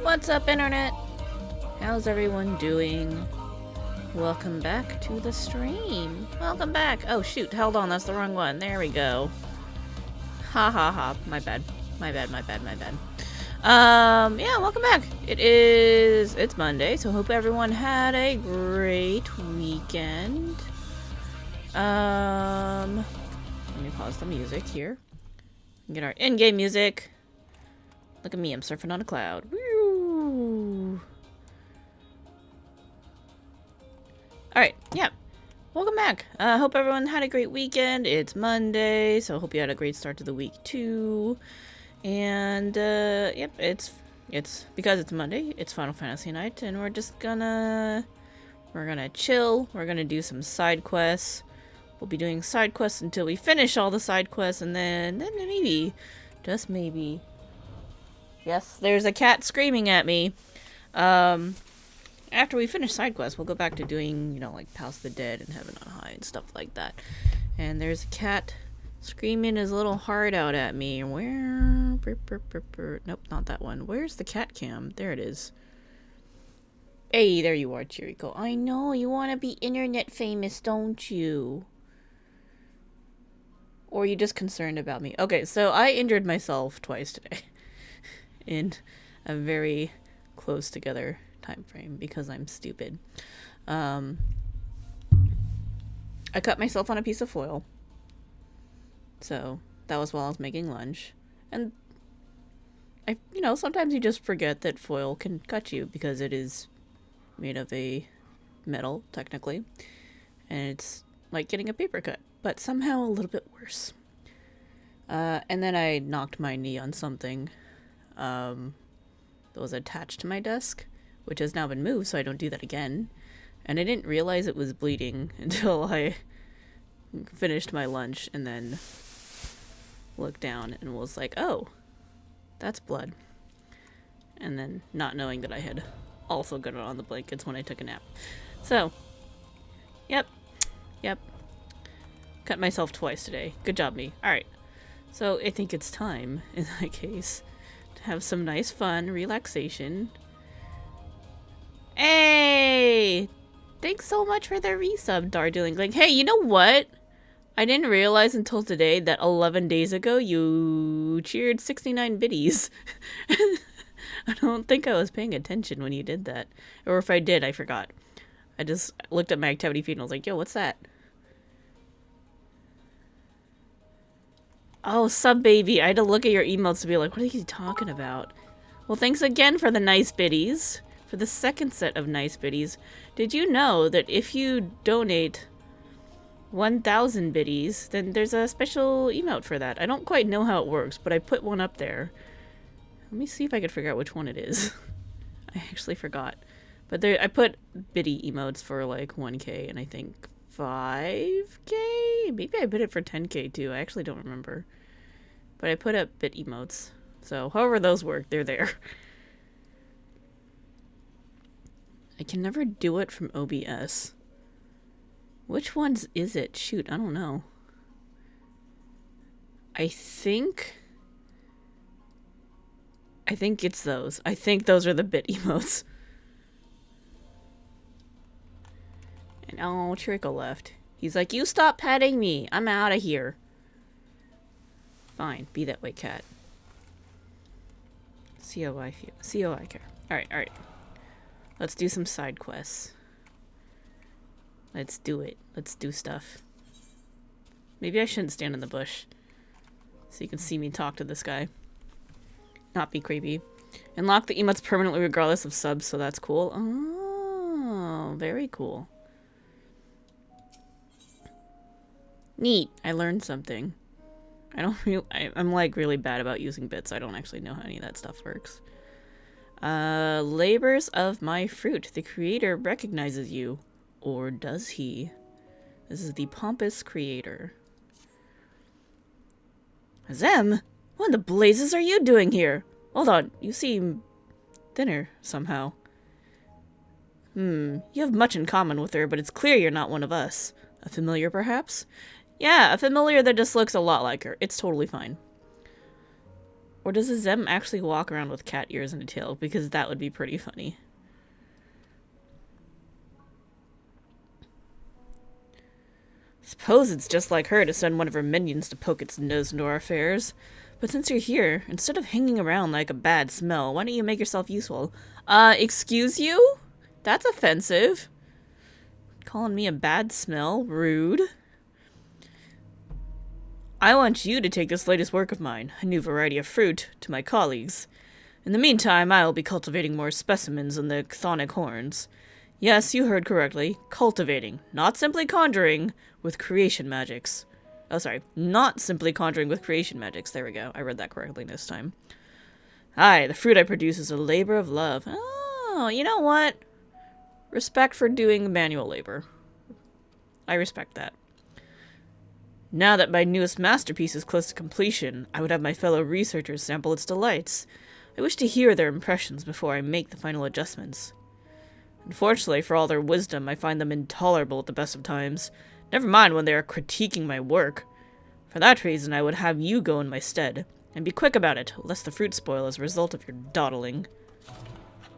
What's up, Internet? How's everyone doing? Welcome back to the stream. Welcome back. Oh, shoot. Hold on. That's the wrong one. There we go. Ha ha ha. My bad. My bad. Yeah, welcome back. It's Monday, so hope everyone had a great weekend. Let me pause the music here. Get our in-game music. Look at me, I'm surfing on a cloud. Woo! Alright, yeah. Welcome back. Hope everyone had a great weekend. It's Monday, so hope you had a great start to the week too. And yep, it's because it's Monday, it's Final Fantasy night, and we're gonna chill. We're gonna do some side quests. We'll be doing side quests until we finish all the side quests, and then maybe, just maybe. Yes, there's a cat screaming at me. After we finish side quests, we'll go back to doing, you know, like House of the Dead and Heaven on High and stuff like that. And there's a cat screaming his little heart out at me. Where? Nope, not that one. Where's the cat cam? There it is. Hey, there you are, Chirico. I know, you want to be internet famous, don't you? Or are you just concerned about me? Okay, so I injured myself twice today. In a very close together time frame because I'm stupid. I cut myself on a piece of foil. So that was while I was making lunch. And sometimes you just forget that foil can cut you because it is made of a metal, technically. And it's like getting a paper cut, but somehow a little bit worse. And then I knocked my knee on something that was attached to my desk, which has now been moved so I don't do that again. And I didn't realize it was bleeding until I finished my lunch and then looked down and was like, oh, that's blood. And then not knowing that I had also got it on the blankets when I took a nap. So, yep. Cut myself twice today. Good job, me. Alright. So I think it's time, in that case, to have some nice fun, relaxation. Hey! Thanks so much for the resub, Darduling. Like, hey, you know what? I didn't realize until today that 11 days ago you cheered 69 biddies. I don't think I was paying attention when you did that. Or if I did, I forgot. I just looked at my activity feed and I was like, yo, what's that? Oh, sub baby. I had to look at your emotes to be like, what are you talking about? Well, thanks again for the nice biddies. For the second set of nice biddies. Did you know that if you donate 1,000 biddies, then there's a special emote for that? I don't quite know how it works, but I put one up there. Let me see if I could figure out which one it is. I actually forgot. But there, I put biddy emotes for like 1K and I think 5K? Maybe I put it for 10K too. I actually don't remember. But I put up bit emotes. So however those work, they're there. I can never do it from OBS. Which ones is it? Shoot, I don't know. I think it's those. I think those are the bit emotes. And oh, Chirico left. He's like, you stop petting me. I'm out of here. Fine, be that way, cat. See how I feel. See how I care. Alright. Let's do some side quests. Let's do it. Let's do stuff. Maybe I shouldn't stand in the bush. So you can see me talk to this guy. Not be creepy. Unlock the emotes permanently regardless of subs, so that's cool. Oh, very cool. Neat. I learned something. I'm like really bad about using bits. I don't actually know how any of that stuff works. Labors of my fruit. The creator recognizes you. Or does he? This is the pompous creator. Zem? What in the blazes are you doing here? Hold on. You seem thinner somehow. You have much in common with her, but it's clear you're not one of us. A familiar, perhaps? Yeah, a familiar that just looks a lot like her. It's totally fine. Or does a Zem actually walk around with cat ears and a tail? Because that would be pretty funny. Suppose it's just like her to send one of her minions to poke its nose into our affairs. But since you're here, instead of hanging around like a bad smell, why don't you make yourself useful? Excuse you? That's offensive. Calling me a bad smell? Rude. I want you to take this latest work of mine, a new variety of fruit, to my colleagues. In the meantime, I will be cultivating more specimens in the chthonic horns. Yes, you heard correctly. Cultivating, not simply conjuring with creation magics. Oh, sorry. Not simply conjuring with creation magics. There we go. I read that correctly this time. Aye, the fruit I produce is a labor of love. Oh, you know what? Respect for doing manual labor. I respect that. Now that my newest masterpiece is close to completion, I would have my fellow researchers sample its delights. I wish to hear their impressions before I make the final adjustments. Unfortunately, for all their wisdom, I find them intolerable at the best of times. Never mind when they are critiquing my work. For that reason, I would have you go in my stead. And be quick about it, lest the fruit spoil as a result of your dawdling.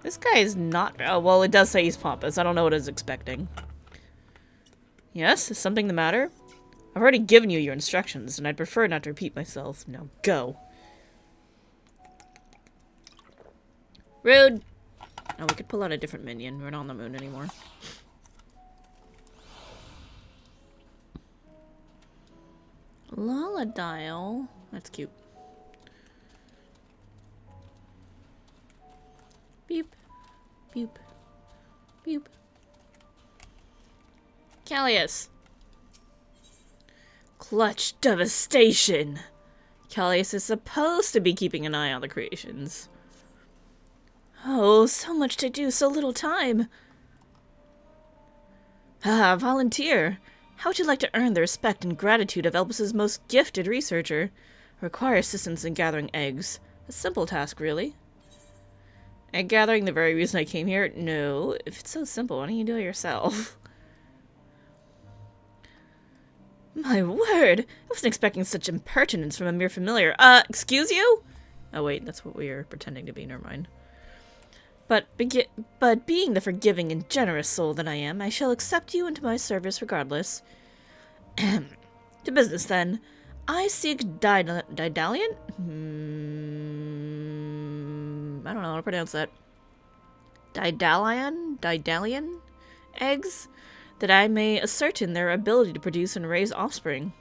This guy is not... Oh, well, it does say he's pompous. I don't know what I was expecting. Yes? Is something the matter? I've already given you your instructions, and I'd prefer not to repeat myself. Now go. Rude! Oh, we could pull out a different minion. We're not on the moon anymore. Lolladile. That's cute. Beep. Beep. Beep. Callius. Clutch devastation. Callius is supposed to be keeping an eye on the creations. Oh, so much to do, so little time. Ah, volunteer. How would you like to earn the respect and gratitude of Elpis's most gifted researcher? Require assistance in gathering eggs. A simple task, really. Egg gathering, the very reason I came here? No. If it's so simple, why don't you do it yourself? My word! I wasn't expecting such impertinence from a mere familiar. Excuse you? Oh wait, that's what we are pretending to be, never mind. But being the forgiving and generous soul that I am, I shall accept you into my service regardless. To business, then. I seek Daedalian? I don't know how to pronounce that. Daedalian? Eggs? That I may ascertain their ability to produce and raise offspring.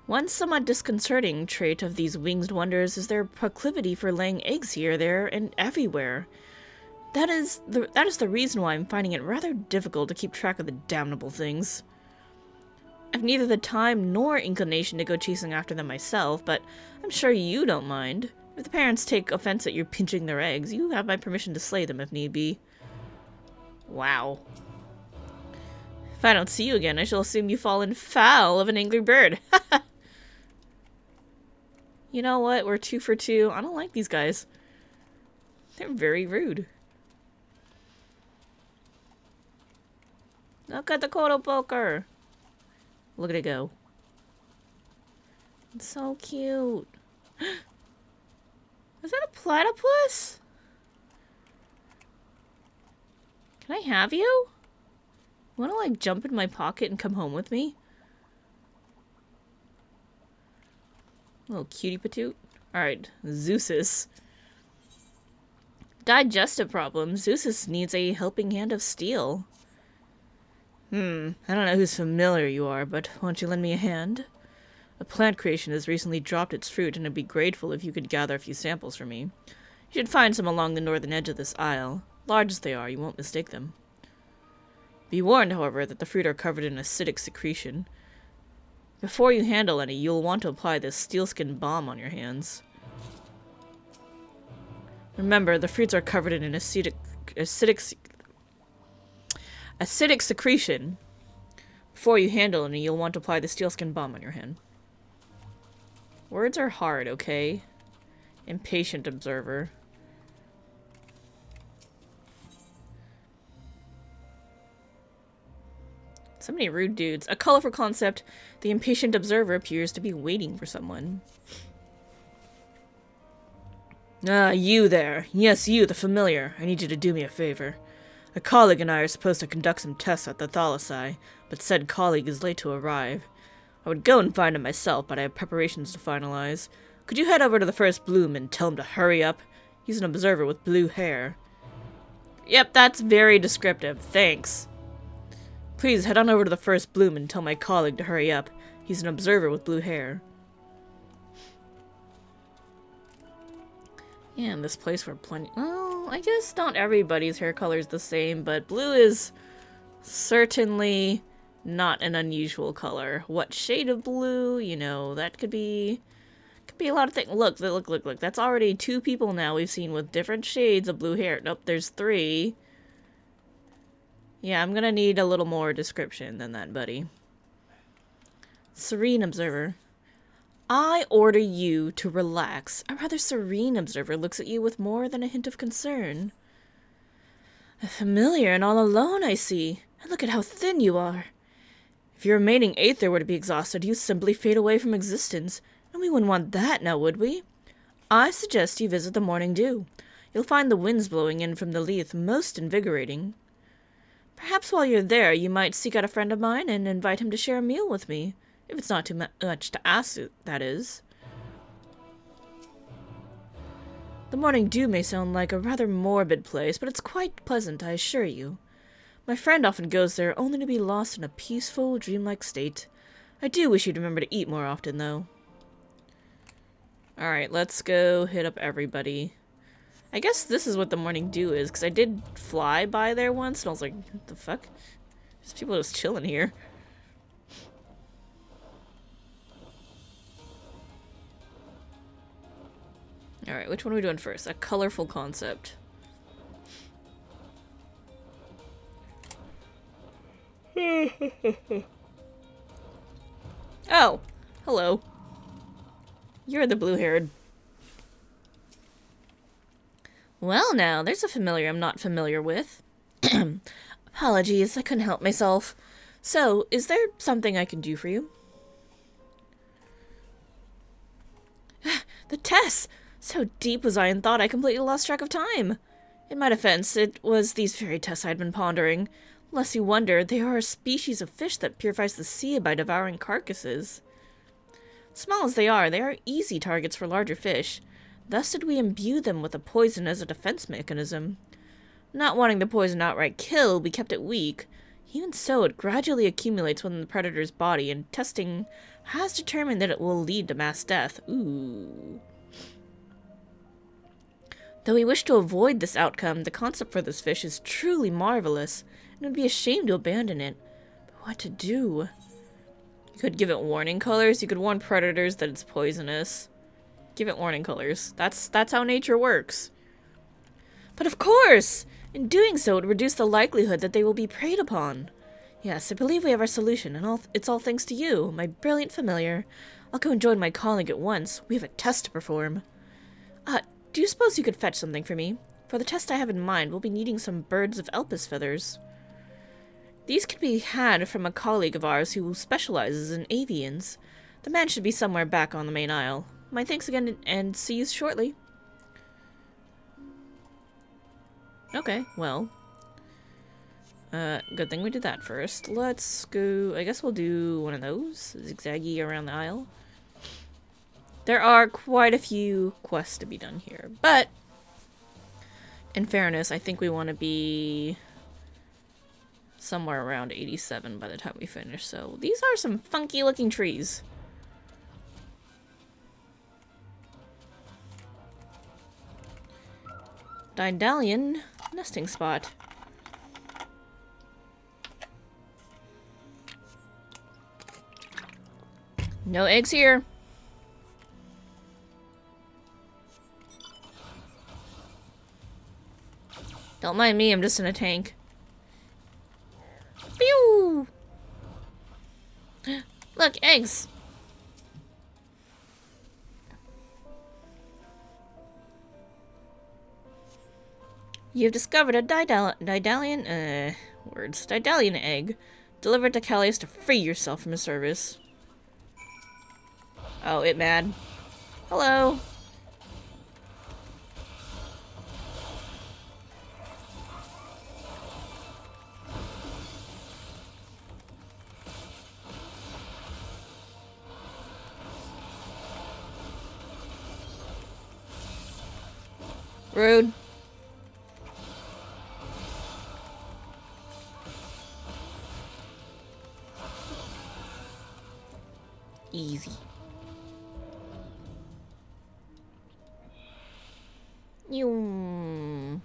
One somewhat disconcerting trait of these winged wonders is their proclivity for laying eggs here, there, and everywhere. That is the reason why I'm finding it rather difficult to keep track of the damnable things. I've neither the time nor inclination to go chasing after them myself, but I'm sure you don't mind. If the parents take offense at you pinching their eggs, you have my permission to slay them if need be. Wow. If I don't see you again, I shall assume you've fallen foul of an angry bird. You know what? We're 2 for 2. I don't like these guys. They're very rude. Look at the Kodo poker. Look at it go. It's so cute. Is that a platypus? Can I have you? Wanna like jump in my pocket and come home with me? Little cutie patoot. Alright, Zeus's. Digestive problem. Zeus's needs a helping hand of steel. I don't know whose familiar you are, but won't you lend me a hand? A plant creation has recently dropped its fruit, and I'd be grateful if you could gather a few samples for me. You should find some along the northern edge of this isle. Large as they are, you won't mistake them. Be warned, however, that the fruit are covered in acidic secretion. Before you handle any, you'll want to apply this sealskin balm on your hands. Remember, the fruits are covered in an acidic secretion. Before you handle any, you'll want to apply the sealskin balm on your hand. Words are hard, okay? Impatient Observer. So many rude dudes. A colorful concept. The Impatient Observer appears to be waiting for someone. Ah, you there. Yes, you, the familiar. I need you to do me a favor. A colleague and I are supposed to conduct some tests at the Thalassai, but said colleague is late to arrive. I would go and find him myself, but I have preparations to finalize. Could you head over to the first bloom and tell him to hurry up? He's an observer with blue hair. Yep, that's very descriptive. Thanks. Please head on over to the first bloom and tell my colleague to hurry up. He's an observer with blue hair. Yeah, in this place we're plenty... Well, I guess not everybody's hair color is the same, but blue is certainly not an unusual color. What shade of blue? You know, that could be a lot of things. Look. That's already 2 people now we've seen with different shades of blue hair. Nope, there's 3. Yeah, I'm gonna need a little more description than that, buddy. Serene Observer. I order you to relax. A rather serene observer looks at you with more than a hint of concern. A familiar and all alone, I see. And look at how thin you are. If your remaining aether were to be exhausted, you simply fade away from existence. And we wouldn't want that, now would we? I suggest you visit the morning dew. You'll find the winds blowing in from the Leith most invigorating. Perhaps while you're there, you might seek out a friend of mine and invite him to share a meal with me. If it's not too much to ask, that is. The morning dew may sound like a rather morbid place, but it's quite pleasant, I assure you. My friend often goes there only to be lost in a peaceful, dreamlike state. I do wish you'd remember to eat more often, though. Alright, let's go hit up everybody. I guess this is what the morning dew is, because I did fly by there once, and I was like, what the fuck? There's people just chilling here. Alright, which one are we doing first? A colorful concept. Oh, hello. You're the blue-haired. Well now, there's a familiar I'm not familiar with. Apologies, I couldn't help myself. So, is there something I can do for you? The tests! So deep was I in thought I completely lost track of time. In my defense, it was these very tests I'd been pondering. Lest you wonder, they are a species of fish that purifies the sea by devouring carcasses. Small as they are easy targets for larger fish. Thus did we imbue them with a poison as a defense mechanism. Not wanting the poison outright kill, we kept it weak. Even so, it gradually accumulates within the predator's body, and testing has determined that it will lead to mass death. Ooh. Though we wish to avoid this outcome, the concept for this fish is truly marvelous, and it would be a shame to abandon it. But what to do? You could give it warning colors. You could warn predators that it's poisonous. Give it warning colors. That's how nature works. But of course! In doing so, it would reduce the likelihood that they will be preyed upon. Yes, I believe we have our solution, and it's all thanks to you, my brilliant familiar. I'll go and join my colleague at once. We have a test to perform. Do you suppose you could fetch something for me? For the test I have in mind, we'll be needing some Birds of Elpis feathers. These could be had from a colleague of ours who specializes in avians. The man should be somewhere back on the main isle. My thanks again, and see you shortly. Okay, well. Good thing we did that first. Let's go... I guess we'll do one of those. Zigzaggy around the isle. There are quite a few quests to be done here, but in fairness, I think we want to be somewhere around 87 by the time we finish, so these are some funky looking trees. Daedalian nesting spot. No eggs here. Don't mind me, I'm just in a tank. Pew! Look, eggs! You've discovered a Daedalian egg. Delivered to Callias to free yourself from his service. Oh, it mad. Hello! Rude. Easy. You.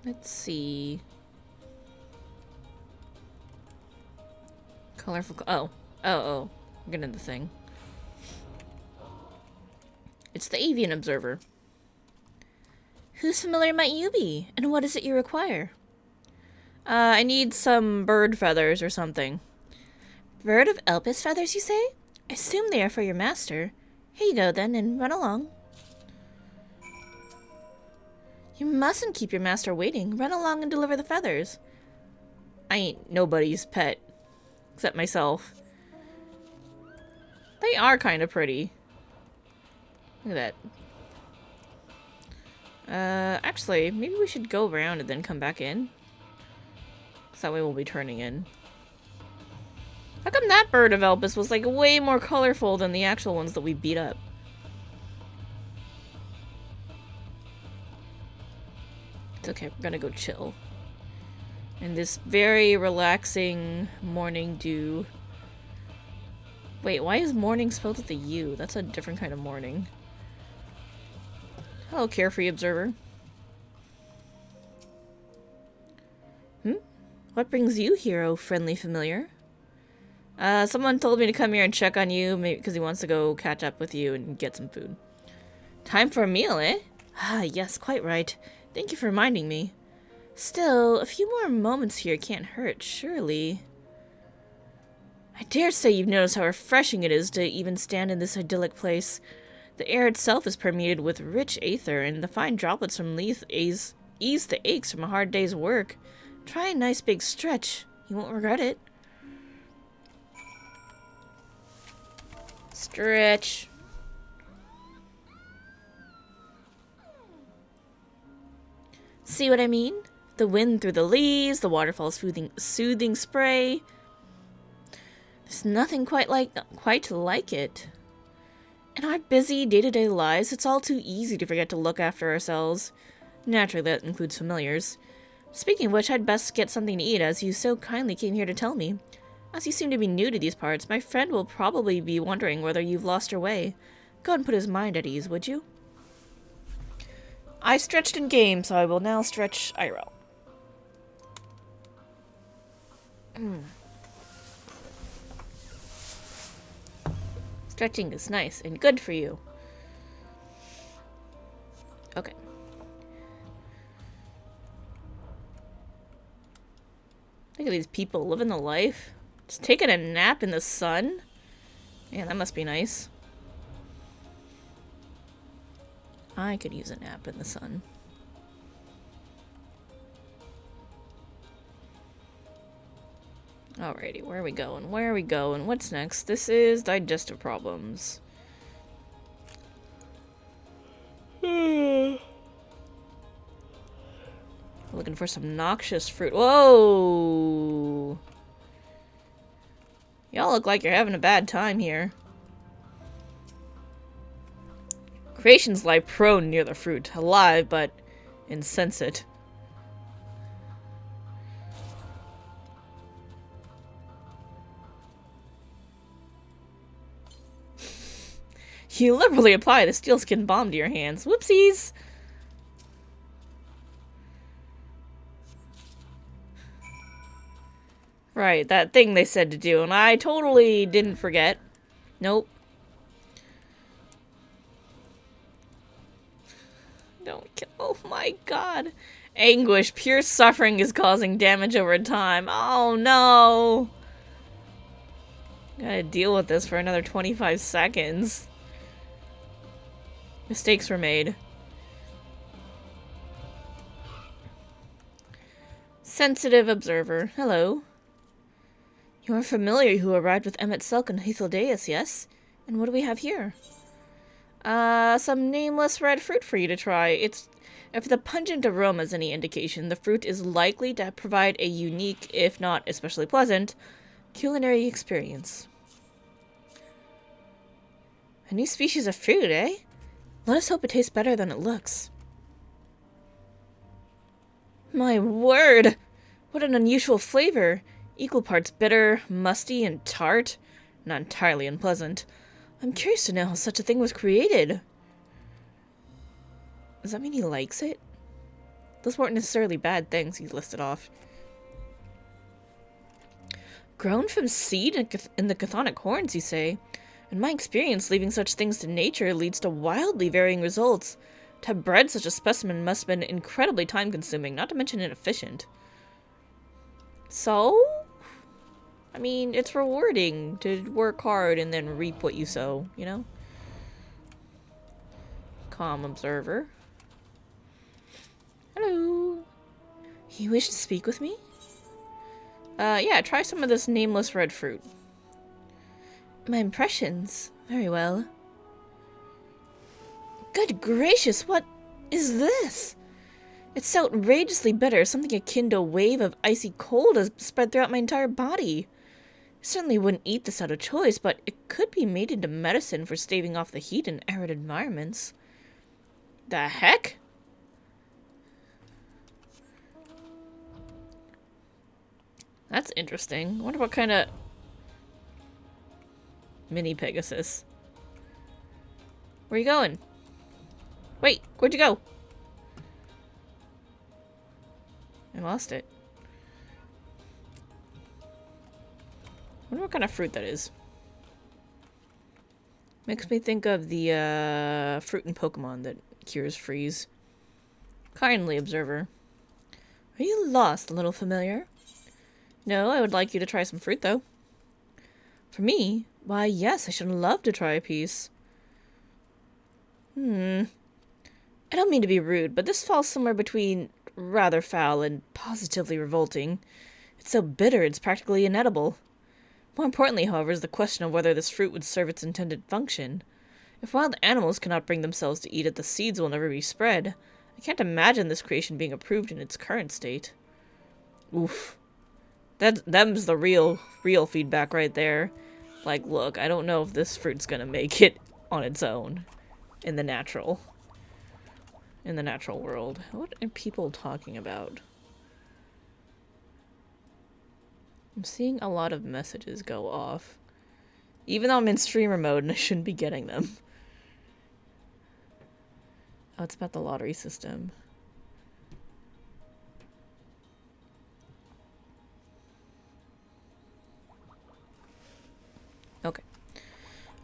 Let's see. Colorful. Oh. Get into the thing. It's the Avian Observer. Whose familiar might you be, and what is it you require? I need some bird feathers or something. Bird of Elpis feathers, you say? I assume they are for your master. Here you go, then, and run along. You mustn't keep your master waiting. Run along and deliver the feathers. I ain't nobody's pet. Except myself. They are kind of pretty. Look at that. Actually, maybe we should go around and then come back in. So that way we'll be turning in. How come that Bird of Elpis was like way more colorful than the actual ones that we beat up? It's okay, we're gonna go chill. In this very relaxing morning dew. Wait, why is morning spelled with a U? That's a different kind of morning. Hello, Carefree Observer. What brings you here, oh friendly familiar? Someone told me to come here and check on you, maybe because he wants to go catch up with you and get some food. Time for a meal, eh? Ah, yes, quite right. Thank you for reminding me. Still, a few more moments here can't hurt, surely. I dare say you've noticed how refreshing it is to even stand in this idyllic place. The air itself is permeated with rich aether, and the fine droplets from leaf ease the aches from a hard day's work. Try a nice big stretch. You won't regret it. Stretch. See what I mean? The wind through the leaves, the waterfall's soothing spray. There's nothing quite like it. In our busy day-to-day lives, it's all too easy to forget to look after ourselves. Naturally, that includes familiars. Speaking of which, I'd best get something to eat, as you so kindly came here to tell me. As you seem to be new to these parts, my friend will probably be wondering whether you've lost your way. Go and put his mind at ease, would you? I stretched in game, so I will now stretch IRL. Stretching is nice and good for you. Okay. Look at these people living the life. Just taking a nap in the sun. Man, that must be nice. I could use a nap in the sun. Alrighty, where are we going? Where are we going? What's next? This is digestive problems. Looking for some noxious fruit. Whoa! Y'all look like you're having a bad time here. Creations lie prone near the fruit, alive but insensate. You liberally apply the steelskin bomb to your hands. Whoopsies! Right, that thing they said to do, and I totally didn't forget. Nope. Don't kill. Oh my god. Anguish. Pure suffering is causing damage over time. Oh no. Gotta deal with this for another 25 seconds. Mistakes were made. Sensitive Observer. Hello. You're a familiar who arrived with Emmett Selk and Hythlodeus, yes? And what do we have here? Some nameless red fruit for you to try. If the pungent aroma is any indication, the fruit is likely to provide a unique, if not especially pleasant, culinary experience. A new species of fruit, eh? Let us hope it tastes better than it looks. My word! What an unusual flavor! Equal parts bitter, musty, and tart. Not entirely unpleasant. I'm curious to know how such a thing was created. Does that mean he likes it? Those weren't necessarily bad things he's listed off. Grown from seed in the chthonic horns, you say? In my experience, leaving such things to nature leads to wildly varying results. To have bred such a specimen must have been incredibly time-consuming, not to mention inefficient. So? I mean, it's rewarding to work hard and then reap what you sow, you know? Calm Observer. Hello. You wish to speak with me? Yeah, try some of this nameless red fruit. My impressions? Very well. Good gracious, what is this? It's so outrageously bitter, something akin to a wave of icy cold has spread throughout my entire body. I certainly wouldn't eat this out of choice, but it could be made into medicine for staving off the heat in arid environments. The heck? That's interesting. I wonder what kind of... Mini Pegasus. Where you going? Wait, where'd you go? I lost it. I wonder what kind of fruit that is. Makes me think of the fruit in Pokemon that cures freeze. Kindly, Observer. Are you lost, little familiar? No, I would like you to try some fruit, though. For me? Why, yes, I should love to try a piece. I don't mean to be rude, but this falls somewhere between rather foul and positively revolting. It's so bitter, it's practically inedible. More importantly, however, is the question of whether this fruit would serve its intended function. If wild animals cannot bring themselves to eat it, the seeds will never be spread. I can't imagine this creation being approved in its current state. Oof. Them's the real feedback right there. Like, look, I don't know if this fruit's gonna make it on its own in the natural world. What are people talking about? I'm seeing a lot of messages go off. Even though I'm in streamer mode and I shouldn't be getting them. Oh, it's about the lottery system. Okay.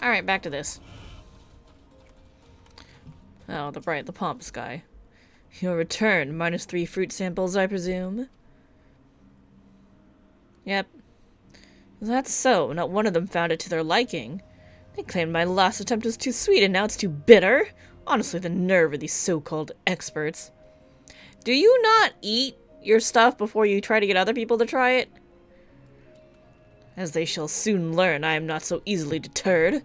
Alright, back to this. Oh, the pompous guy. Your return, -3 fruit samples, I presume? Yep. That's so. Not one of them found it to their liking. They claimed my last attempt was too sweet and now it's too bitter. Honestly, the nerve of these so-called experts. Do you not eat your stuff before you try to get other people to try it? As they shall soon learn, I am not so easily deterred.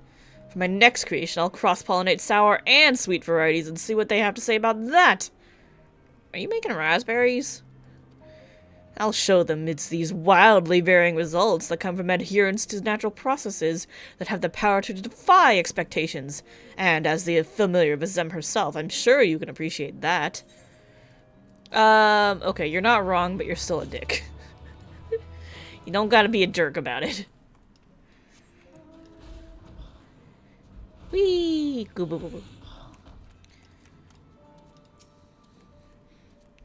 For my next creation, I'll cross-pollinate sour and sweet varieties and see what they have to say about that. Are you making raspberries? I'll show them it's these wildly varying results that come from adherence to natural processes that have the power to defy expectations. And as the familiar Vizem herself, I'm sure you can appreciate that. Okay, you're not wrong, but you're still a dick. You don't gotta be a jerk about it. Whee! Goo boo boo boo.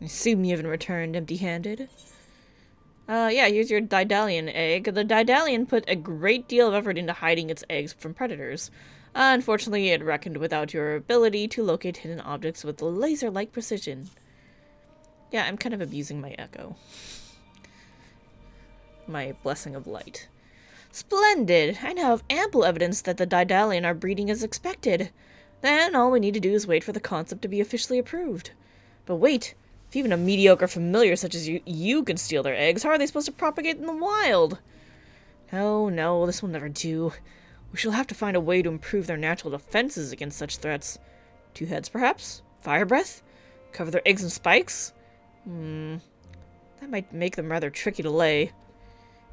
I assume you haven't returned empty-handed. Yeah, here's your Daedalian egg. The Daedalian put a great deal of effort into hiding its eggs from predators. Unfortunately, it reckoned without your ability to locate hidden objects with laser-like precision. Yeah, I'm kind of abusing my echo. My blessing of light. Splendid! I now have ample evidence that the Daedalian are breeding as expected. Then all we need to do is wait for the concept to be officially approved. But wait! If even a mediocre familiar such as you can steal their eggs, how are they supposed to propagate in the wild? Oh no, this will never do. We shall have to find a way to improve their natural defenses against such threats. 2 heads, perhaps? Fire breath? Cover their eggs in spikes? That might make them rather tricky to lay.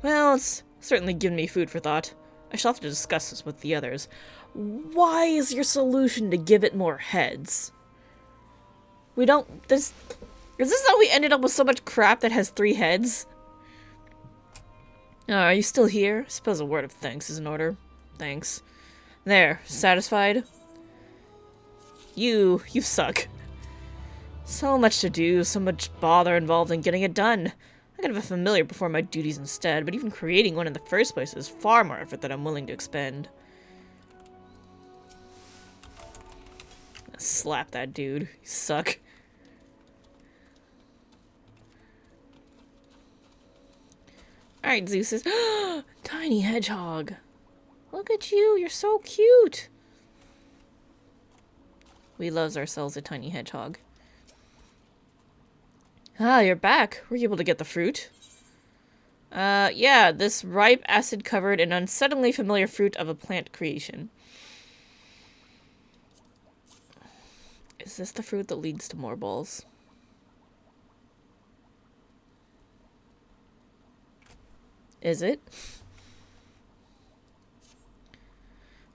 Well, it's certainly given me food for thought. I shall have to discuss this with the others. Why is your solution to give it more heads? We don't... Is this how we ended up with so much crap that has 3 heads? Are you still here? I suppose a word of thanks is in order. Thanks. There, satisfied? You suck. So much to do, so much bother involved in getting it done. I could have a familiar perform my duties instead, but even creating one in the first place is far more effort than I'm willing to expend. Slap that dude. You suck. Alright, Zeus is... Tiny hedgehog. Look at you, you're so cute. We loves ourselves a tiny hedgehog. Ah, you're back. Were you able to get the fruit? Yeah, this ripe, acid-covered, and unsettlingly familiar fruit of a plant creation. Is this the fruit that leads to more balls? Is it?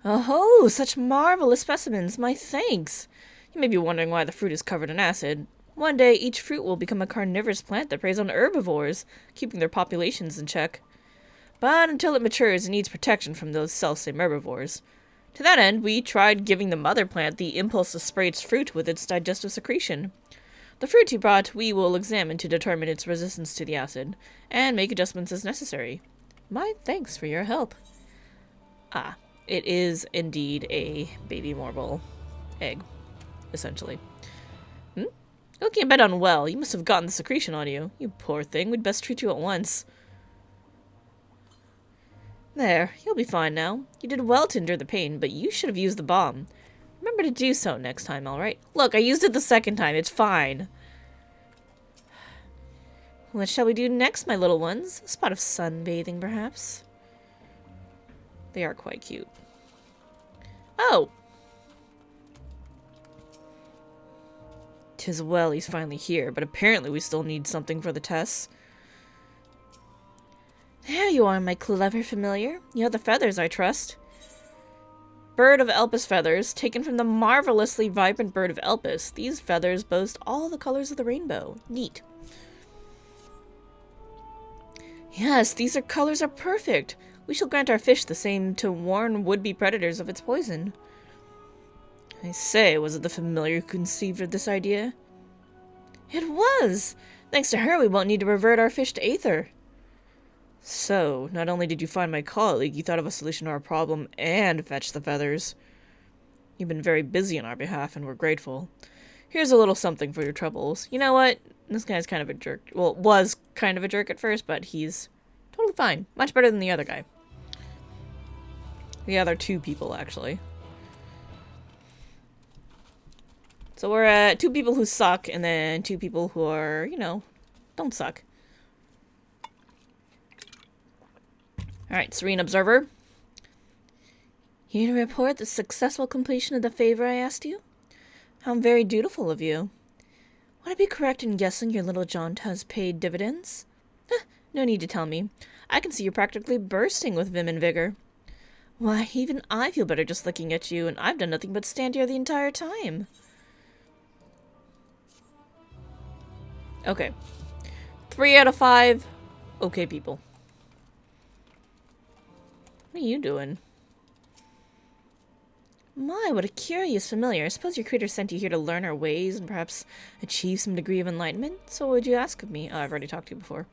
Oh, such marvelous specimens. My thanks. You may be wondering why the fruit is covered in acid. One day, each fruit will become a carnivorous plant that preys on herbivores, keeping their populations in check. But until it matures, it needs protection from those selfsame herbivores. To that end, we tried giving the mother plant the impulse to spray its fruit with its digestive secretion. The fruit you brought we will examine to determine its resistance to the acid, and make adjustments as necessary. My thanks for your help. Ah, it is indeed a baby marble egg, essentially. Looking a bit unwell. You must have gotten the secretion on you. You poor thing, we'd best treat you at once. There, you'll be fine now. You did well to endure the pain, but you should have used the balm. Remember to do so next time, alright? Look, I used it the second time. It's fine. What shall we do next, my little ones? A spot of sunbathing, perhaps? They are quite cute. Oh! 'Tis well he's finally here, but apparently we still need something for the tests. There you are, my clever familiar. You have the feathers, I trust. Bird of Elpis feathers, taken from the marvelously vibrant Bird of Elpis. These feathers boast all the colors of the rainbow. Neat. Yes, these colors are perfect. We shall grant our fish the same to warn would-be predators of its poison. I say, was it the familiar who conceived of this idea? It was! Thanks to her, we won't need to revert our fish to Aether. So, not only did you find my colleague, you thought of a solution to our problem and fetched the feathers. You've been very busy on our behalf, and we're grateful. Here's a little something for your troubles. You know what? This guy's kind of a jerk. Well, was kind of a jerk at first, but he's totally fine. Much better than the other guy. The other 2 people, actually. So we're at 2 people who suck, and then 2 people who are, you know, don't suck. Alright, Serene Observer. Here to report the successful completion of the favor I asked you? How very dutiful of you. Would I be correct in guessing your little jaunt has paid dividends? No need to tell me. I can see you're practically bursting with vim and vigor. Why, even I feel better just looking at you, and I've done nothing but stand here the entire time. Okay. 3 out of 5. Okay, people. What are you doing? My, what a curious familiar. I suppose your creator sent you here to learn our ways and perhaps achieve some degree of enlightenment? So what would you ask of me? Oh, I've already talked to you before.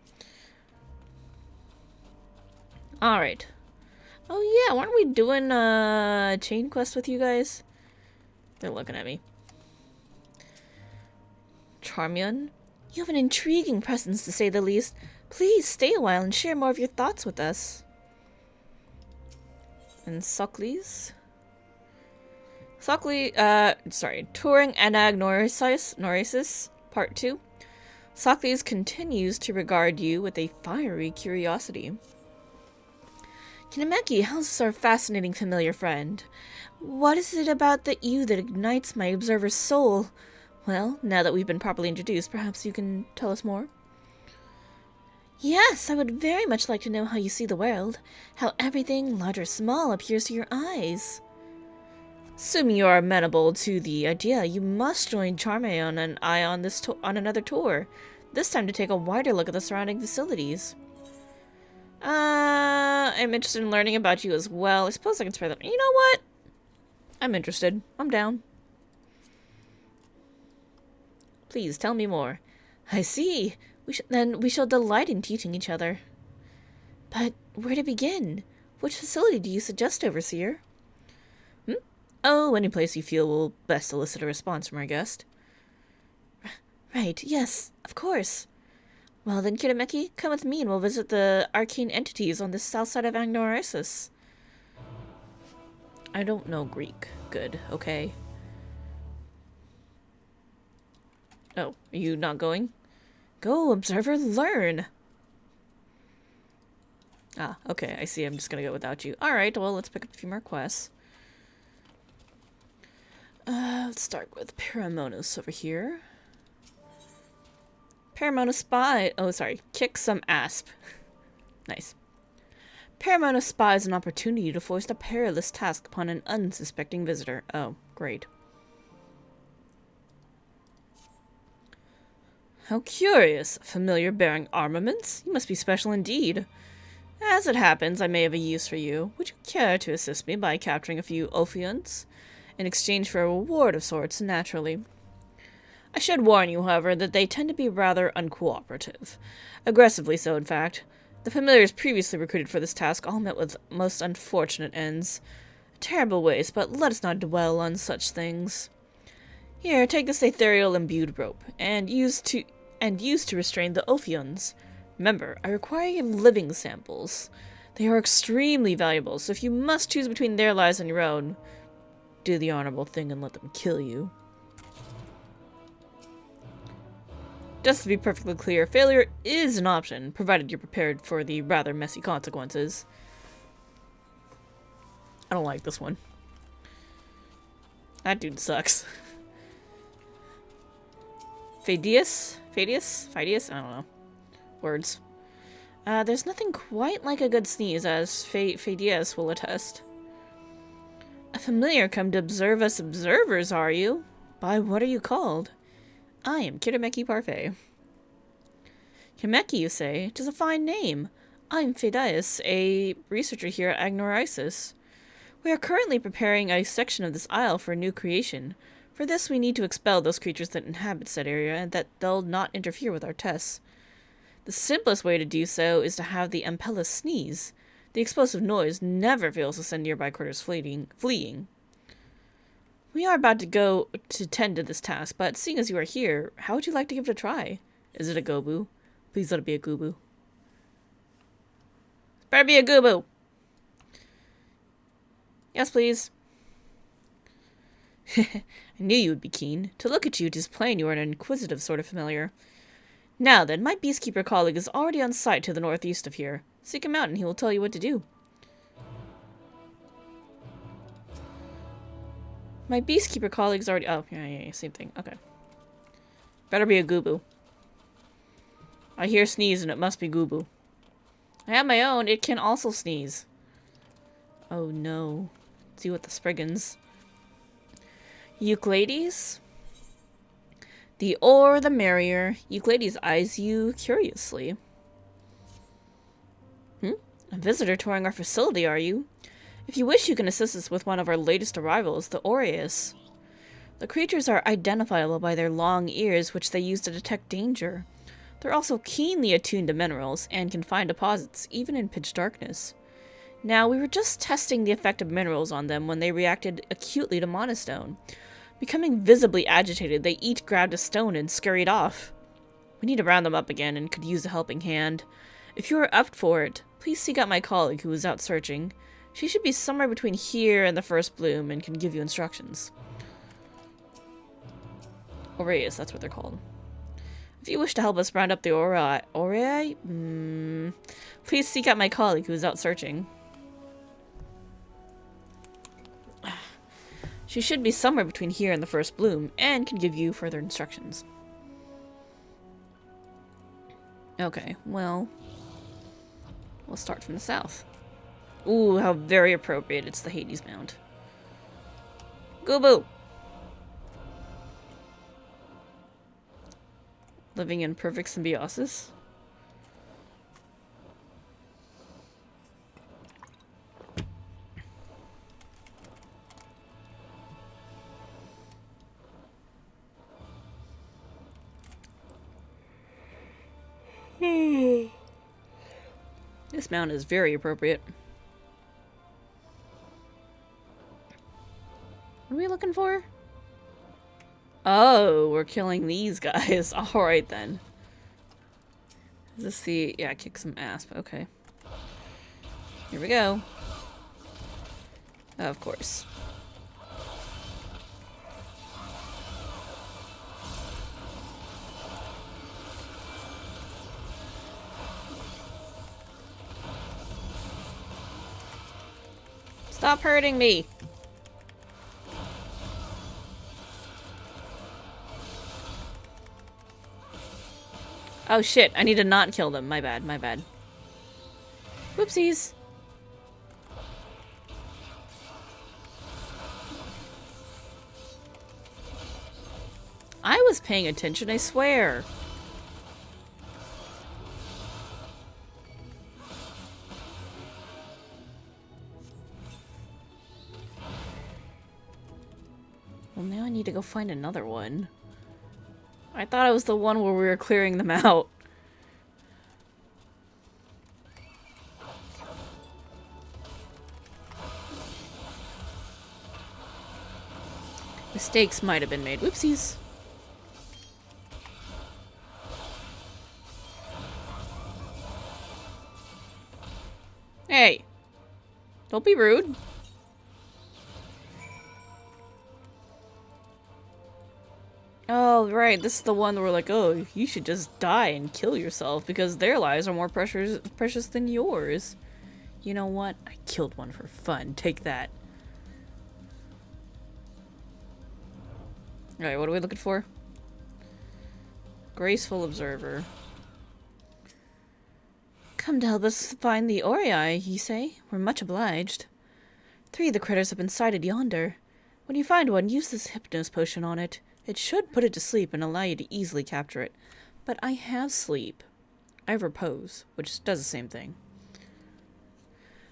Alright. Oh yeah, weren't we doing a chain quest with you guys? They're looking at me. Charmian? You have an intriguing presence, to say the least. Please stay a while and share more of your thoughts with us. And Socles? Touring Anagnorisis, Part 2. Socles continues to regard you with a fiery curiosity. Kinemeki, how's our fascinating familiar friend? What is it about you that ignites my observer's soul? Well, now that we've been properly introduced, perhaps you can tell us more? Yes, I would very much like to know how you see the world, how everything, large or small, appears to your eyes. Assuming you are amenable to the idea, you must join Charmayon and I on another tour, this time to take a wider look at the surrounding facilities. I'm interested in learning about you as well. I suppose I can spare them. You know what? I'm interested. I'm down. Please, tell me more. I see. Then we shall delight in teaching each other. But where to begin? Which facility do you suggest, Overseer? Oh, any place you feel will best elicit a response from our guest. Right, yes, of course. Well then, Kinemeki, come with me and we'll visit the arcane entities on the south side of Agnorasis. I don't know Greek. Good, okay. Oh, are you not going? Go, Observer, learn! Ah, okay, I see. I'm just gonna go without you. Alright, well, let's pick up a few more quests. Let's start with Paramonos over here. Paramonos spy. Oh, sorry. Kick some asp. Nice. Paramonos spies an opportunity to foist a perilous task upon an unsuspecting visitor. Oh, great. How curious. A familiar bearing armaments? You must be special indeed. As it happens, I may have a use for you. Would you care to assist me by capturing a few Ophions? In exchange for a reward of sorts, naturally. I should warn you, however, that they tend to be rather uncooperative. Aggressively so, in fact. The familiars previously recruited for this task all met with most unfortunate ends. A terrible waste, but let us not dwell on such things. Here, take this ethereal imbued rope, and use to restrain the Ophions. Remember, I require living samples. They are extremely valuable, so if you must choose between their lives and your own, do the honorable thing and let them kill you. Just to be perfectly clear, failure is an option, provided you're prepared for the rather messy consequences. I don't like this one. That dude sucks. Phidias? I don't know. Words. There's nothing quite like a good sneeze, as Phidias will attest. A familiar come to observe us observers, are you? By what are you called? I am Kinemeki Parfait. Kinemeki, you say? 'Tis a fine name. I'm Phidias, a researcher here at Agnorasis. We are currently preparing a section of this isle for a new creation. For this, we need to expel those creatures that inhabit said area, and that they'll not interfere with our tests. The simplest way to do so is to have the Impellus sneeze. The explosive noise never fails to send nearby critters fleeing. We are about to go to tend to this task, but seeing as you are here, how would you like to give it a try? Is it a gobu? Please let it be a goobu. Better be a goobu! Yes, please. I knew you would be keen. To look at you, 'tis plain you are an inquisitive sort of familiar. Now then, my beastkeeper colleague is already on site to the northeast of here. Seek him out and he will tell you what to do. My beastkeeper colleague's already... Oh, yeah, same thing. Okay. Better be a goobu. I hear sneeze and it must be goobu. I have my own. It can also sneeze. Oh no. Let's see what the Spriggans. Euclides? The ore, the merrier. Euclides eyes you curiously. A visitor touring our facility, are you? If you wish, you can assist us with one of our latest arrivals, the Aureus. The creatures are identifiable by their long ears, which they use to detect danger. They're also keenly attuned to minerals, and can find deposits, even in pitch darkness. Now, we were just testing the effect of minerals on them when they reacted acutely to monostone. Becoming visibly agitated, they each grabbed a stone and scurried off. We need to round them up again and could use a helping hand. If you are up for it, please seek out my colleague who is out searching. She should be somewhere between here and the first bloom and can give you instructions. Aureus, that's what they're called. If you wish to help us round up the please seek out my colleague who is out searching. She should be somewhere between here and the first bloom, and can give you further instructions. Okay, well, we'll start from the south. Ooh, how very appropriate. It's the Hades Mound. Go-boo! Living in perfect symbiosis. This mount is very appropriate. What are we looking for? Oh, we're killing these guys. Alright then. Is this the... yeah, kick some ass. Okay. Here we go. Of course. Stop hurting me! Oh shit, I need to not kill them. My bad, my bad. Whoopsies. I was paying attention, I swear. Well, now I need to go find another one. I thought it was the one where we were clearing them out. Mistakes might have been made. Whoopsies. Hey. Don't be rude. Oh, right. This is the one where we're like, oh, you should just die and kill yourself because their lives are more precious than yours. You know what? I killed one for fun. Take that. Alright, what are we looking for? Graceful Observer. Come to help us find the Aurii, you say? We're much obliged. 3 of the critters have been sighted yonder. When you find one, use this Hypnosis Potion on it. It should put it to sleep and allow you to easily capture it. But I have sleep. I have repose, which does the same thing.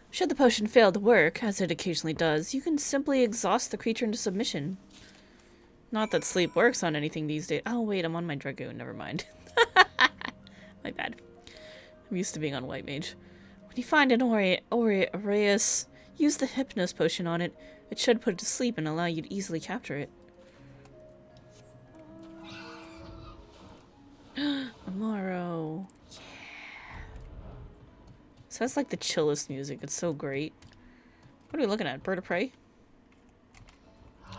Should the potion fail to work, as it occasionally does, you can simply exhaust the creature into submission. Not that sleep works on anything these days. Oh wait, I'm on my Dragoon, never mind. My bad. I'm used to being on White Mage. When you find an Aureus, use the Hypnosis Potion on it. It should put it to sleep and allow you to easily capture it. Amaro. Yeah. So that's like the chillest music. It's so great. What are we looking at? Bird of Prey?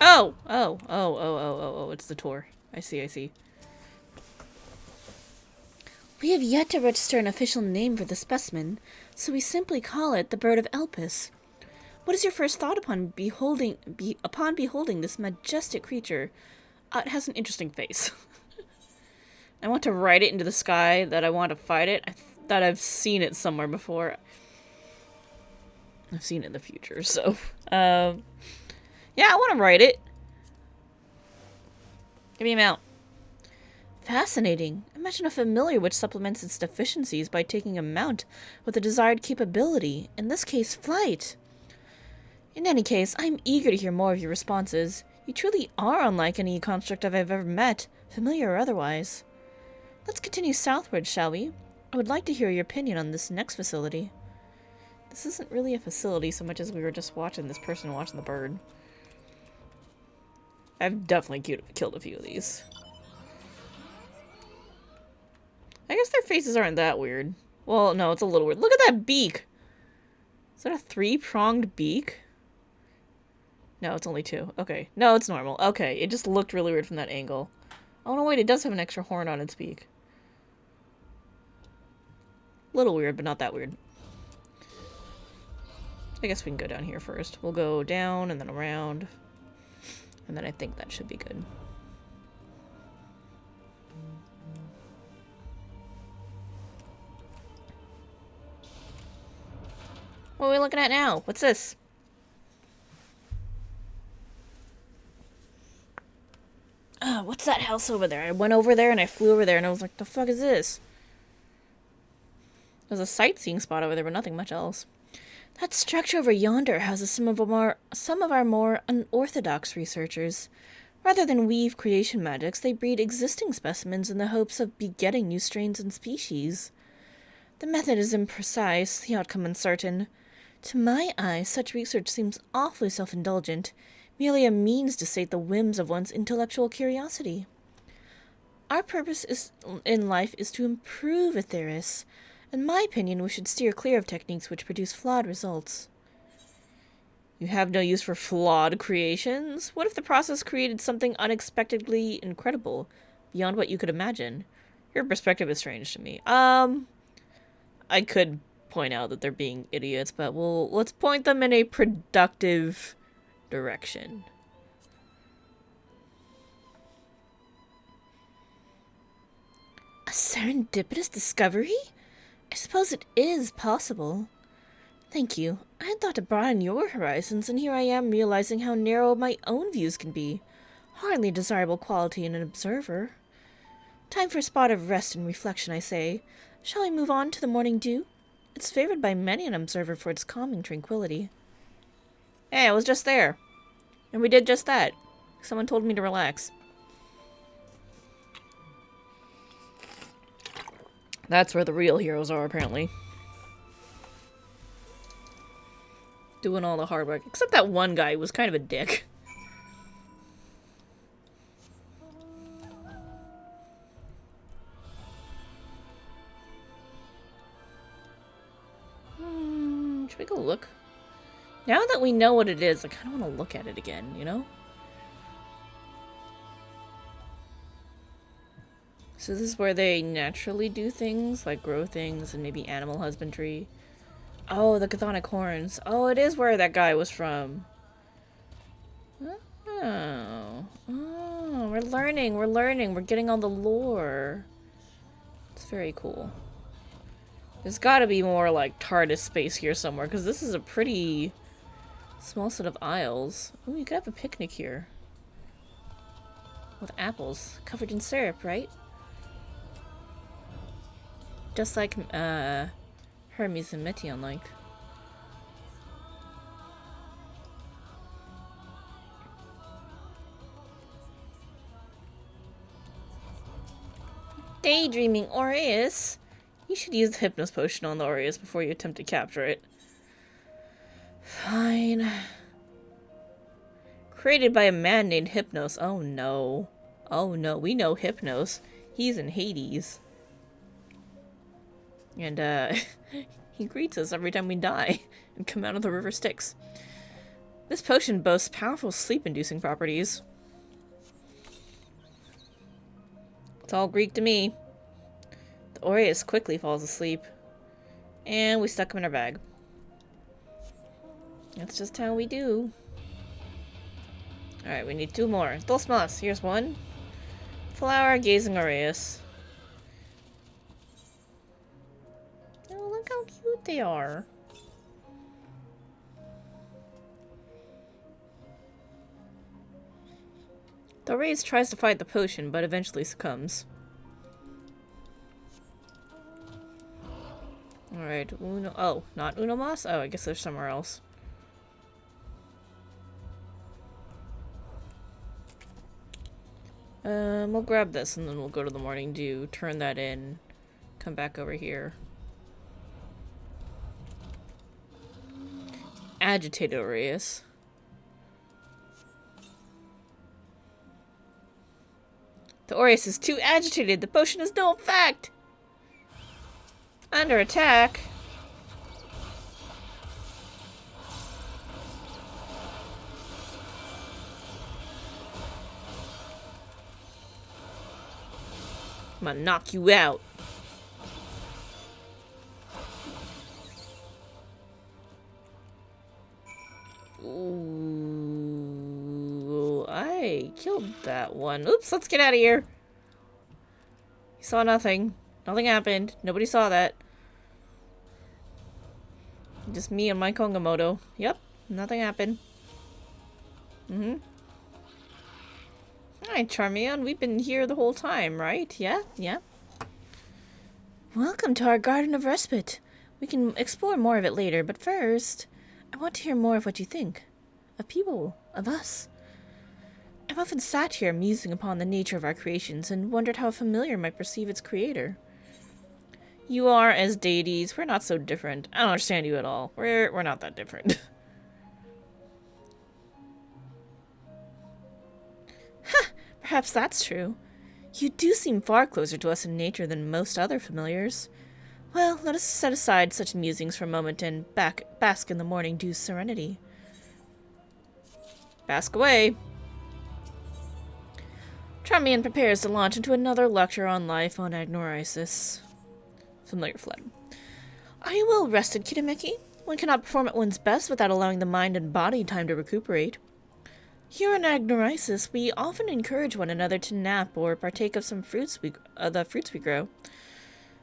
Oh! Oh, it's the tour. I see. We have yet to register an official name for the specimen, so we simply call it the Bird of Elpis. What is your first thought upon beholding this majestic creature? It has an interesting face. I want to ride it into the sky, that I want to fight it. I thought I've seen it somewhere before. I've seen it in the future, so... yeah, I want to ride it. Give me a mount. Fascinating. Imagine a familiar which supplements its deficiencies by taking a mount with the desired capability, in this case, flight. In any case, I am eager to hear more of your responses. You truly are unlike any construct I've ever met, familiar or otherwise. Let's continue southward, shall we? I would like to hear your opinion on this next facility. This isn't really a facility so much as we were just watching this person watching the bird. I've definitely killed a few of these. I guess their faces aren't that weird. Well, no, it's a little weird. Look at that beak! Is that a 3-pronged beak? No, it's only 2. Okay. No, it's normal. Okay, it just looked really weird from that angle. Oh, no, wait, it does have an extra horn on its beak. Little weird, but not that weird. I guess we can go down here first. We'll go down and then around. And then I think that should be good. What are we looking at now? What's this? What's that house over there? I went over there and I flew over there and I was like, the fuck is this? There's a sightseeing spot over there, but nothing much else. That structure over yonder houses some of our more unorthodox researchers. Rather than weave creation magics, they breed existing specimens in the hopes of begetting new strains and species. The method is imprecise, the outcome uncertain. To my eyes, such research seems awfully self-indulgent, merely a means to sate the whims of one's intellectual curiosity. Our purpose in life is to improve Aetheris. In my opinion, we should steer clear of techniques which produce flawed results. You have no use for flawed creations? What if the process created something unexpectedly incredible, beyond what you could imagine? Your perspective is strange to me. I could point out that they're being idiots, but let's point them in a productive direction. A serendipitous discovery? I suppose it is possible. Thank you. I had thought to broaden your horizons, and here I am realizing how narrow my own views can be. Hardly a desirable quality in an observer. Time for a spot of rest and reflection, I say. Shall we move on to the morning dew? It's favored by many an observer for its calming tranquility. Hey, I was just there. And we did just that. Someone told me to relax. That's where the real heroes are, apparently. Doing all the hard work. Except that one guy was kind of a dick. Should we go look? Now that we know what it is, I kind of want to look at it again, you know? So this is where they naturally do things, like grow things and maybe animal husbandry. Oh, the chthonic horns. Oh, it is where that guy was from. Oh. Oh, we're learning, we're getting all the lore. It's very cool. There's gotta be more, like, TARDIS space here somewhere, because this is a pretty small set of aisles. Oh, you could have a picnic here. With apples. Covered in syrup, right? Just like, Hermes and Metion like. Daydreaming Aureus? You should use the Hypnosis Potion on the Aureus before you attempt to capture it. Fine. Created by a man named Hypnos. Oh no. Oh no, we know Hypnos. He's in Hades. And, he greets us every time we die and come out of the river Styx. This potion boasts powerful sleep-inducing properties. It's all Greek to me. The Aureus quickly falls asleep. And we stuck him in our bag. That's just how we do. Alright, we need 2 more. Dos más. Here's 1. Flower-gazing Aureus. Oh, look how cute they are. The Aureus tries to fight the potion, but eventually succumbs. Alright, Uno... Oh, not Uno Mas? Oh, I guess there's somewhere else. We'll grab this and then we'll go to the morning dew, turn that in, come back over here. Agitated Aureus. The Aureus is too agitated. The potion has no effect. Under attack. I'm gonna knock you out. Ooh, I killed that one. Oops, let's get out of here. You saw nothing. Nothing happened. Nobody saw that. Just me and my Kongamoto. Yep, nothing happened. Hi, Charmian. We've been here the whole time, right? Yeah? Yeah. Welcome to our Garden of Respite. We can explore more of it later, but first, I want to hear more of what you think. Of people. Of us. I've often sat here musing upon the nature of our creations and wondered how a familiar might perceive its creator. You are as deities. We're not so different. I don't understand you at all. We're not that different. Ha! Perhaps that's true. You do seem far closer to us in nature than most other familiars. Well, let us set aside such musings for a moment and bask in the morning dew's serenity. Bask away. Charmian prepares to launch into another lecture on life on Agnorisis. Familiar fled. Are you well rested, Kitameki? One cannot perform at one's best without allowing the mind and body time to recuperate. Here on Agnorisis, we often encourage one another to nap or partake of some the fruits we grow.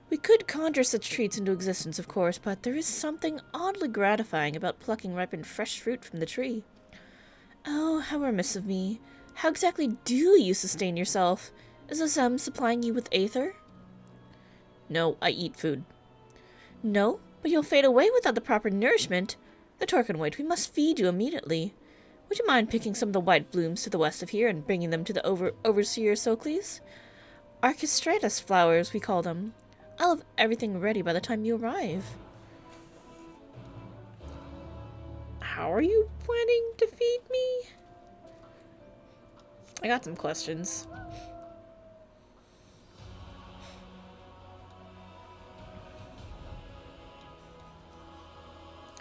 We could conjure such treats into existence, of course, but there is something oddly gratifying about plucking ripened fresh fruit from the tree. Oh, how remiss of me. How exactly do you sustain yourself? Is Azem supplying you with aether? No, I eat food. No, but you'll fade away without the proper nourishment. The Torkin wait, we must feed you immediately. Would you mind picking some of the white blooms to the west of here and bringing them to the Overseer Socles? Archistratus flowers, we call them. I'll have everything ready by the time you arrive. How are you planning to feed me? I got some questions.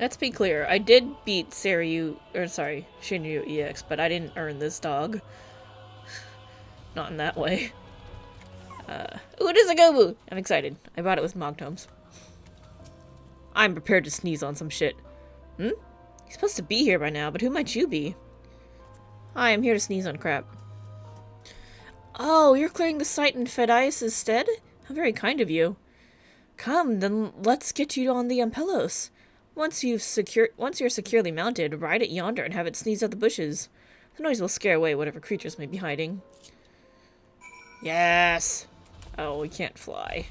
Let's be clear, I did beat Shinryu EX, but I didn't earn this dog. Not in that way. Ooh, it is a Gobu! I'm excited. I bought it with Mogtomes. I'm prepared to sneeze on some shit. He's supposed to be here by now, but who might you be? Hi, I'm here to sneeze on crap. Oh, you're clearing the site in Fedias' stead? How very kind of you. Come, then let's get you on the Ampelos. Once you're securely mounted, ride it yonder and have it sneeze at the bushes. The noise will scare away whatever creatures may be hiding. Yes! Oh, we can't fly.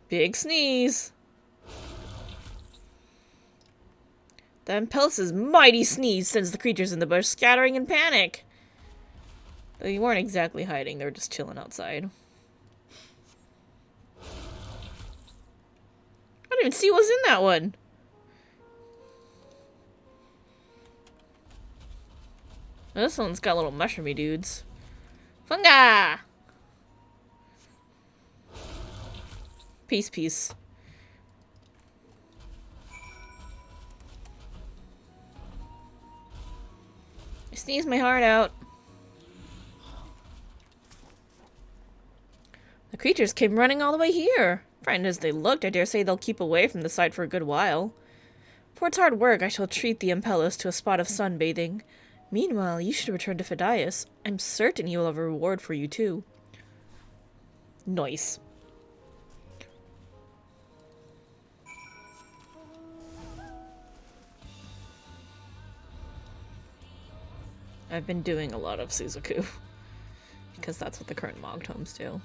Big sneeze! The Ampelos' mighty sneeze sends the creatures in the bush scattering in panic. They weren't exactly hiding, they were just chilling outside. I didn't even see what's in that one. This one's got little mushroomy dudes. Funga! Peace, peace. I sneezed my heart out. The creatures came running all the way here. Frightened as they looked, I dare say they'll keep away from the site for a good while. For its hard work, I shall treat the Ampelos to a spot of sunbathing. Meanwhile, you should return to Fedias. I'm certain he will have a reward for you, too. Nice. I've been doing a lot of Suzaku. Because that's what the current Mogtomes do.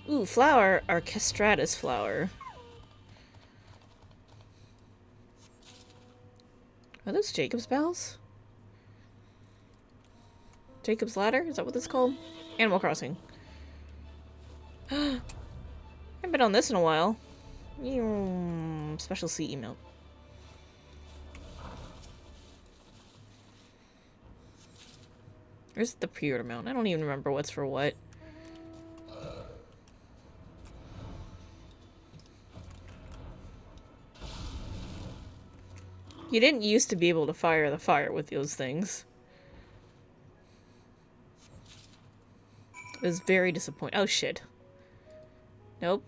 Ooh, flower. Archistratus flower. Are those Jacob's bells? Jacob's ladder? Is that what it's called? Animal Crossing. I haven't been on this in a while. Special C emote. Where's the pre-order mount? I don't even remember what's for what. You didn't used to be able to fire the fire with those things. It was very disappointing. Oh, shit. Nope.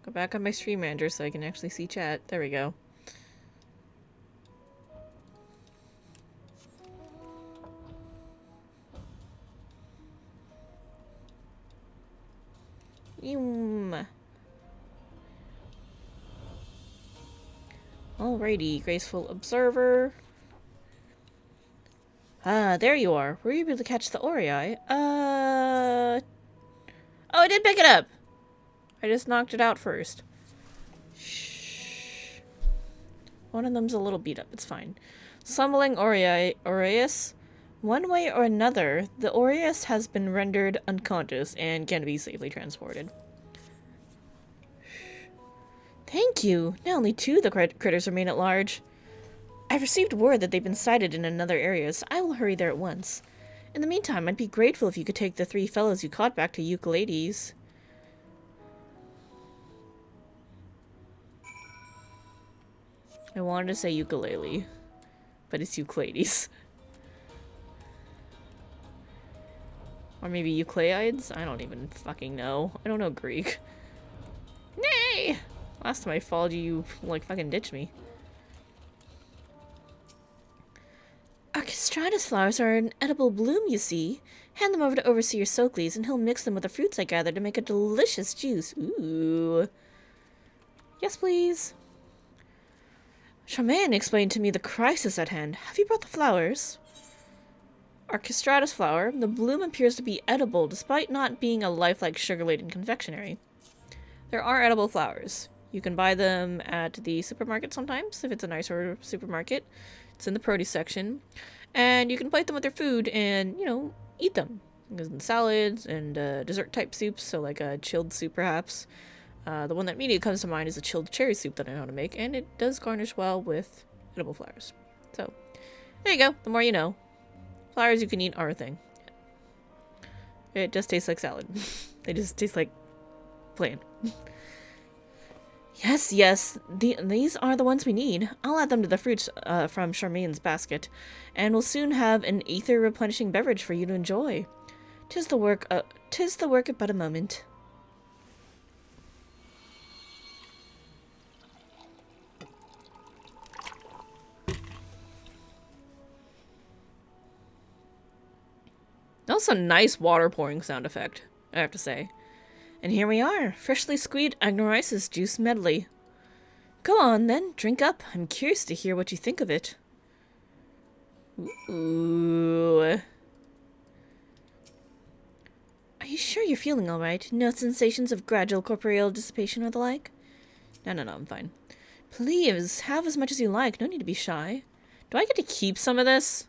Go back on my stream manager so I can actually see chat. There we go. Alrighty, Graceful Observer. Ah, there you are. Were you able to catch the Orei? Oh, I did pick it up! I just knocked it out first. Shh. One of them's a little beat up. It's fine. Summoning Aureus. One way or another, the Aureus has been rendered unconscious and can be safely transported. Thank you. Now only 2 of the critters remain at large. I've received word that they've been sighted in another area, so I will hurry there at once. In the meantime, I'd be grateful if you could take the 3 fellows you caught back to Euclides. I wanted to say ukulele, but it's Euclides. Or maybe Euclides? I don't even fucking know. I don't know Greek. Nay! Last time I followed you, you like fucking ditched me. Archistratus flowers are an edible bloom, you see. Hand them over to Overseer Socles, and he'll mix them with the fruits I gathered to make a delicious juice. Ooh. Yes, please. Charmaine explained to me the crisis at hand. Have you brought the flowers? Archistratus flower. The bloom appears to be edible, despite not being a lifelike sugar-laden confectionery. There are edible flowers. You can buy them at the supermarket sometimes, if it's a nicer supermarket. It's in the produce section. And you can plate them with your food and, you know, eat them. It goes in salads and dessert-type soups, so like a chilled soup perhaps. The one that immediately comes to mind is a chilled cherry soup that I know how to make, and it does garnish well with edible flowers. So, there you go. The more you know. Flowers you can eat are a thing. It just tastes like salad. They just taste like plain. Yes. These are the ones we need. I'll add them to the fruits from Charmaine's basket, and we'll soon have an ether replenishing beverage for you to enjoy. 'Tis the work of but a moment. That's a nice water pouring sound effect, I have to say. And here we are, freshly squeezed Agnoisis juice medley. Go on, then, drink up. I'm curious to hear what you think of it. Ooh. Are you sure you're feeling all right? No sensations of gradual corporeal dissipation or the like? No, I'm fine. Please, have as much as you like. No need to be shy. Do I get to keep some of this?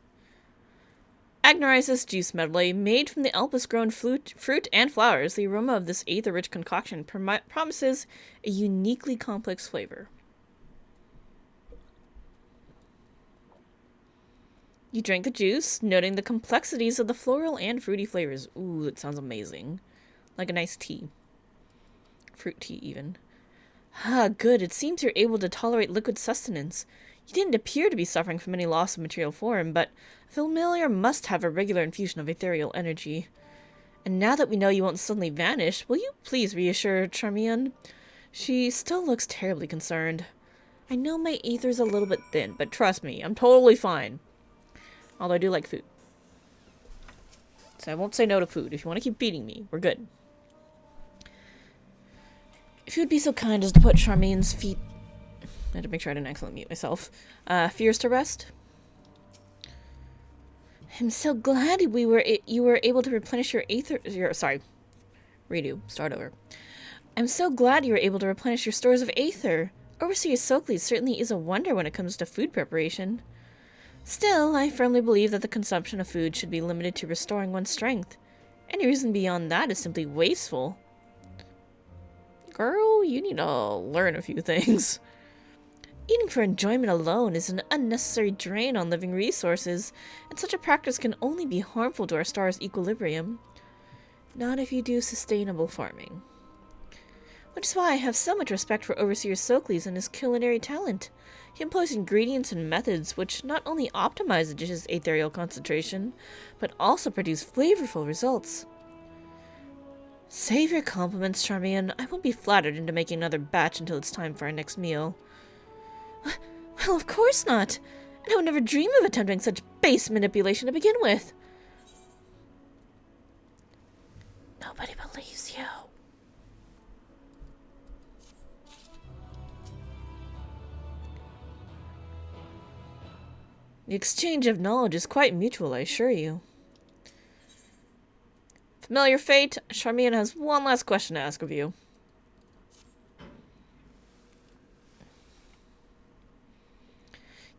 Agnoisis juice medley, made from the Elpis-grown fruit and flowers. The aroma of this aether-rich concoction promises a uniquely complex flavor. You drank the juice, noting the complexities of the floral and fruity flavors. Ooh, that sounds amazing. Like a nice tea. Fruit tea, even. Ah, good. It seems you're able to tolerate liquid sustenance. You didn't appear to be suffering from any loss of material form, but a familiar must have a regular infusion of ethereal energy. And now that we know you won't suddenly vanish, will you please reassure Charmian? She still looks terribly concerned. I know my ether's a little bit thin, but trust me, I'm totally fine. Although I do like food. So I won't say no to food. If you want to keep feeding me, we're good. If you would be so kind as to put Charmian's feet... I had to make sure I didn't accidentally mute myself. Fears to rest. I'm so glad you were able to replenish your aether... sorry. Redo. Start over. I'm so glad you were able to replenish your stores of aether. Overseer Socles certainly is a wonder when it comes to food preparation. Still, I firmly believe that the consumption of food should be limited to restoring one's strength. Any reason beyond that is simply wasteful. Girl, you need to learn a few things. Eating for enjoyment alone is an unnecessary drain on living resources, and such a practice can only be harmful to our star's equilibrium. Not if you do sustainable farming. Which is why I have so much respect for Overseer Socles and his culinary talent. He employs ingredients and methods which not only optimize the dish's ethereal concentration, but also produce flavorful results. Save your compliments, Charmian. I won't be flattered into making another batch until it's time for our next meal. Well, of course not. And I would never dream of attempting such base manipulation to begin with. Nobody believes you. The exchange of knowledge is quite mutual, I assure you. Familiar fate, Charmian has one last question to ask of you.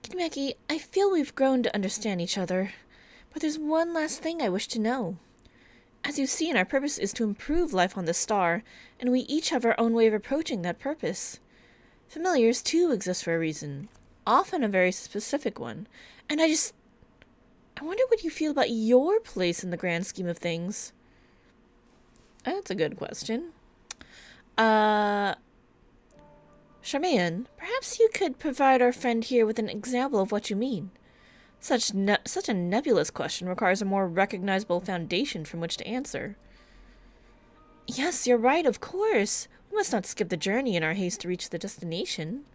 Kinmeki, I feel we've grown to understand each other, but there's one last thing I wish to know. As you've seen, our purpose is to improve life on the star, and we each have our own way of approaching that purpose. Familiars, too, exist for a reason, often a very specific one, and I wonder what you feel about your place in the grand scheme of things. That's a good question. Charmian, perhaps you could provide our friend here with an example of what you mean. Such a nebulous question requires a more recognizable foundation from which to answer. Yes, you're right, of course. We must not skip the journey in our haste to reach the destination.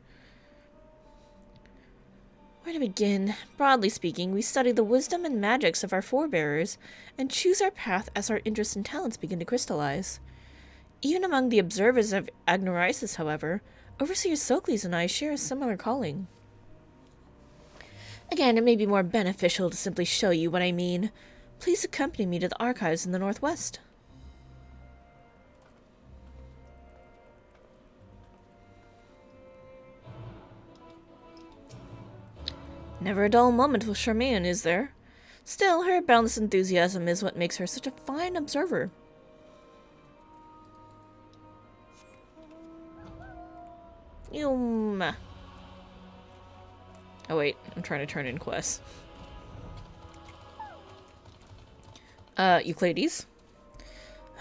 Where to begin? Broadly speaking, we study the wisdom and magics of our forebearers, and choose our path as our interests and talents begin to crystallize. Even among the observers of Agnorisis, however, Overseer Socles and I share a similar calling. Again, it may be more beneficial to simply show you what I mean. Please accompany me to the archives in the northwest. Never a dull moment with Charmian, is there? Still, her boundless enthusiasm is what makes her such a fine observer. Oh wait, I'm trying to turn in quests. Euclides?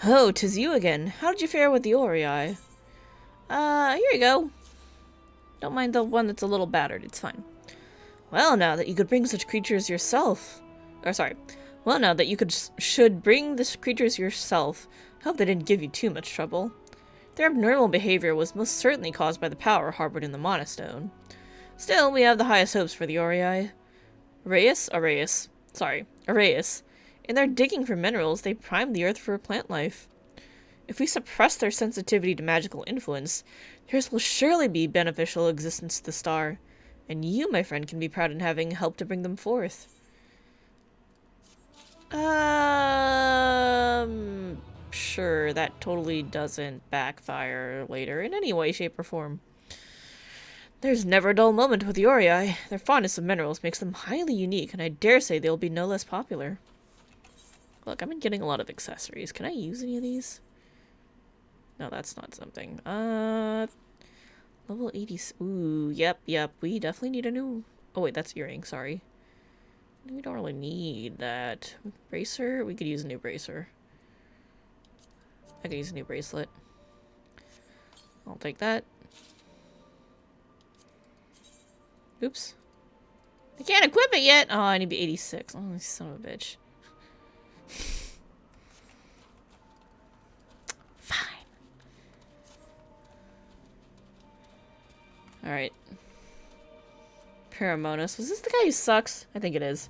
Oh, 'tis you again. How did you fare with the Orei? Here you go. Don't mind the one that's a little battered, it's fine. Well, now that you could bring such creatures yourself... Well, now that you should bring this creatures yourself, I hope they didn't give you too much trouble. Their abnormal behavior was most certainly caused by the power harbored in the Monostone. Still, we have the highest hopes for the Orei. Arrayus. In their digging for minerals, they prime the earth for plant life. If we suppress their sensitivity to magical influence, theirs will surely be beneficial existence to the star, and you, my friend, can be proud in having helped to bring them forth. Sure, that totally doesn't backfire later in any way, shape, or form. There's never a dull moment with the Orei. Their fondness of minerals makes them highly unique, and I dare say they'll be no less popular. Look, I've been getting a lot of accessories. Can I use any of these? No, that's not something. Level 80. Ooh, yep. We definitely need a new... Oh, wait, that's earring, sorry. We don't really need that. Bracer? We could use a new bracer. I could use a new bracelet. I'll take that. Oops. I can't equip it yet! Oh, I need to be 86. Oh, son of a bitch. Fine. Alright. Paramonas. Was this the guy who sucks? I think it is.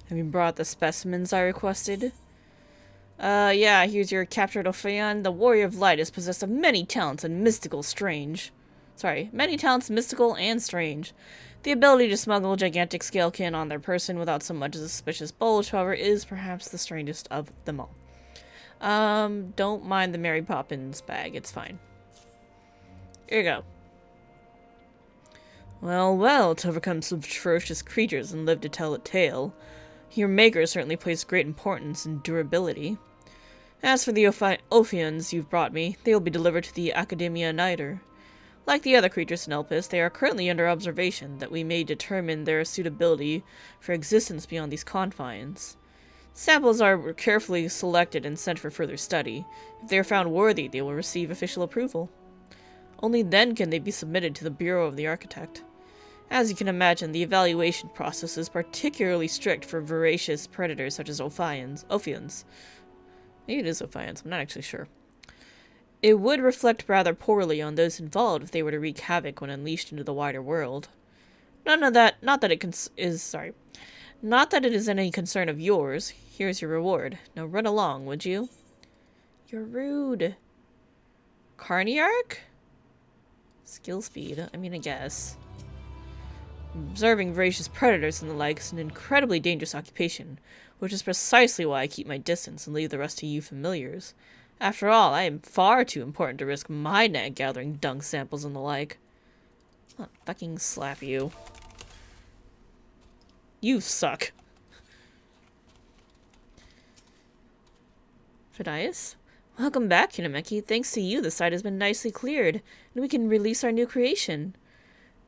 Have you brought the specimens I requested? Yeah, here's your captured Ophion. The Warrior of Light is possessed of many talents and mystical strange. Many talents, mystical, and strange. The ability to smuggle gigantic scalekin on their person without so much as a suspicious bulge, however, is perhaps the strangest of them all. Don't mind the Mary Poppins bag, it's fine. Here you go. Well, to overcome such ferocious creatures and live to tell a tale, your maker certainly placed great importance in durability. As for the Ophions you've brought me, they will be delivered to the Academia Nider. Like the other creatures in Elpis, they are currently under observation, that we may determine their suitability for existence beyond these confines. Samples are carefully selected and sent for further study. If they are found worthy, they will receive official approval. Only then can they be submitted to the Bureau of the Architect. As you can imagine, the evaluation process is particularly strict for voracious predators such as Ophions. Maybe it is Ophions, I'm not actually sure. It would reflect rather poorly on those involved if they were to wreak havoc when unleashed into the wider world. Not that it is any concern of yours. Here's your reward. Now run along, would you? You're rude. Carniarch? Skill speed. I mean, I guess. Observing voracious predators and the like is an incredibly dangerous occupation, which is precisely why I keep my distance and leave the rest to you familiars. After all, I am far too important to risk my neck gathering dung samples and the like. I'll fucking slap you. You suck. Phidias? Welcome back, Hinameki. Thanks to you, the site has been nicely cleared, and we can release our new creation.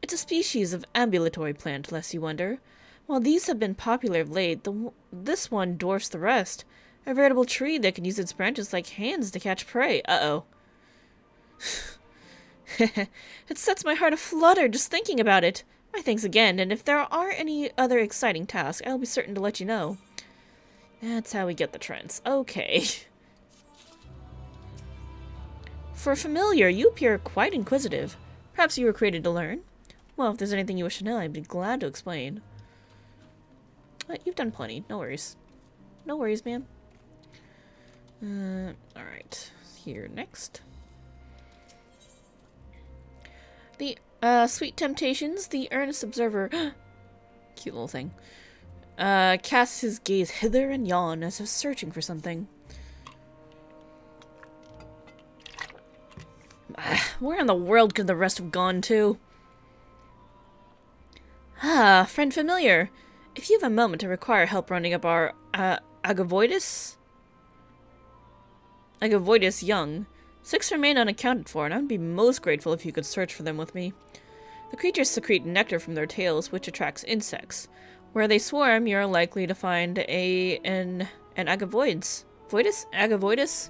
It's a species of ambulatory plant, lest you wonder. While these have been popular of late, this one dwarfs the rest. A veritable tree that can use its branches like hands to catch prey. Uh-oh. It sets my heart aflutter just thinking about it. My thanks again, and if there are any other exciting tasks, I'll be certain to let you know. That's how we get the trends. Okay. For a familiar, you appear quite inquisitive. Perhaps you were created to learn? Well, if there's anything you wish to know, I'd be glad to explain. You've done plenty. No worries. No worries, man. Alright. Here next. The, Sweet Temptations, the earnest observer... Cute little thing. Casts his gaze hither and yon as if searching for something. Where in the world could the rest have gone to? Ah, friend familiar. If you have a moment to require help rounding up our, Agavoidus young, 6 remain unaccounted for, and I would be most grateful if you could search for them with me. The creatures secrete nectar from their tails, which attracts insects. Where they swarm, you're likely to find an Agavoidus. Agavoidus?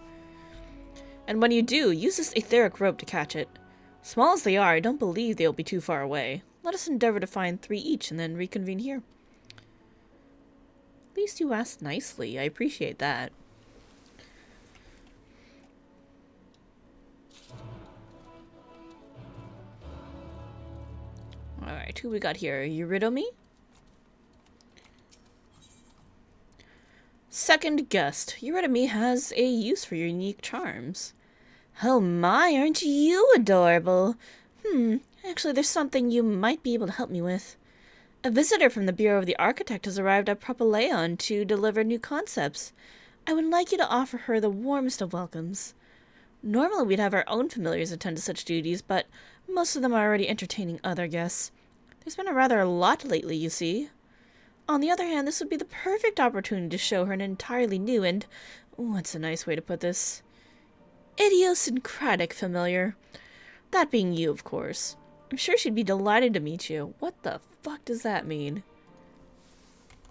And when you do, use this etheric rope to catch it. Small as they are, I don't believe they'll be too far away. Let us endeavor to find 3 each and then reconvene here. At least you asked nicely. I appreciate that. Alright, who we got here? Euridomi? Second guest. Euridomi has a use for your unique charms. Oh my, aren't you adorable? Actually there's something you might be able to help me with. A visitor from the Bureau of the Architect has arrived at Propylaeon to deliver new concepts. I would like you to offer her the warmest of welcomes. Normally we'd have our own familiars attend to such duties, but most of them are already entertaining other guests. There's been a rather lot lately, you see. On the other hand, this would be the perfect opportunity to show her an entirely new and, what's a nice way to put this, idiosyncratic familiar. That being you, of course. I'm sure she'd be delighted to meet you. What the fuck does that mean?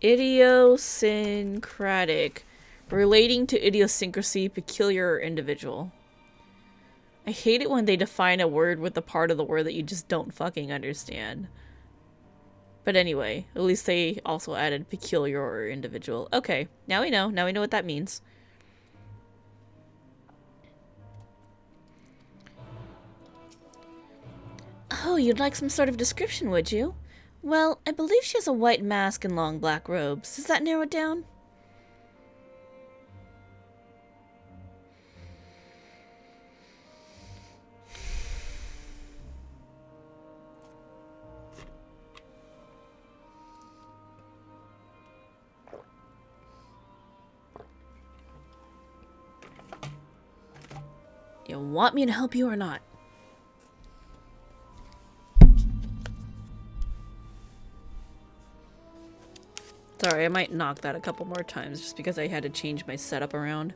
Idiosyncratic. Relating to idiosyncrasy, peculiar, or individual. I hate it when they define a word with the part of the word that you just don't fucking understand. But anyway, at least they also added peculiar or individual. Okay, now we know. Now we know what that means. Oh, you'd like some sort of description, would you? Well, I believe she has a white mask and long black robes. Does that narrow it down? You want me to help you or not? Sorry, I might knock that a couple more times just because I had to change my setup around.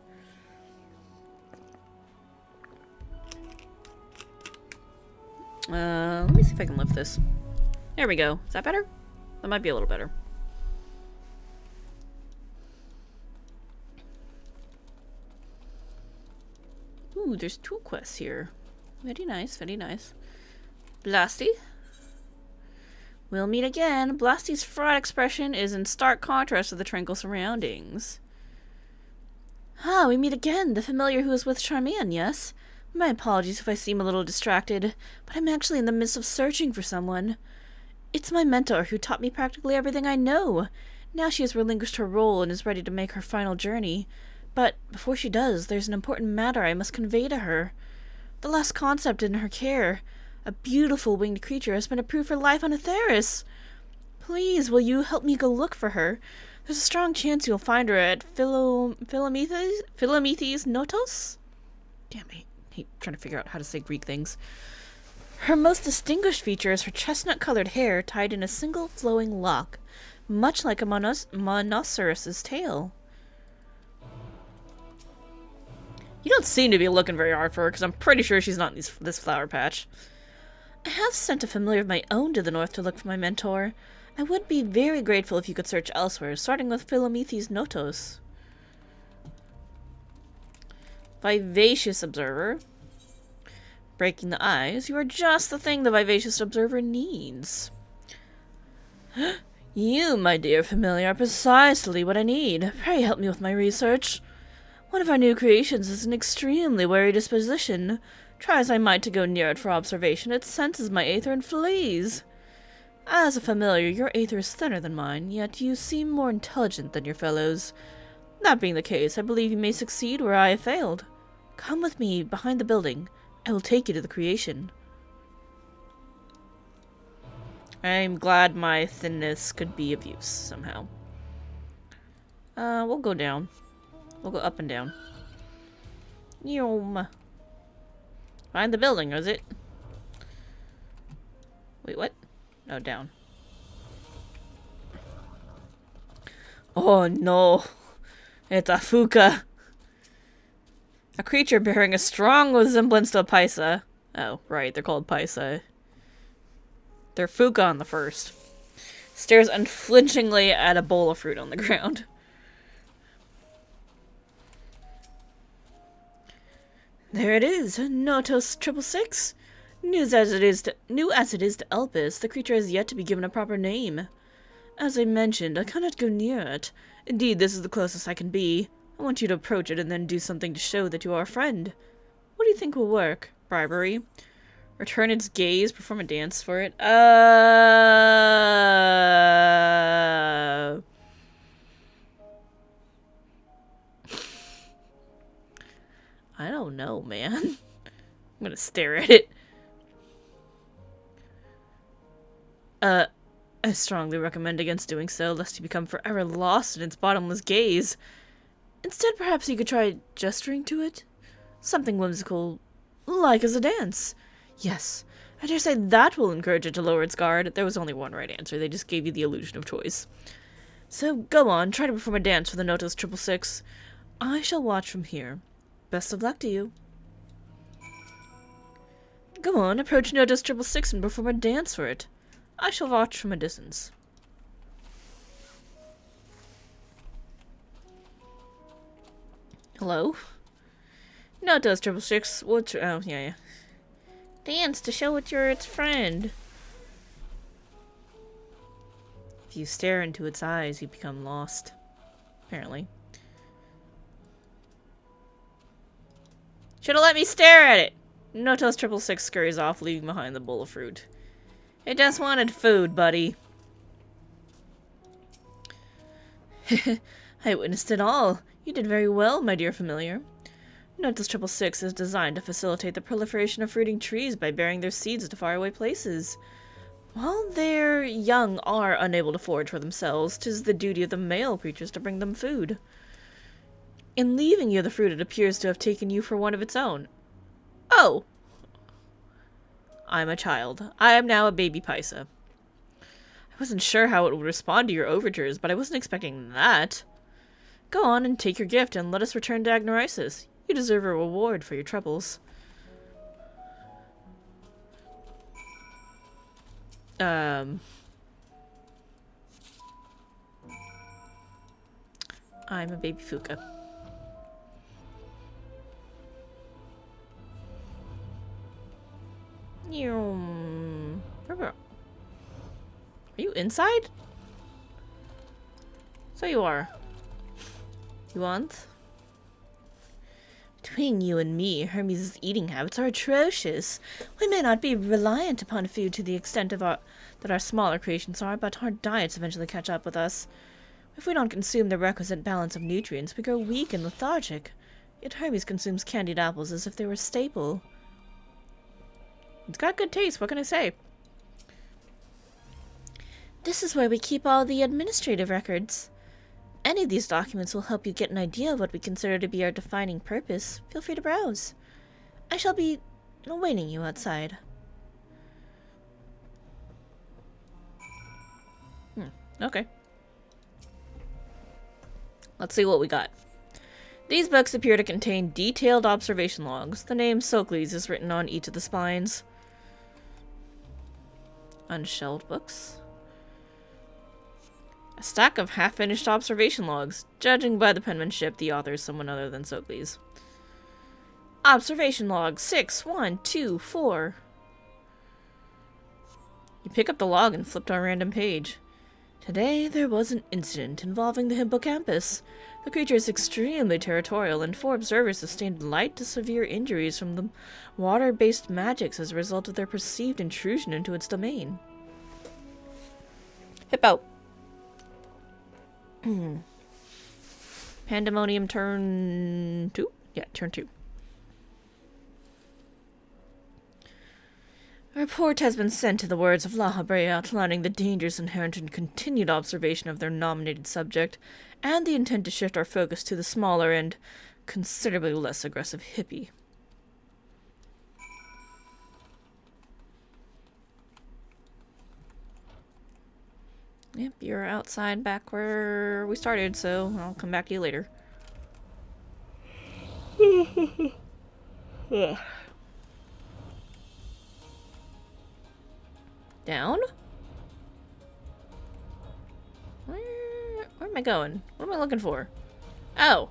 Let me see if I can lift this. There we go. Is that better? That might be a little better. Ooh, there's 2 quests here. Very nice, very nice. Blasty? We'll meet again. Blasty's fraud expression is in stark contrast to the tranquil surroundings. Ah, we meet again. The familiar who is with Charmian, yes? My apologies if I seem a little distracted, but I'm actually in the midst of searching for someone. It's my mentor who taught me practically everything I know. Now she has relinquished her role and is ready to make her final journey. But before she does, there's an important matter I must convey to her. The last concept in her care, a beautiful winged creature, has been approved for life on Aetheris. Please, will you help me go look for her? There's a strong chance you'll find her at Philometes Notos? Damn, I hate trying to figure out how to say Greek things. Her most distinguished feature is her chestnut-colored hair tied in a single flowing lock, much like a monoceros' tail. You don't seem to be looking very hard for her, because I'm pretty sure she's not in this flower patch. I have sent a familiar of my own to the north to look for my mentor. I would be very grateful if you could search elsewhere, starting with Philometes Notos. Vivacious Observer. Breaking the ice. You are just the thing the Vivacious Observer needs. You, my dear familiar, are precisely what I need. Pray help me with my research. One of our new creations is an extremely wary disposition. Try as I might to go near it for observation, it senses my aether and flees. As a familiar, your aether is thinner than mine, yet you seem more intelligent than your fellows. That being the case, I believe you may succeed where I have failed. Come with me behind the building. I will take you to the creation. I'm glad my thinness could be of use somehow. We'll go down. We'll go up and down. Yum. Behind the building, is it? Wait, what? No, down. Oh no. It's a Fuka. A creature bearing a strong resemblance to a Paisa. Oh, right, they're called Paisa. They're Fuka on the first. Stares unflinchingly at a bowl of fruit on the ground. There it is, Notos 666. New as it is to Elpis, the creature has yet to be given a proper name. As I mentioned, I cannot go near it. Indeed, this is the closest I can be. I want you to approach it and then do something to show that you are a friend. What do you think will work? Bribery? Return its gaze, perform a dance for it? I don't know, man. I'm gonna stare at it. I strongly recommend against doing so, lest you become forever lost in its bottomless gaze. Instead, perhaps you could try gesturing to it? Something whimsical, like as a dance. Yes, I dare say that will encourage it to lower its guard. There was only one right answer, they just gave you the illusion of choice. So, go on, try to perform a dance for the Notos 666. I shall watch from here. Best of luck to you. Go on, approach Notos 666 and perform a dance for it. I shall watch from a distance. Hello? Notos 666. What's... Oh, yeah. Dance to show it you're its friend. If you stare into its eyes, you become lost. Apparently. Should've let me stare at it! Notos 666 scurries off, leaving behind the bowl of fruit. It just wanted food, buddy. I witnessed it all. You did very well, my dear familiar. Notos 666 is designed to facilitate the proliferation of fruiting trees by bearing their seeds to faraway places. While their young are unable to forage for themselves, 'tis the duty of the male creatures to bring them food. In leaving you the fruit, it appears to have taken you for one of its own. Oh! I'm a child. I am now a baby Paisa. I wasn't sure how it would respond to your overtures, but I wasn't expecting that. Go on and take your gift, and let us return to Agnorisis. You deserve a reward for your troubles. I'm a baby Fuka. Are you inside? So you are. You want? Between you and me, Hermes' eating habits are atrocious. We may not be reliant upon food to the extent of that our smaller creations are, but our diets eventually catch up with us. If we don't consume the requisite balance of nutrients, we grow weak and lethargic. Yet Hermes consumes candied apples as if they were a staple. It's got good taste, what can I say? This is where we keep all the administrative records. Any of these documents will help you get an idea of what we consider to be our defining purpose. Feel free to browse. I shall be awaiting you outside. Okay. Let's see what we got. These books appear to contain detailed observation logs. The name Socles is written on each of the spines. Unshelled books. A stack of half-finished observation logs. Judging by the penmanship, the author is someone other than Socles. Observation log 6124. You pick up the log and flip to a random page. Today, there was an incident involving the hippocampus. The creature is extremely territorial, and 4 observers sustained light to severe injuries from the water-based magics as a result of their perceived intrusion into its domain. Hippo. Pandemonium turn 2? Yeah, turn 2. A report has been sent to the wards of La Habrea outlining the dangers inherent in continued observation of their nominated subject, and the intent to shift our focus to the smaller and considerably less aggressive hippie. Yep, you're outside back where we started, so I'll come back to you later. Down? Where am I going? What am I looking for? Oh!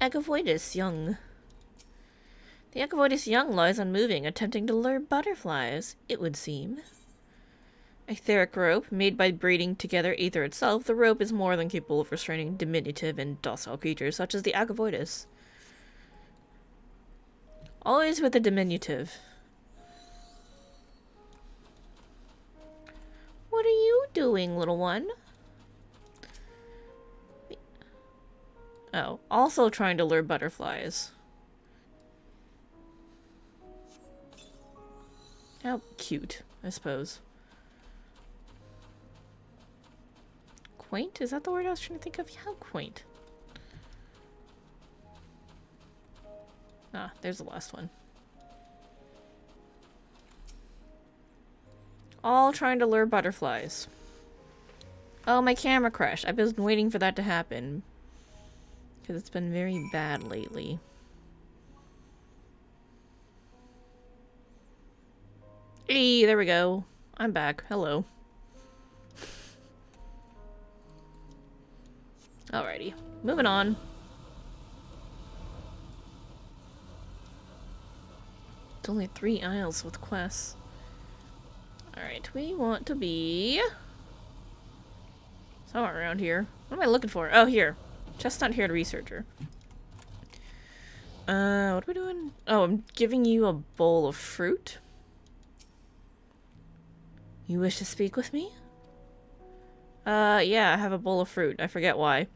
Agavoidus young. The Agavoidus young lies unmoving, attempting to lure butterflies, it would seem. Etheric rope, made by braiding together ether itself, the rope is more than capable of restraining diminutive and docile creatures, such as the Agavoidus. Always with the diminutive. What are you doing, little one? Oh, also trying to lure butterflies. How cute, I suppose. Quaint? Is that the word I was trying to think of? How quaint. Ah, there's the last one. All trying to lure butterflies. Oh, my camera crashed. I've been waiting for that to happen. Because it's been very bad lately. Hey, there we go. I'm back. Hello. Alrighty. Moving on. It's only 3 aisles with quests. Alright, we want to be somewhere around here. What am I looking for? Oh, here. Chestnut-haired researcher. What are we doing? Oh, I'm giving you a bowl of fruit. You wish to speak with me? Yeah, I have a bowl of fruit. I forget why.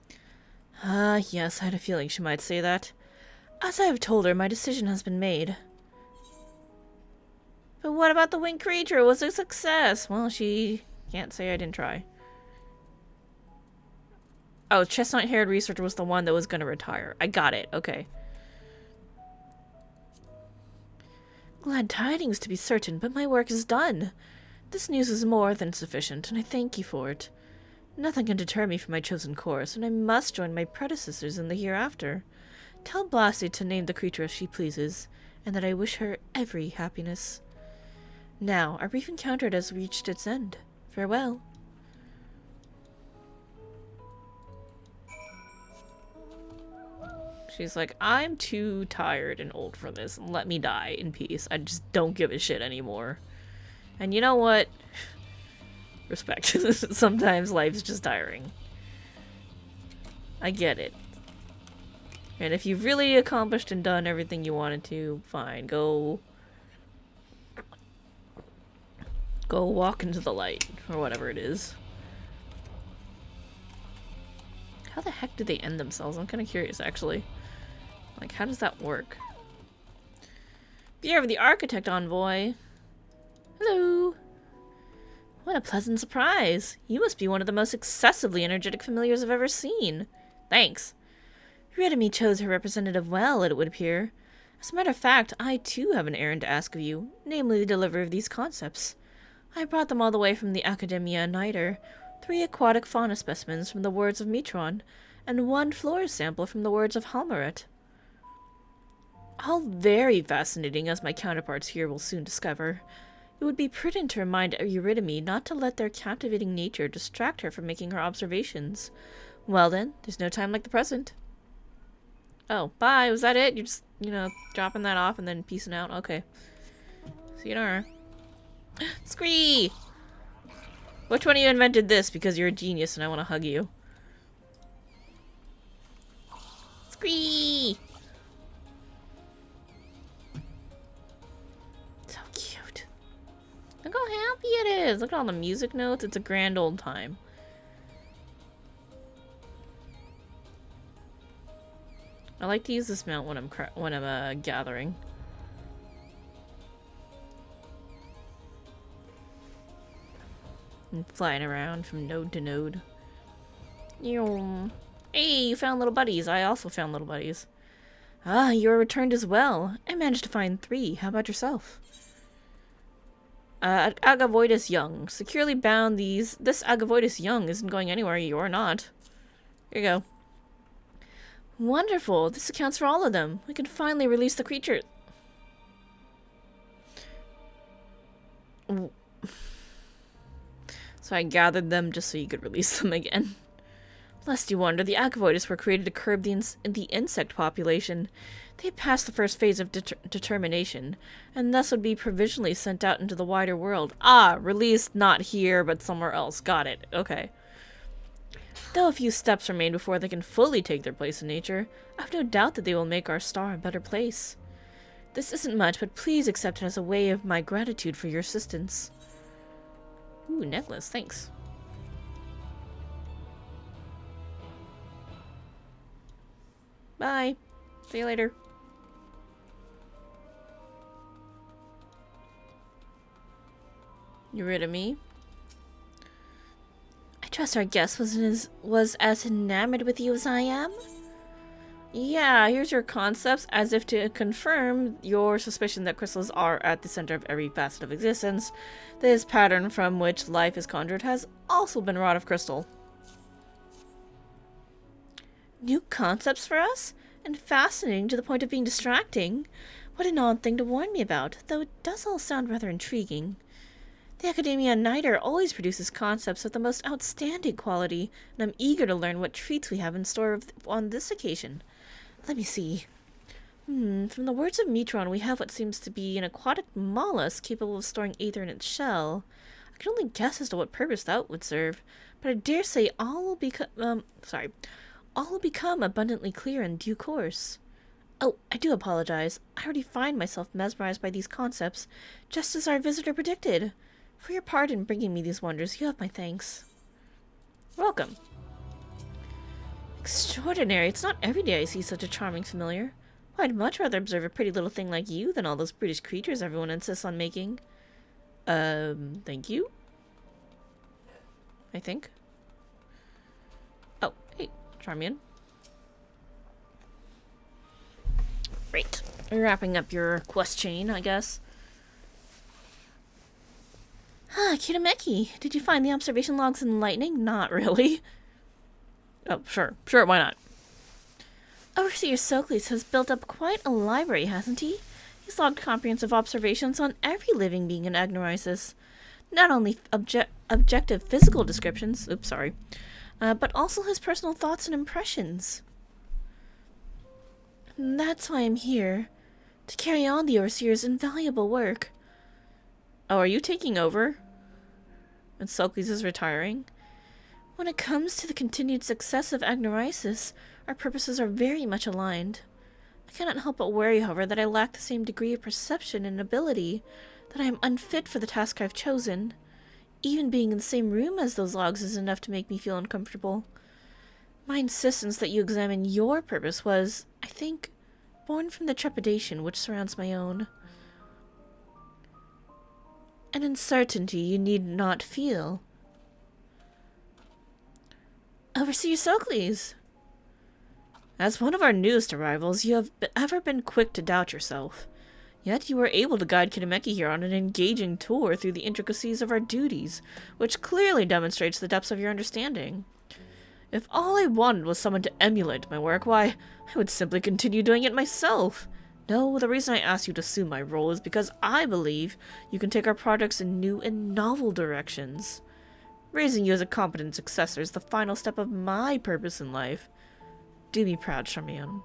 Yes, I had a feeling she might say that. As I have told her, my decision has been made. But what about the winged creature? It was a success. Well, she can't say I didn't try. Oh, chestnut-haired researcher was the one that was going to retire. I got it. Okay. Glad tidings, to be certain, but my work is done. This news is more than sufficient, and I thank you for it. Nothing can deter me from my chosen course, and I must join my predecessors in the hereafter. Tell Blassie to name the creature as she pleases, and that I wish her every happiness. Now, our brief encounter has reached its end. Farewell. She's like, I'm too tired and old for this. Let me die in peace. I just don't give a shit anymore. And you know what? Respect. Sometimes life's just tiring. I get it. And if you've really accomplished and done everything you wanted to, fine. Go walk into the light. Or whatever it is. How the heck do they end themselves? I'm kind of curious, actually. Like, how does that work? Beware of the Architect Envoy. Hello. What a pleasant surprise. You must be one of the most excessively energetic familiars I've ever seen. Thanks. Eurydice chose her representative well, it would appear. As a matter of fact, I too have an errand to ask of you, namely the delivery of these concepts. I brought them all the way from the Academia Niter, 3 aquatic fauna specimens from the words of Metron, and 1 flora sample from the words of Halmaret. All very fascinating, as my counterparts here will soon discover. It would be prudent to remind Eurydice not to let their captivating nature distract her from making her observations. Well then, there's no time like the present. Oh, bye. Was that it? You're just, dropping that off and then peacing out? Okay. See you tomorrow. Scree! Which one of you invented this? Because you're a genius and I want to hug you. Scree! So cute. Look how happy it is. Look at all the music notes. It's a grand old time. I like to use this mount when I'm gathering. And flying around from node to node. Hey, you found little buddies. I also found little buddies. Ah, you are returned as well. I managed to find 3. How about yourself? Agavoidus young. Securely bound these. This Agavoidus young isn't going anywhere. You're not. Here you go. Wonderful. This accounts for all of them. We can finally release the creature. So I gathered them just so you could release them again. Lest you wonder, the Agavoidus were created to curb the insect population. They passed the first phase of determination, and thus would be provisionally sent out into the wider world. Ah, released not here, but somewhere else. Got it. Okay. Though a few steps remain before they can fully take their place in nature, I've no doubt that they will make our star a better place. This isn't much, but please accept it as a way of my gratitude for your assistance. Ooh, necklace, thanks. Bye. See you later. You rid of me? I trust our guest was as enamored with you as I am? Yeah, here's your concepts, as if to confirm your suspicion that crystals are at the center of every facet of existence. This pattern from which life is conjured has also been wrought of crystal. New concepts for us? And fascinating to the point of being distracting. What an odd thing to warn me about, though it does all sound rather intriguing. The Academia Niter always produces concepts of the most outstanding quality, and I'm eager to learn what treats we have in store on this occasion. Let me see. From the words of Metron, we have what seems to be an aquatic mollusk capable of storing aether in its shell. I can only guess as to what purpose that would serve, but I dare say all will become abundantly clear in due course. Oh, I do apologize. I already find myself mesmerized by these concepts, just as our visitor predicted. For your part in bringing me these wonders, you have my thanks. Welcome. Extraordinary. It's not every day I see such a charming familiar. I'd much rather observe a pretty little thing like you than all those brutish creatures everyone insists on making. Thank you? I think. Oh, hey, Charmian. Great. We're wrapping up your quest chain, I guess. Ah, Kitameki, did you find the observation logs enlightening? Not really. Oh, sure, why not? Overseer Socles has built up quite a library, hasn't he? He's logged comprehensive observations on every living being in Agnoisis. Not only objective physical descriptions, but also his personal thoughts and impressions. And that's why I'm here, to carry on the Overseer's invaluable work. Oh, are you taking over? And Socles is retiring? When it comes to the continued success of Agnoisis, our purposes are very much aligned. I cannot help but worry, however, that I lack the same degree of perception and ability, that I am unfit for the task I've chosen. Even being in the same room as those logs is enough to make me feel uncomfortable. My insistence that you examine your purpose was, I think, born from the trepidation which surrounds my own. An uncertainty you need not feel. Overseer Socles! As one of our newest arrivals, you have ever been quick to doubt yourself. Yet you were able to guide Kitameki here on an engaging tour through the intricacies of our duties, which clearly demonstrates the depths of your understanding. If all I wanted was someone to emulate my work, why, I would simply continue doing it myself. No, the reason I asked you to assume my role is because I believe you can take our projects in new and novel directions. Raising you as a competent successor is the final step of my purpose in life. Do be proud, Charmian.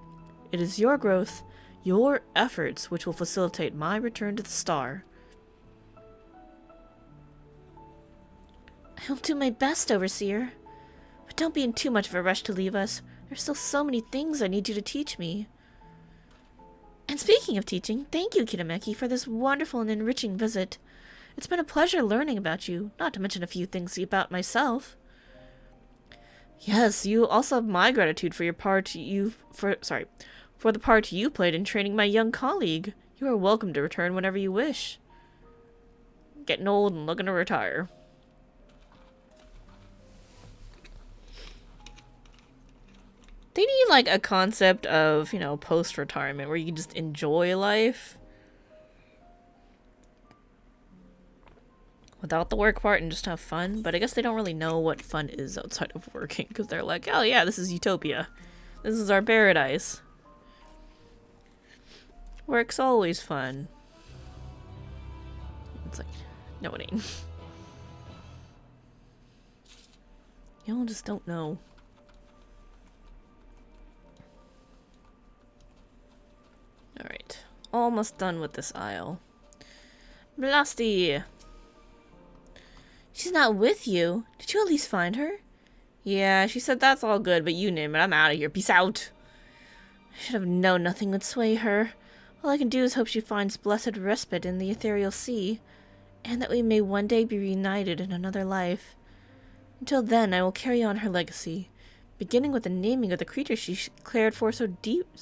It is your growth, your efforts, which will facilitate my return to the star. I'll do my best, Overseer. But don't be in too much of a rush to leave us. There's still so many things I need you to teach me. And speaking of teaching, thank you, Kitameki, for this wonderful and enriching visit. It's been a pleasure learning about you, not to mention a few things about myself. Yes, you also have my gratitude for for the part you played in training my young colleague. You are welcome to return whenever you wish. Getting old and looking to retire. They need, like, a concept of, you know, post-retirement where you can just enjoy life without the work part and just have fun. But I guess they don't really know what fun is outside of working because they're like, oh yeah, this is utopia. This is our paradise. Work's always fun. It's like, no, it ain't. Y'all just don't know. Alright. Almost done with this aisle. Blasty! She's not with you. Did you at least find her? Yeah, she said that's all good, but you name it. I'm out of here. Peace out. I should have known nothing would sway her. All I can do is hope she finds blessed respite in the ethereal sea, and that we may one day be reunited in another life. Until then, I will carry on her legacy, beginning with the naming of the creature she cared for so dearly.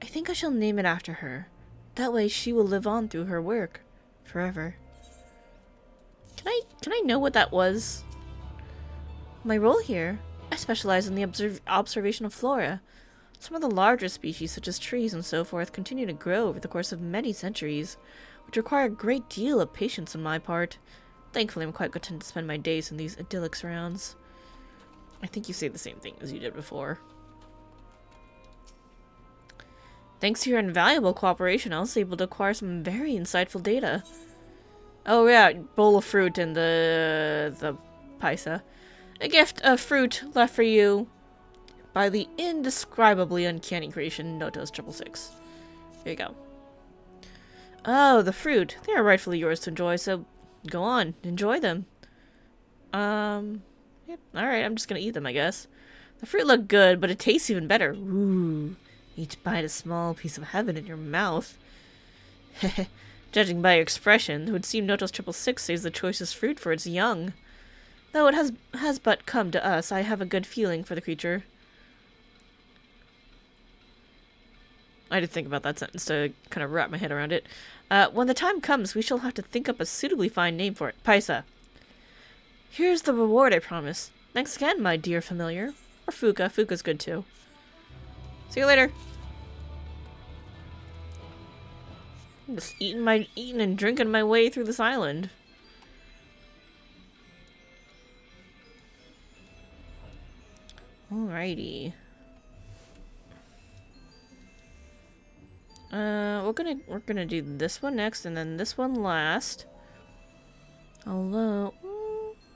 I think I shall name it after her. That way she will live on through her work, forever. Can I know what that was? My role here? I specialize in the observation of flora. Some of the larger species, such as trees and so forth, continue to grow over the course of many centuries, which require a great deal of patience on my part. Thankfully, I'm quite content to spend my days in these idyllic surrounds. I think you say the same thing as you did before. Thanks to your invaluable cooperation, I was able to acquire some very insightful data. Oh yeah, bowl of fruit and the paisa. A gift of fruit left for you by the indescribably uncanny creation Notos 666. Here you go. Oh, the fruit. They are rightfully yours to enjoy, so go on, enjoy them. Yep, alright, I'm just gonna eat them, I guess. The fruit look good, but it tastes even better. Ooh. Each bite a small piece of heaven in your mouth. Heh. Judging by your expression, it would seem Notos 666 saves the choicest fruit for its young. Though it has but come to us, I have a good feeling for the creature. I did think about that sentence to kind of wrap my head around it. When the time comes, we shall have to think up a suitably fine name for it. Paisa. Here's the reward, I promise. Thanks again, my dear familiar. Or Fuka. Fuka's good too. See you later. I'm just eating and drinking my way through this island. Alrighty. We're gonna do this one next and then this one last. Although,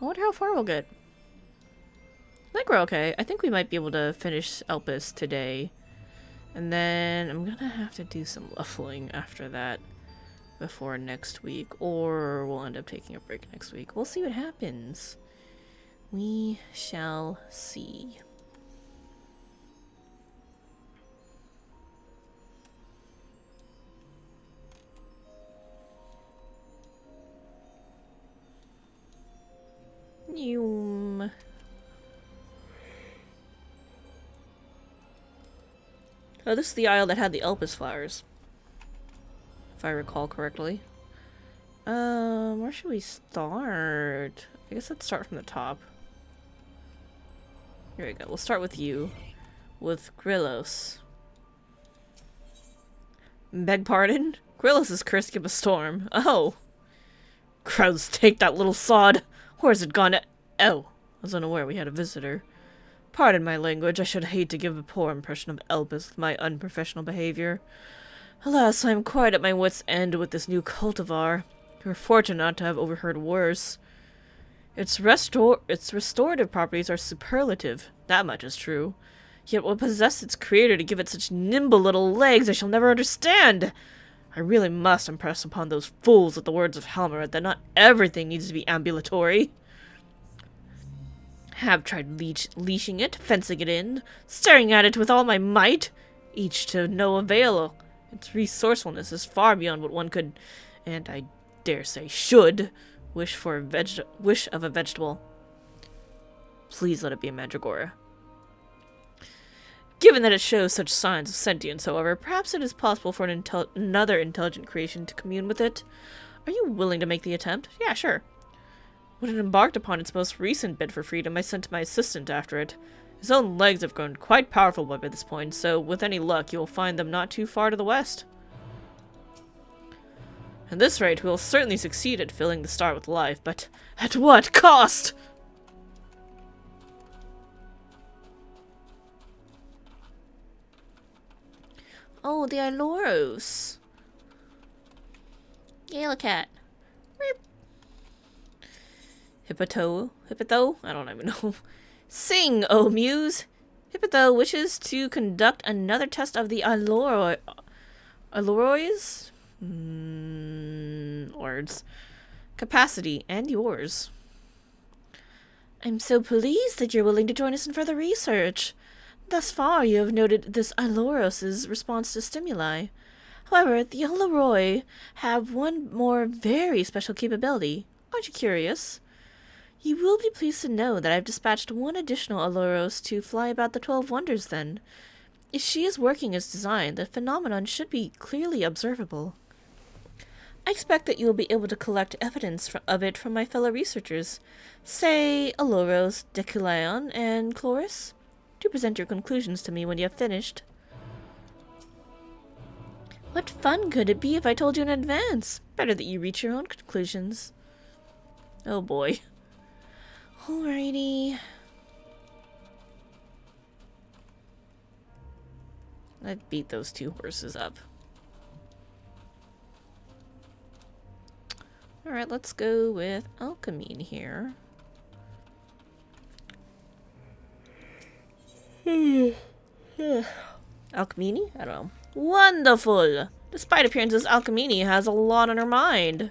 I wonder how far we'll get. I think we're okay. I think we might be able to finish Elpis today. And then I'm gonna have to do some leveling after that before next week. Or we'll end up taking a break next week. We'll see what happens. We shall see. Oh, this is the isle that had the Elpis flowers. if I recall correctly. Where should we start? I guess let's start from the top. Here we go. We'll start with you. With Grillos. Beg pardon? Grillos is cursed to give a storm. Oh. Crows, take that little sod. Where's it gone? Oh. I was unaware we had a visitor. Pardon my language. I should hate to give a poor impression of Elpis with my unprofessional behavior. Alas, I am quite at my wit's end with this new cultivar. We're fortunate not to have overheard worse. Its restorative properties are superlative. That much is true. Yet what possessed its creator to give it such nimble little legs I shall never understand. I really must impress upon those fools with the words of Halmaret that not everything needs to be ambulatory. Have tried leashing it, fencing it in, staring at it with all my might, each to no avail. Its resourcefulness is far beyond what one could, and I dare say should, wish of a vegetable. Please let it be a mandragora. Given that it shows such signs of sentience, however, perhaps it is possible for another intelligent creation to commune with it. Are you willing to make the attempt? Yeah, sure. When it embarked upon its most recent bid for freedom, I sent my assistant after it. His own legs have grown quite powerful by this point, so with any luck you will find them not too far to the west. At this rate, we will certainly succeed at filling the star with life, but at what cost? Oh, the Iloros. Galacat. Hippo? I don't even know. Sing, O Muse! Hippo wishes to conduct another test of the Alorois? Words. Capacity, and yours. I'm so pleased that you're willing to join us in further research. Thus far, you have noted this Aloros's response to stimuli. However, the Aloroi have one more very special capability. Aren't you curious? You will be pleased to know that I've dispatched one additional Aloros to fly about the 12 Wonders then. If she is working as designed, the phenomenon should be clearly observable. I expect that you will be able to collect evidence of it from my fellow researchers, say Aloros, Deculion, and Chloris. Do present your conclusions to me when you have finished. What fun could it be if I told you in advance? Better that you reach your own conclusions. Oh boy. Alrighty. Let's beat those two horses up. Alright, let's go with Alchemine here. Alchemine? I don't know. Wonderful! Despite appearances, Alchemine has a lot on her mind.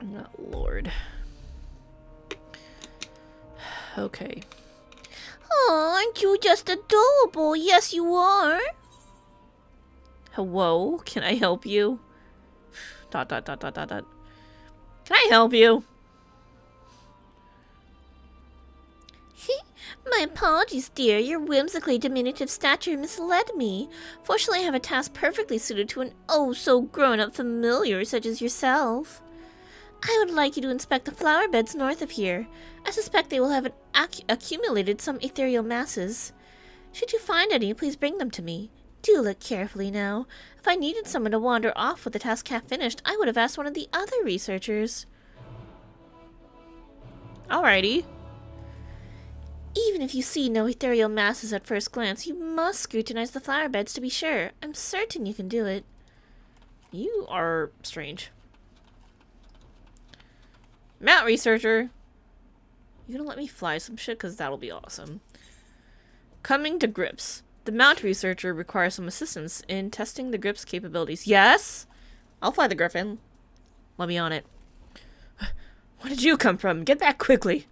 Oh, Lord. Okay. Oh, aren't you just adorable? Yes, you are. Hello? Can I help you? ... Can I help you? My apologies, dear. Your whimsically diminutive stature misled me. Fortunately, I have a task perfectly suited to an oh-so-grown-up familiar such as yourself. I would like you to inspect the flower beds north of here. I suspect they will have accumulated some ethereal masses. Should you find any, please bring them to me. Do look carefully now. If I needed someone to wander off with the task half finished, I would have asked one of the other researchers. Alrighty. Even if you see no ethereal masses at first glance, you must scrutinize the flower beds to be sure. I'm certain you can do it. You are strange. Mount researcher. You gonna let me fly some shit? Because that'll be awesome. Coming to grips. The mount researcher requires some assistance in testing the grip's capabilities. Yes? I'll fly the griffin. Let me on it. Where did you come from? Get back quickly.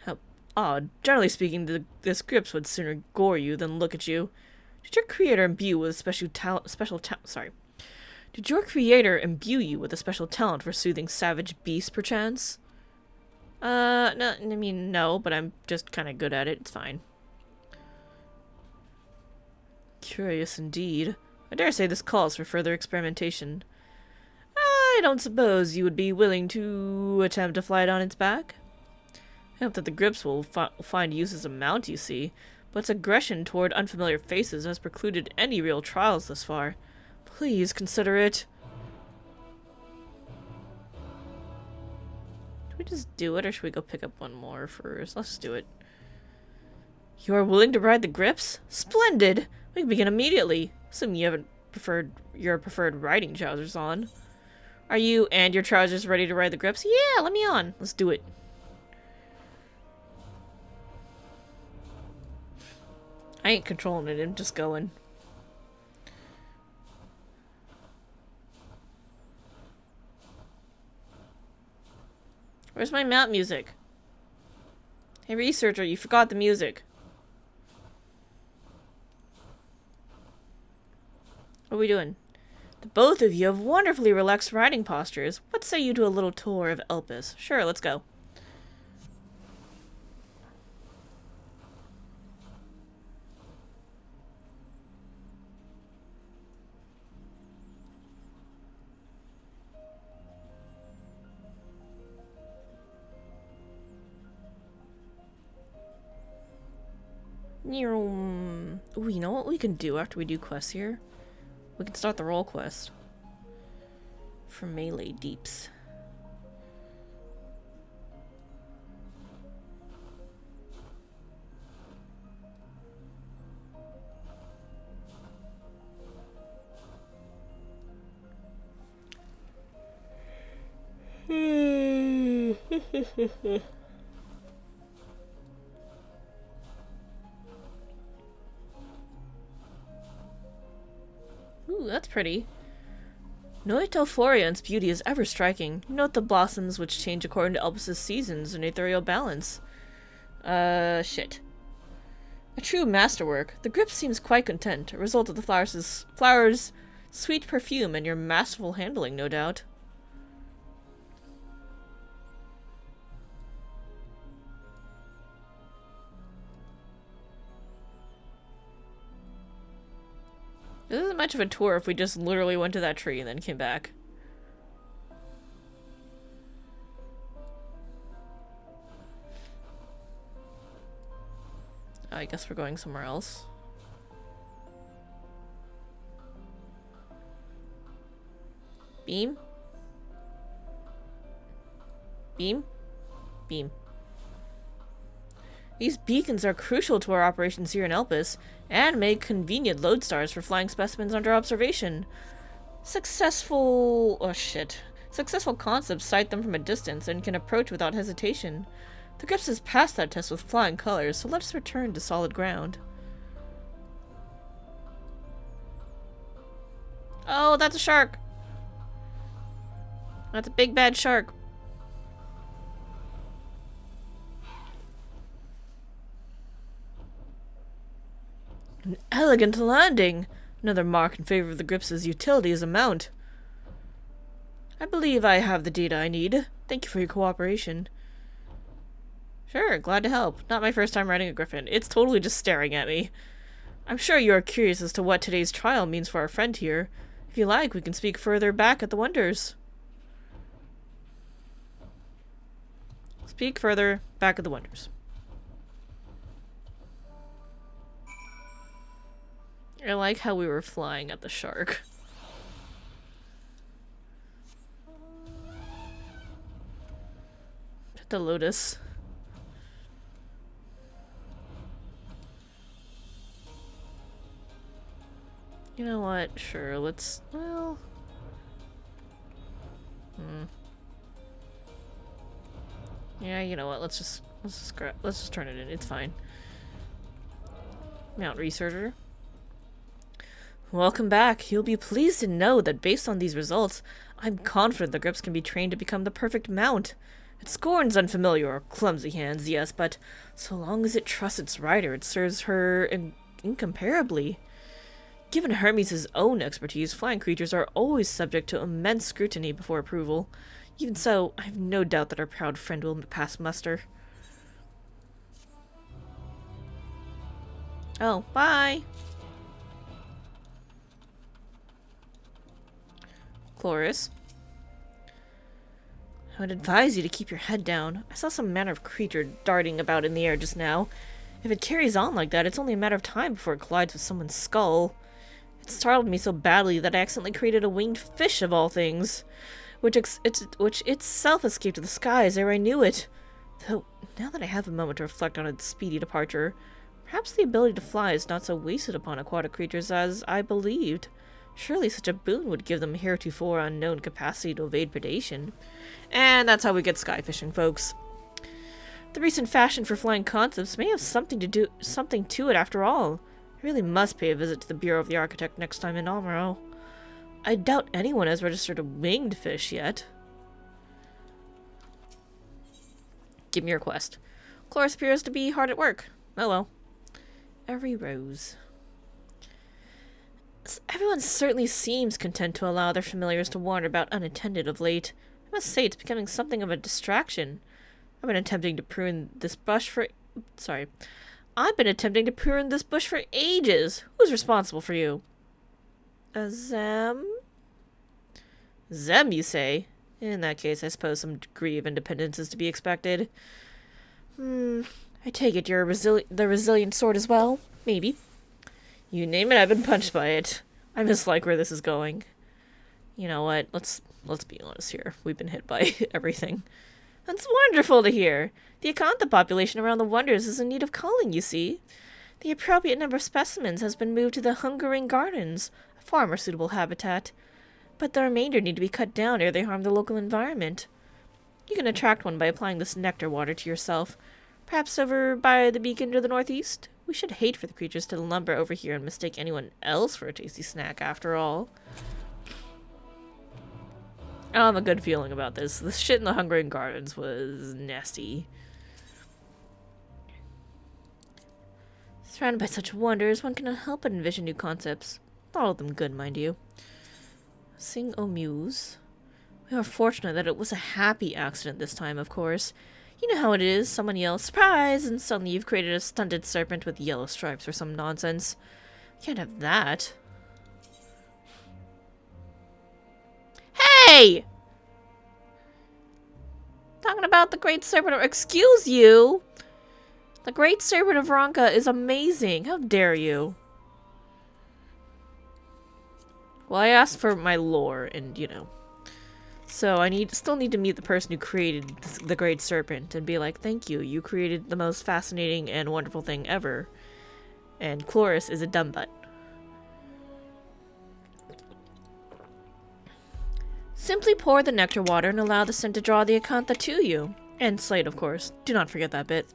How odd. Generally speaking, this grips would sooner gore you than look at you. Did your creator imbue you with a special talent? Did your creator imbue you with a special talent for soothing savage beasts, perchance? No, I mean, no, but I'm just kind of good at it. It's fine. Curious indeed. I dare say this calls for further experimentation. I don't suppose you would be willing to attempt to fly it on its back? I hope that the grips will find use as a mount, you see, but its aggression toward unfamiliar faces has precluded any real trials thus far. Please consider it. Should we just do it, or should we go pick up one more first? Let's do it. You are willing to ride the grips? Splendid! We can begin immediately. Assuming you haven't your preferred riding trousers on. Are you and your trousers ready to ride the grips? Yeah, let me on. Let's do it. I ain't controlling it, I'm just going. Where's my mount music? Hey, researcher, you forgot the music. What are we doing? The both of you have wonderfully relaxed riding postures. What say you to a little tour of Elpis? Sure, let's go. Ooh, you know what we can do after we do quests here? We can start the role quest. For melee deeps. Ooh, that's pretty. No Florian's beauty is ever striking. Note the blossoms which change according to Elpis' seasons and ethereal balance. Shit. A true masterwork. The grip seems quite content, a result of the flowers' sweet perfume and your masterful handling, no doubt. This isn't much of a tour if we just literally went to that tree and then came back. I guess we're going somewhere else. Beam? Beam? Beam. These beacons are crucial to our operations here in Elpis, and make convenient lodestars for flying specimens under observation. Successful concepts sight them from a distance and can approach without hesitation. The Grips has passed that test with flying colors, so let us return to solid ground. Oh, that's a shark! That's a big bad shark. An elegant landing! Another mark in favor of the Grips' utility as a mount. I believe I have the data I need. Thank you for your cooperation. Sure, glad to help. Not my first time riding a griffin. It's totally just staring at me. I'm sure you are curious as to what today's trial means for our friend here. If you like, we can speak further back at the Wonders. Speak further back at the Wonders. I like how we were flying at the shark. At the lotus. You know what? Sure, let's... well... Yeah, you know what? Let's just turn it in. It's fine. Mount Researcher. Welcome back. You'll be pleased to know that based on these results, I'm confident the Grips can be trained to become the perfect mount. It scorns unfamiliar or clumsy hands, yes, but so long as it trusts its rider, it serves her incomparably. Given Hermes' own expertise, flying creatures are always subject to immense scrutiny before approval. Even so, I have no doubt that our proud friend will pass muster. Oh, bye! Chloris. I would advise you to keep your head down. I saw some manner of creature darting about in the air just now. If it carries on like that, it's only a matter of time before it collides with someone's skull. It startled me so badly that I accidentally created a winged fish of all things, which itself escaped the skies ere I knew it. Though, now that I have a moment to reflect on its speedy departure, perhaps the ability to fly is not so wasted upon aquatic creatures as I believed. Surely such a boon would give them heretofore unknown capacity to evade predation. And that's how we get sky fishing, folks. The recent fashion for flying concepts may have something to it after all. I really must pay a visit to the Bureau of the Architect next time in Amaro. I doubt anyone has registered a winged fish yet. Give me your quest. Chloris appears to be hard at work. Oh well. Every rose. Everyone certainly seems content to allow their familiars to wander about unattended of late. I must say it's becoming something of a distraction. I've been attempting to prune this bush for ages. Who's responsible for you? Zem? Zem, you say? In that case, I suppose some degree of independence is to be expected. I take it you're the resilient sort as well? Maybe. You name it, I've been punched by it. I mislike where this is going. You know what? Let's be honest here. We've been hit by everything. That's wonderful to hear. The Acantha population around the Wonders is in need of culling, you see. The appropriate number of specimens has been moved to the Hungering Gardens, a far more suitable habitat. But the remainder need to be cut down ere they harm the local environment. You can attract one by applying this nectar water to yourself. Perhaps over by the beacon to the northeast? We should hate for the creatures to lumber over here and mistake anyone else for a tasty snack, after all. I have a good feeling about this. The shit in the Hungering Gardens was nasty. Surrounded by such wonders, one cannot help but envision new concepts. Not all of them good, mind you. Sing O Muse. We are fortunate that it was a happy accident this time, of course. You know how it is. Someone yells, "Surprise!" and suddenly you've created a stunted serpent with yellow stripes or some nonsense. Can't have that. Hey! Talking about the Great Serpent of... Excuse you! The Great Serpent of Ronka is amazing. How dare you? Well, I asked for my lore, and, you know. So I still need to meet the person who created the Great Serpent and be like, thank you, you created the most fascinating and wonderful thing ever. And Chloris is a dumb butt. Simply pour the nectar water and allow the scent to draw the Acantha to you. And Slate, of course. Do not forget that bit.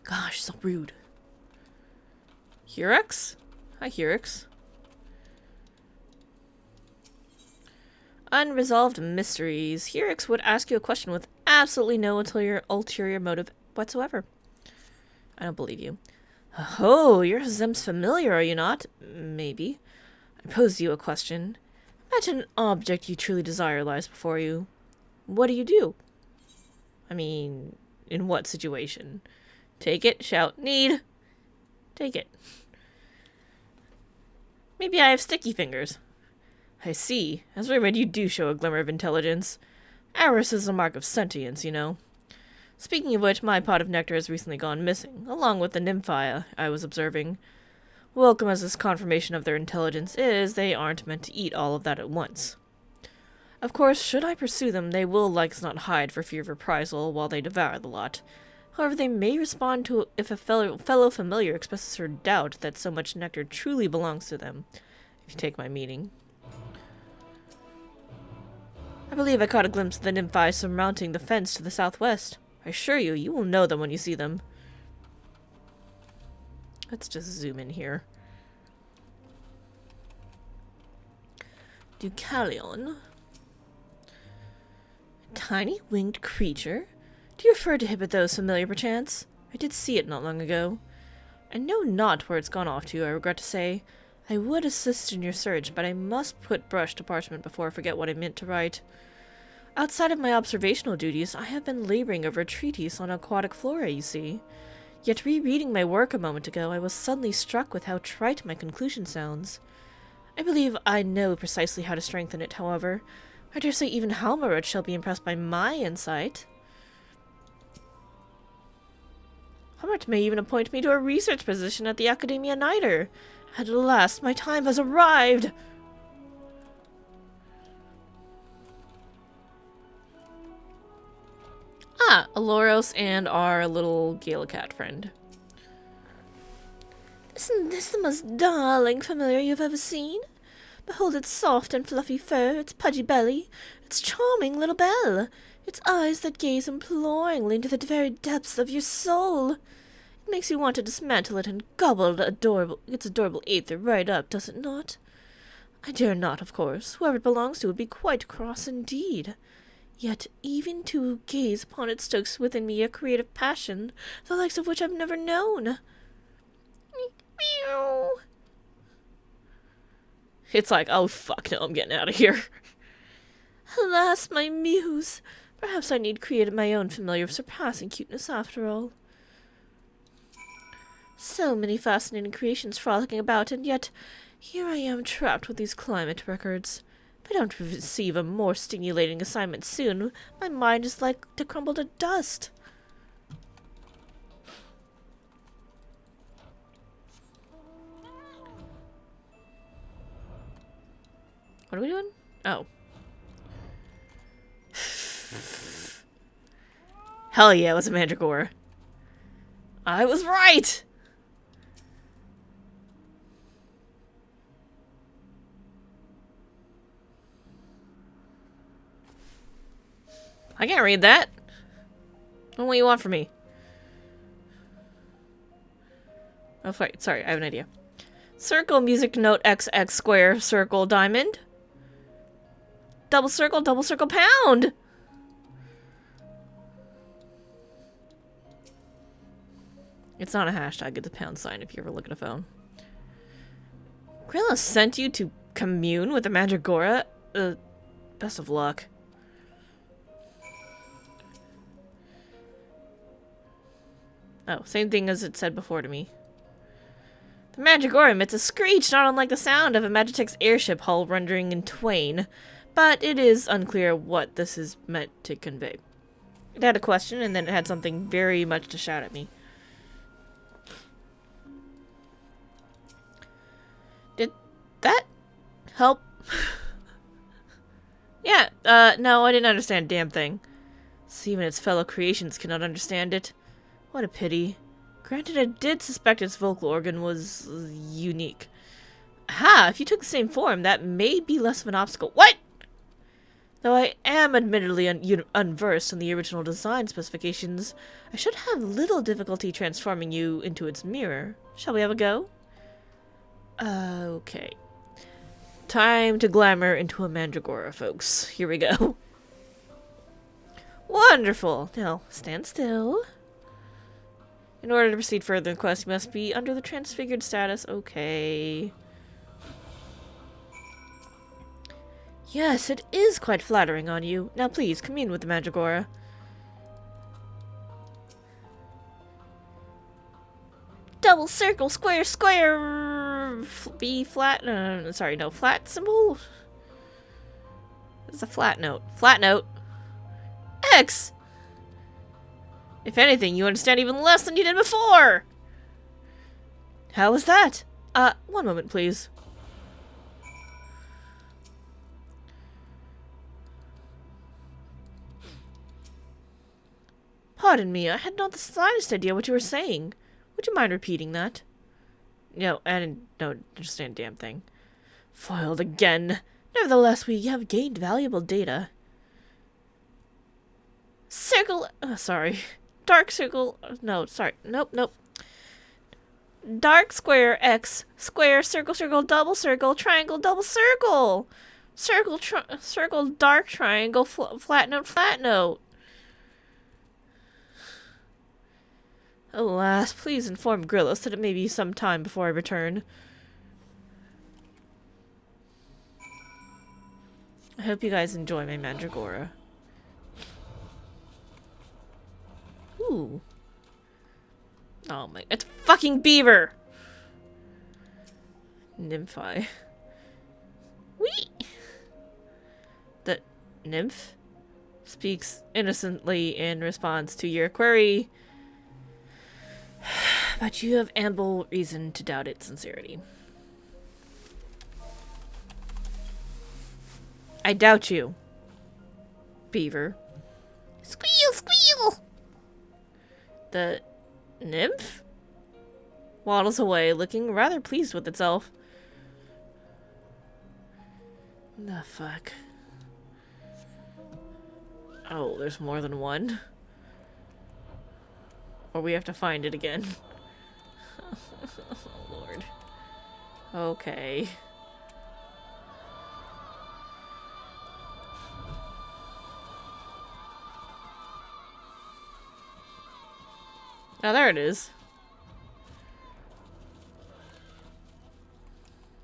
Gosh, so rude. Hurix? Hi, Hurix. Unresolved mysteries. Hurix would ask you a question with absolutely no ulterior motive whatsoever. I don't believe you. Oh, you're Zem's familiar, are you not? Maybe. I pose you a question. Imagine an object you truly desire lies before you. What do you do? I mean, in what situation? Take it, shout, need. Take it. Maybe I have sticky fingers. I see. As I read, you do show a glimmer of intelligence. Avarice is a mark of sentience, you know. Speaking of which, my pot of nectar has recently gone missing, along with the nymphia I was observing. Welcome as this confirmation of their intelligence is, they aren't meant to eat all of that at once. Of course, should I pursue them, they will like as not hide for fear of reprisal while they devour the lot. However, they may respond to if a fellow familiar expresses her doubt that so much nectar truly belongs to them, if you take my meaning. I believe I caught a glimpse of the nymphii surmounting the fence to the southwest. I assure you, you will know them when you see them. Let's just zoom in here. Deucalion. A tiny winged creature? Do you refer to Hippotho's familiar, perchance? I did see it not long ago. I know not where it's gone off to, I regret to say. I would assist in your search, but I must put brush to parchment before I forget what I meant to write. Outside of my observational duties, I have been laboring over a treatise on aquatic flora, you see. Yet rereading my work a moment ago, I was suddenly struck with how trite my conclusion sounds. I believe I know precisely how to strengthen it, however. I dare say even Halmarud shall be impressed by my insight. Halmarud may even appoint me to a research position at the Academia Niter. At last, my time has arrived! Ah, Aloros and our little Galacat friend. Isn't this the most darling familiar you've ever seen? Behold its soft and fluffy fur, its pudgy belly, its charming little bell, its eyes that gaze imploringly into the very depths of your soul. It makes you want to dismantle it and gobble its adorable aether right up, does it not? I dare not, of course. Whoever it belongs to would be quite cross indeed. Yet even to gaze upon it stokes within me a creative passion, the likes of which I've never known. Meow. It's like, oh fuck, no, I'm getting out of here. Alas, my muse. Perhaps I need create my own familiar of surpassing cuteness after all. So many fascinating creations frolicking about, and yet here I am trapped with these climate records. If I don't receive a more stimulating assignment soon, my mind is like to crumble to dust. What are we doing? Oh. Hell yeah, it was a Mandragora. I was right! I can't read that. What do you want from me? Oh, sorry, I have an idea. Circle, music note, XX, square, circle, diamond. Double circle, pound! It's not a hashtag, it's a pound sign if you ever look at a phone. Grilla sent you to commune with the Mandragora? Best of luck. Oh, same thing as it said before to me. The Mandragora emits a screech not unlike the sound of a Magitech's airship hull rendering in twain, but it is unclear what this is meant to convey. It had a question, and then it had something very much to shout at me. Did that help? Yeah, no, I didn't understand a damn thing. See, even its fellow creations cannot understand it. What a pity. Granted, I did suspect its vocal organ was unique. Aha! If you took the same form, that may be less of an obstacle. What? Though I am admittedly unversed in the original design specifications, I should have little difficulty transforming you into its mirror. Shall we have a go? Okay. Time to glamour into a Mandragora, folks. Here we go. Wonderful! Now, stand still. In order to proceed further in the quest, you must be under the transfigured status. Okay. Yes, it is quite flattering on you. Now please, commune with the Mandragora. Double circle, square, square, B flat, sorry, no, flat symbol? It's a flat note. Flat note. X! If anything, you understand even less than you did before! How was that? One moment, please. Pardon me, I had not the slightest idea what you were saying. Would you mind repeating that? No, I don't understand a damn thing. Foiled again. Nevertheless, we have gained valuable data. Circle... sorry. Dark circle... No, sorry. Nope. Dark square X. Square, circle, circle, double circle, triangle, double circle. Circle, circle, dark triangle, flat note, flat note. Alas, please inform Grillos that it may be some time before I return. I hope you guys enjoy my Mandragora. Ooh. Oh, my... It's fucking beaver! Nymphi. Whee! The nymph speaks innocently in response to your query, but you have ample reason to doubt its sincerity. I doubt you, beaver. Squeal, squeal! The nymph waddles away, looking rather pleased with itself. The fuck? Oh, there's more than one? Or we have to find it again. Oh, Lord. Okay. Oh, there it is.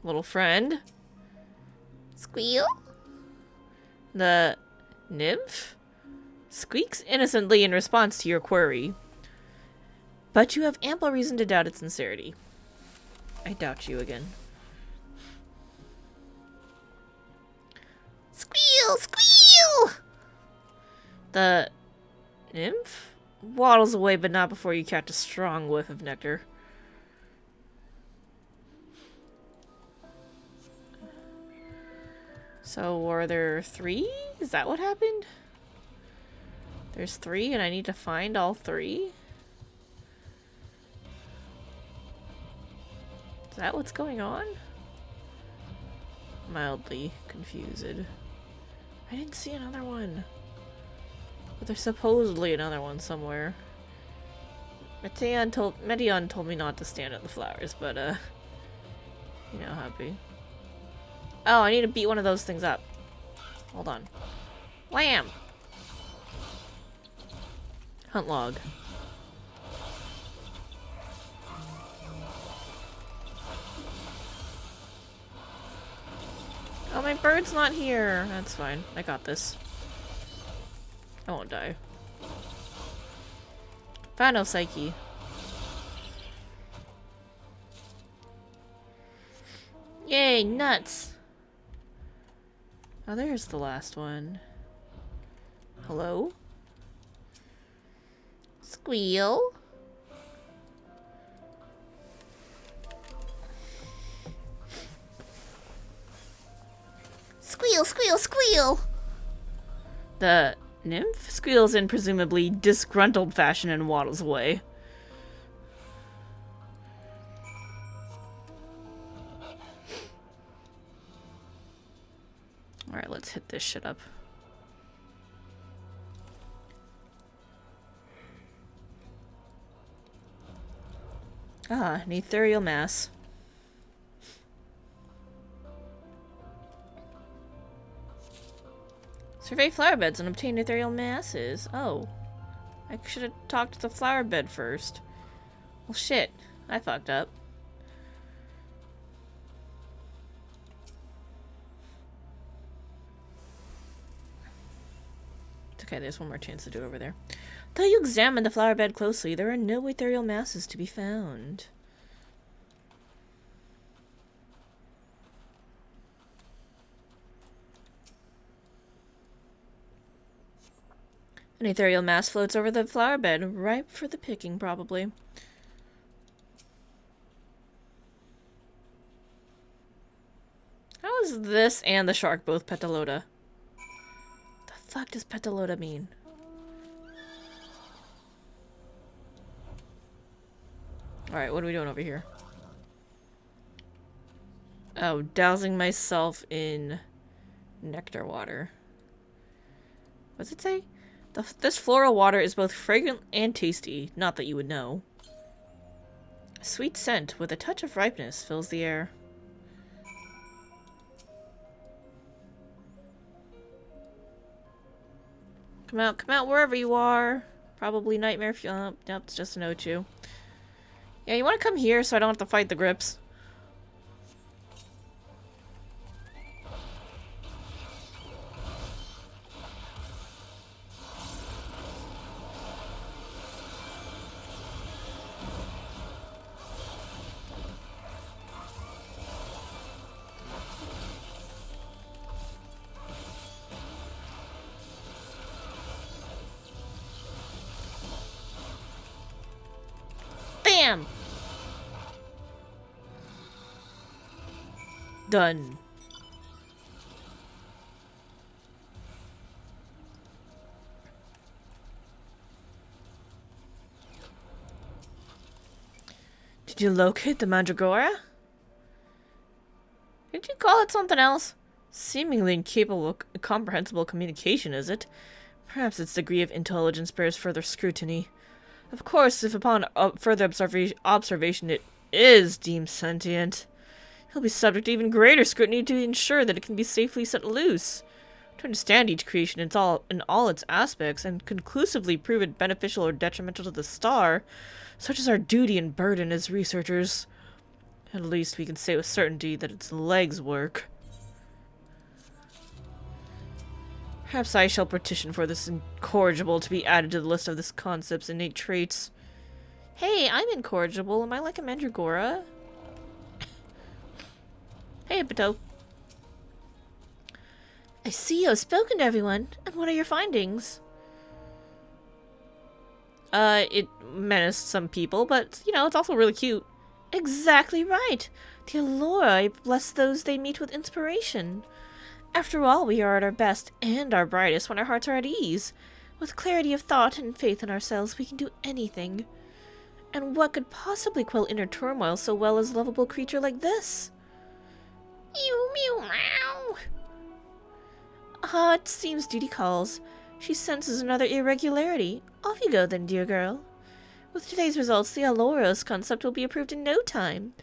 Little friend. Squeal. The nymph squeaks innocently in response to your query, but you have ample reason to doubt its sincerity. I doubt you again. Squeal, squeal! The nymph waddles away, but not before you catch a strong whiff of nectar. So, were there 3? Is that what happened? There's 3, and I need to find all 3? Is that what's going on? Mildly confused. I didn't see another one. But there's supposedly another one somewhere. Medion told me not to stand at the flowers, but, you know, happy. Oh, I need to beat one of those things up. Hold on. Wham! Hunt log. Oh, my bird's not here. That's fine. I got this. I won't die. Final Psyche. Yay, nuts! Oh, there's the last one. Hello? Squeal? Squeal, squeal, squeal! The nymph squeals in presumably disgruntled fashion and waddles away. Alright, let's hit this shit up. Ah, an ethereal mass. Survey flower beds and obtain ethereal masses. Oh. I should have talked to the flower bed first. Well, shit. I fucked up. Okay, there's one more chance to do over there. Though you examine the flower bed closely, there are no ethereal masses to be found. An ethereal mass floats over the flower bed, ripe for the picking, probably. How is this and the shark both Petalota? The fuck does Petalota mean? Alright, what are we doing over here? Oh, dousing myself in nectar water. What's it say? This floral water is both fragrant and tasty. Not that you would know. A sweet scent with a touch of ripeness fills the air. Come out wherever you are. Probably nightmare if you... nope, it's just an O2. Yeah, you want to come here so I don't have to fight the grips? Bam! Done. Did you locate the Mandragora? Did you call it something else? Seemingly incapable of comprehensible communication, is it? Perhaps its degree of intelligence bears further scrutiny. Of course, if upon further observation it is deemed sentient, he'll be subject to even greater scrutiny to ensure that it can be safely set loose. To understand each creation in all its aspects and conclusively prove it beneficial or detrimental to the star, such is our duty and burden as researchers. At least we can say with certainty that its legs work. Perhaps I shall petition for this incorrigible to be added to the list of this concept's innate traits. Hey, I'm incorrigible. Am I like a Mandragora? Hey, Hippo. I see you have spoken to everyone. And what are your findings? It menaced some people, but, you know, it's also really cute. Exactly right. The Allura bless those they meet with inspiration. After all, we are at our best and our brightest when our hearts are at ease. With clarity of thought and faith in ourselves, we can do anything. And what could possibly quell inner turmoil so well as a lovable creature like this? Mew, mew, meow. Ah, it seems duty calls. She senses another irregularity. Off you go then, dear girl. With today's results, the Allura's concept will be approved in no time.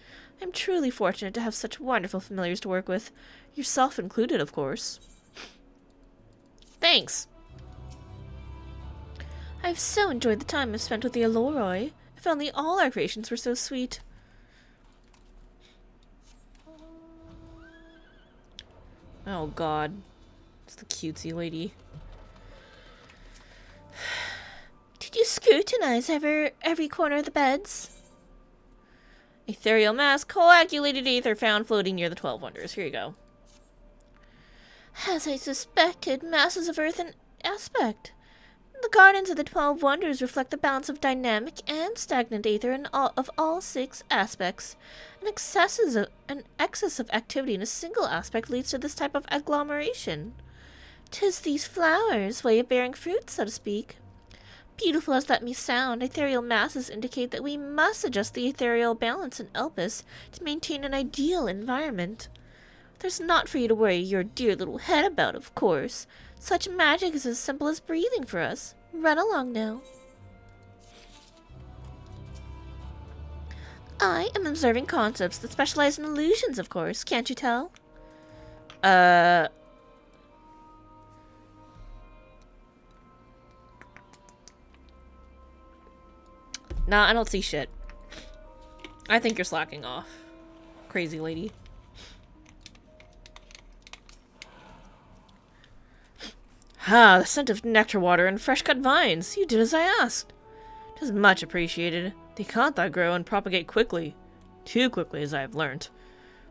I'm truly fortunate to have such wonderful familiars to work with. Yourself included, of course. Thanks. I've so enjoyed the time I've spent with the Alluroi. If only all our creations were so sweet. Oh god. It's the cutesy lady. Did you scrutinize every corner of the beds? Ethereal mass, coagulated ether found floating near the 12 Wonders. Here you go. As I suspected, masses of earth and aspect. The gardens of the 12 Wonders reflect the balance of dynamic and stagnant ether of all 6 aspects. An excess of activity in a single aspect leads to this type of agglomeration. 'Tis these flowers' way of bearing fruit, so to speak. Beautiful as that may sound, ethereal masses indicate that we must adjust the ethereal balance in Elpis to maintain an ideal environment. There's not for you to worry your dear little head about, of course. Such magic is as simple as breathing for us. Run along now. I am observing concepts that specialize in illusions, of course. Can't you tell? Nah, I don't see shit. I think you're slacking off. Crazy lady. Ah, the scent of nectar water and fresh-cut vines. You did as I asked. 'Tis much appreciated. The Acantha grow and propagate quickly. Too quickly, as I have learnt.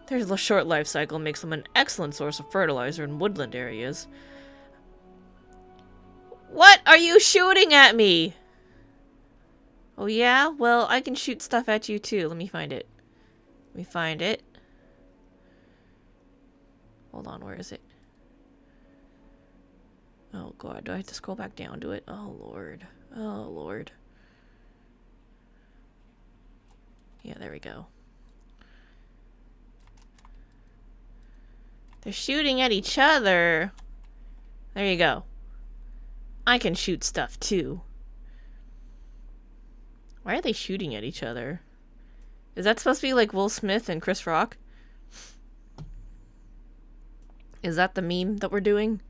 Their short life cycle makes them an excellent source of fertilizer in woodland areas. What are you shooting at me? Oh yeah? Well, I can shoot stuff at you too. Let me find it. Let me find it. Hold on, where is it? Oh god, do I have to scroll back down to it? Oh lord. Oh lord. Yeah, there we go. They're shooting at each other. There you go. I can shoot stuff too. Why are they shooting at each other? Is that supposed to be like Will Smith and Chris Rock? Is that the meme that we're doing?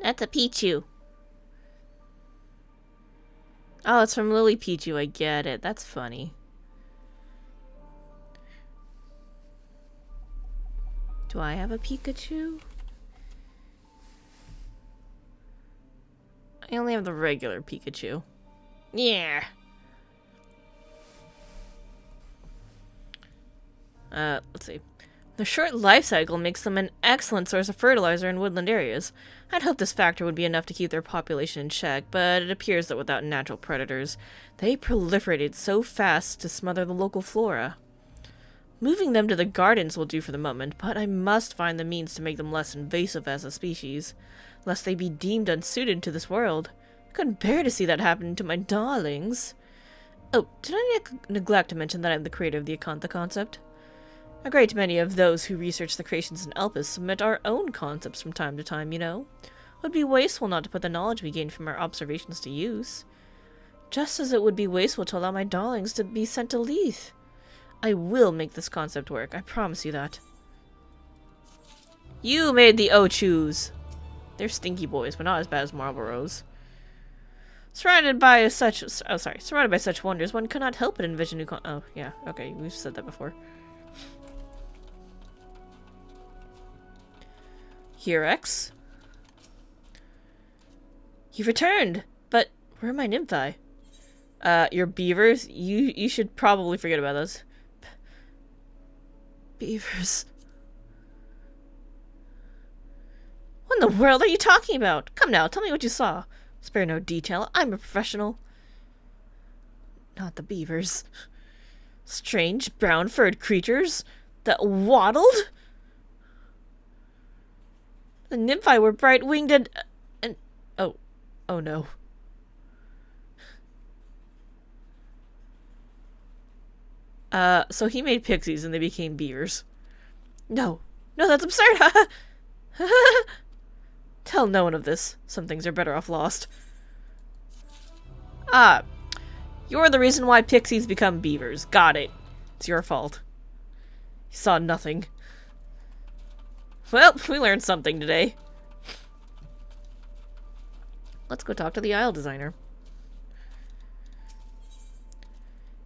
That's a Pichu. Oh, it's from Lily Pichu. I get it. That's funny. Do I have a Pikachu? I only have the regular Pikachu. Yeah. Let's see. The short life cycle makes them an excellent source of fertilizer in woodland areas. I'd hoped this factor would be enough to keep their population in check, but it appears that without natural predators, they proliferated so fast to smother the local flora. Moving them to the gardens will do for the moment, but I must find the means to make them less invasive as a species, lest they be deemed unsuited to this world. I couldn't bear to see that happen to my darlings. Oh, did I neglect to mention that I'm the creator of the Akantha concept? A great many of those who research the creations in Elpis submit our own concepts from time to time, you know. It would be wasteful not to put the knowledge we gain from our observations to use. Just as it would be wasteful to allow my darlings to be sent to Leith. I will make this concept work, I promise you that. You made the Ochus! They're stinky boys, but not as bad as Marlboroughs. Surrounded by such wonders, one cannot help but envision new oh, yeah, okay, we've said that before. Here, X. You've returned! But where are my nymphi? Your beavers? You should probably forget about those. Beavers. What in the world are you talking about? Come now, tell me what you saw. Spare no detail. I'm a professional. Not the beavers. Strange brown-furred creatures that waddled? The nymphi were bright-winged and oh no. So he made pixies and they became beavers. No, that's absurd. Tell no one of this. Some things are better off lost. Ah, you're the reason why pixies become beavers. Got it. It's your fault. You saw nothing. Well, we learned something today. Let's go talk to the Isle designer.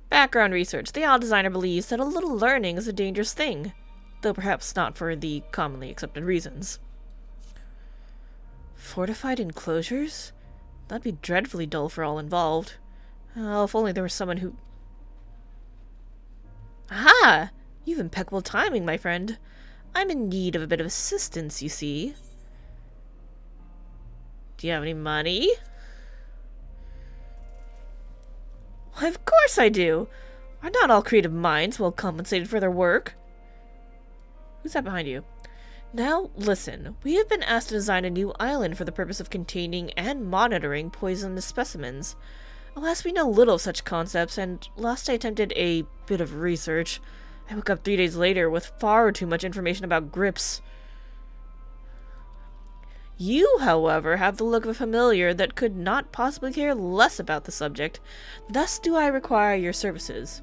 Background research. The Isle designer believes that a little learning is a dangerous thing, though perhaps not for the commonly accepted reasons. Fortified enclosures? That'd be dreadfully dull for all involved. Oh, if only there was someone who... Aha! You've impeccable timing, my friend. I'm in need of a bit of assistance, you see. Do you have any money? Why, of course I do. Are not all creative minds well compensated for their work? Who's that behind you? Now, listen. We have been asked to design a new island for the purpose of containing and monitoring poisonous specimens. Alas, we know little of such concepts, and last I attempted a bit of research, I woke up 3 days later with far too much information about grips. You, however, have the look of a familiar that could not possibly care less about the subject. Thus do I require your services.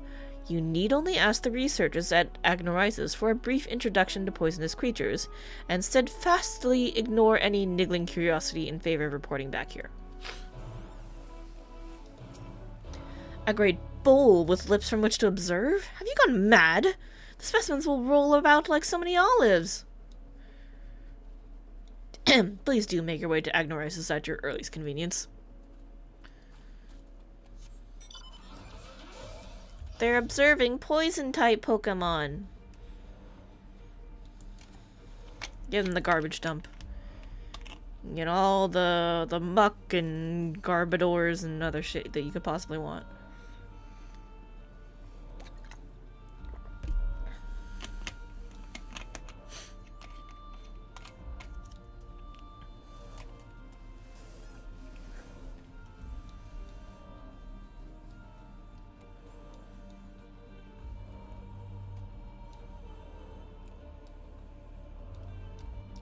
You need only ask the researchers at Agnorizes for a brief introduction to poisonous creatures, and steadfastly ignore any niggling curiosity in favor of reporting back here. A great bowl with lips from which to observe? Have you gone mad? The specimens will roll about like so many olives. Please do make your way to Agnorizes at your earliest convenience. They're observing poison-type Pokemon. Get in the garbage dump. Get all the muck and garbadors and other shit that you could possibly want.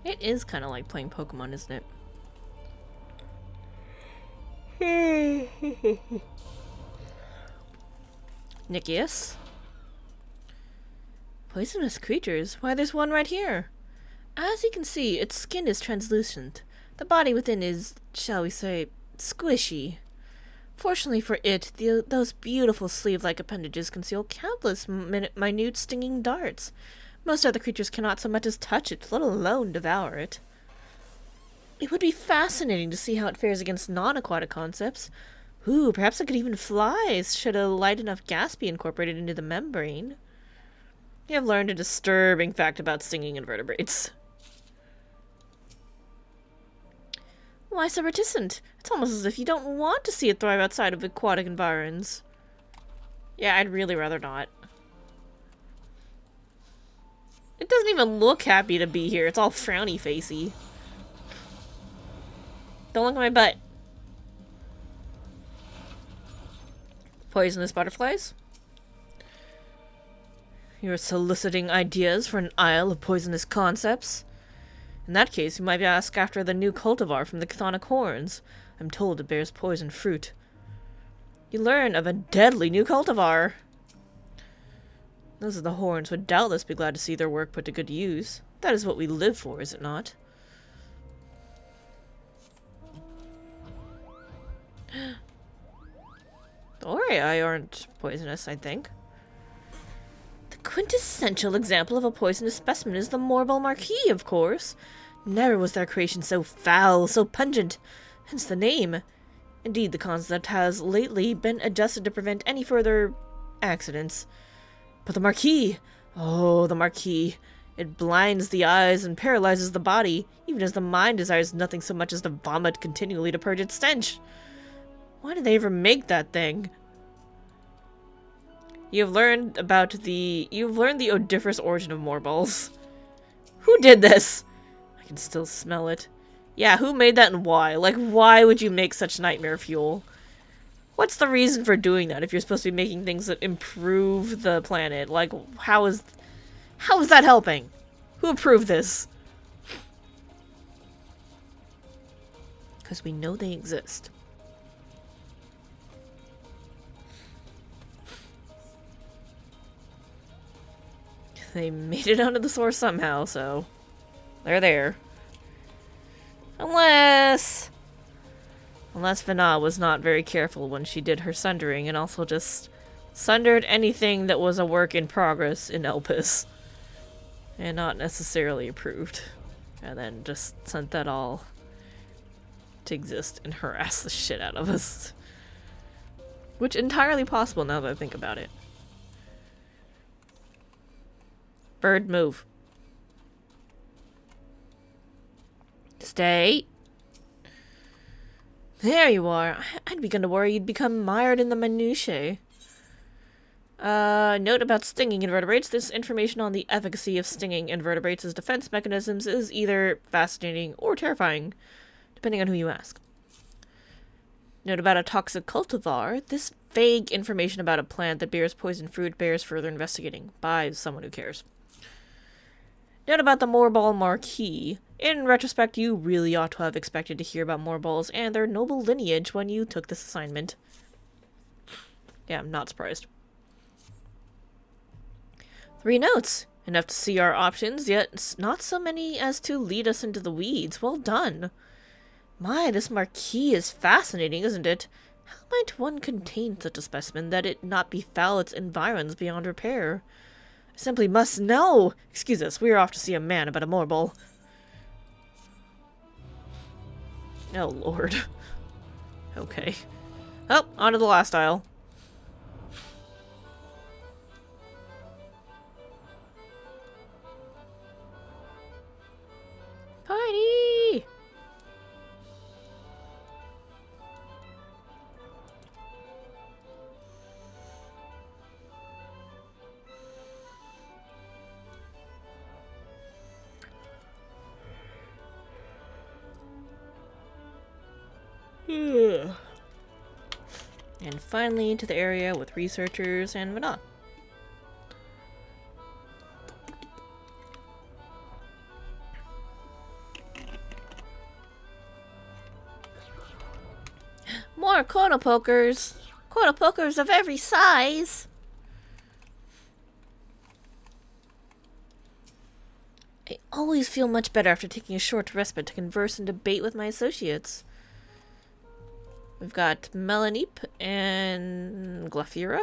It is kind of like playing Pokemon, isn't it? Nicias? Poisonous creatures? Why, there's one right here. As you can see, its skin is translucent. The body within is, shall we say, squishy. Fortunately for it, those beautiful sleeve-like appendages conceal countless minute stinging darts. Most other creatures cannot so much as touch it, let alone devour it. It would be fascinating to see how it fares against non-aquatic concepts. Ooh, perhaps it could even fly, should a light enough gas be incorporated into the membrane. You have learned a disturbing fact about stinging invertebrates. Why so reticent? It's almost as if you don't want to see it thrive outside of aquatic environs. Yeah, I'd really rather not. It doesn't even look happy to be here. It's all frowny facey. Don't look at my butt. Poisonous butterflies? You're soliciting ideas for an isle of poisonous concepts? In that case, you might ask after the new cultivar from the chthonic horns. I'm told it bears poison fruit. You learn of a deadly new cultivar. Those of the horns would doubtless be glad to see their work put to good use. That is what we live for, is it not? The Aureae aren't poisonous, I think. The quintessential example of a poisonous specimen is the Morbol Marquee, of course. Never was their creation so foul, so pungent. Hence the name. Indeed, the concept has lately been adjusted to prevent any further accidents. But the Marquee! Oh, the Marquee. It blinds the eyes and paralyzes the body, even as the mind desires nothing so much as to vomit continually to purge its stench. Why did they ever make that thing? You've learned the odoriferous origin of Morbols. Who did this? I can still smell it. Yeah, who made that and why? Like, why would you make such nightmare fuel? What's the reason for doing that if you're supposed to be making things that improve the planet? Like, how is that helping? Who approved this? Because we know they exist. They made it onto the source somehow, so they're there. Unless Vana was not very careful when she did her sundering and also just sundered anything that was a work in progress in Elpis. And not necessarily approved. And then just sent that all to exist and harass the shit out of us. Which entirely possible now that I think about it. Bird, move. Stay. There you are. I'd begun to worry you'd become mired in the minutiae. Note about stinging invertebrates. This information on the efficacy of stinging invertebrates as defense mechanisms is either fascinating or terrifying, depending on who you ask. Note about a toxic cultivar. This vague information about a plant that bears poison fruit bears further investigating by someone who cares. Note about the Morbol Marquee. In retrospect, you really ought to have expected to hear about Morbols and their noble lineage when you took this assignment. Yeah, I'm not surprised. 3 notes. Enough to see our options, yet not so many as to lead us into the weeds. Well done. My, this Marquee is fascinating, isn't it? How might one contain such a specimen that it not befoul its environs beyond repair? I simply must know. Excuse us, we are off to see a man about a Morbol. Oh, Lord. Okay. Oh, on to the last aisle. Party! And finally to the area with researchers and Vana. More quotapokers! Quotapokers of every size! I always feel much better after taking a short respite to converse and debate with my associates. We've got Melaneep and Glafira.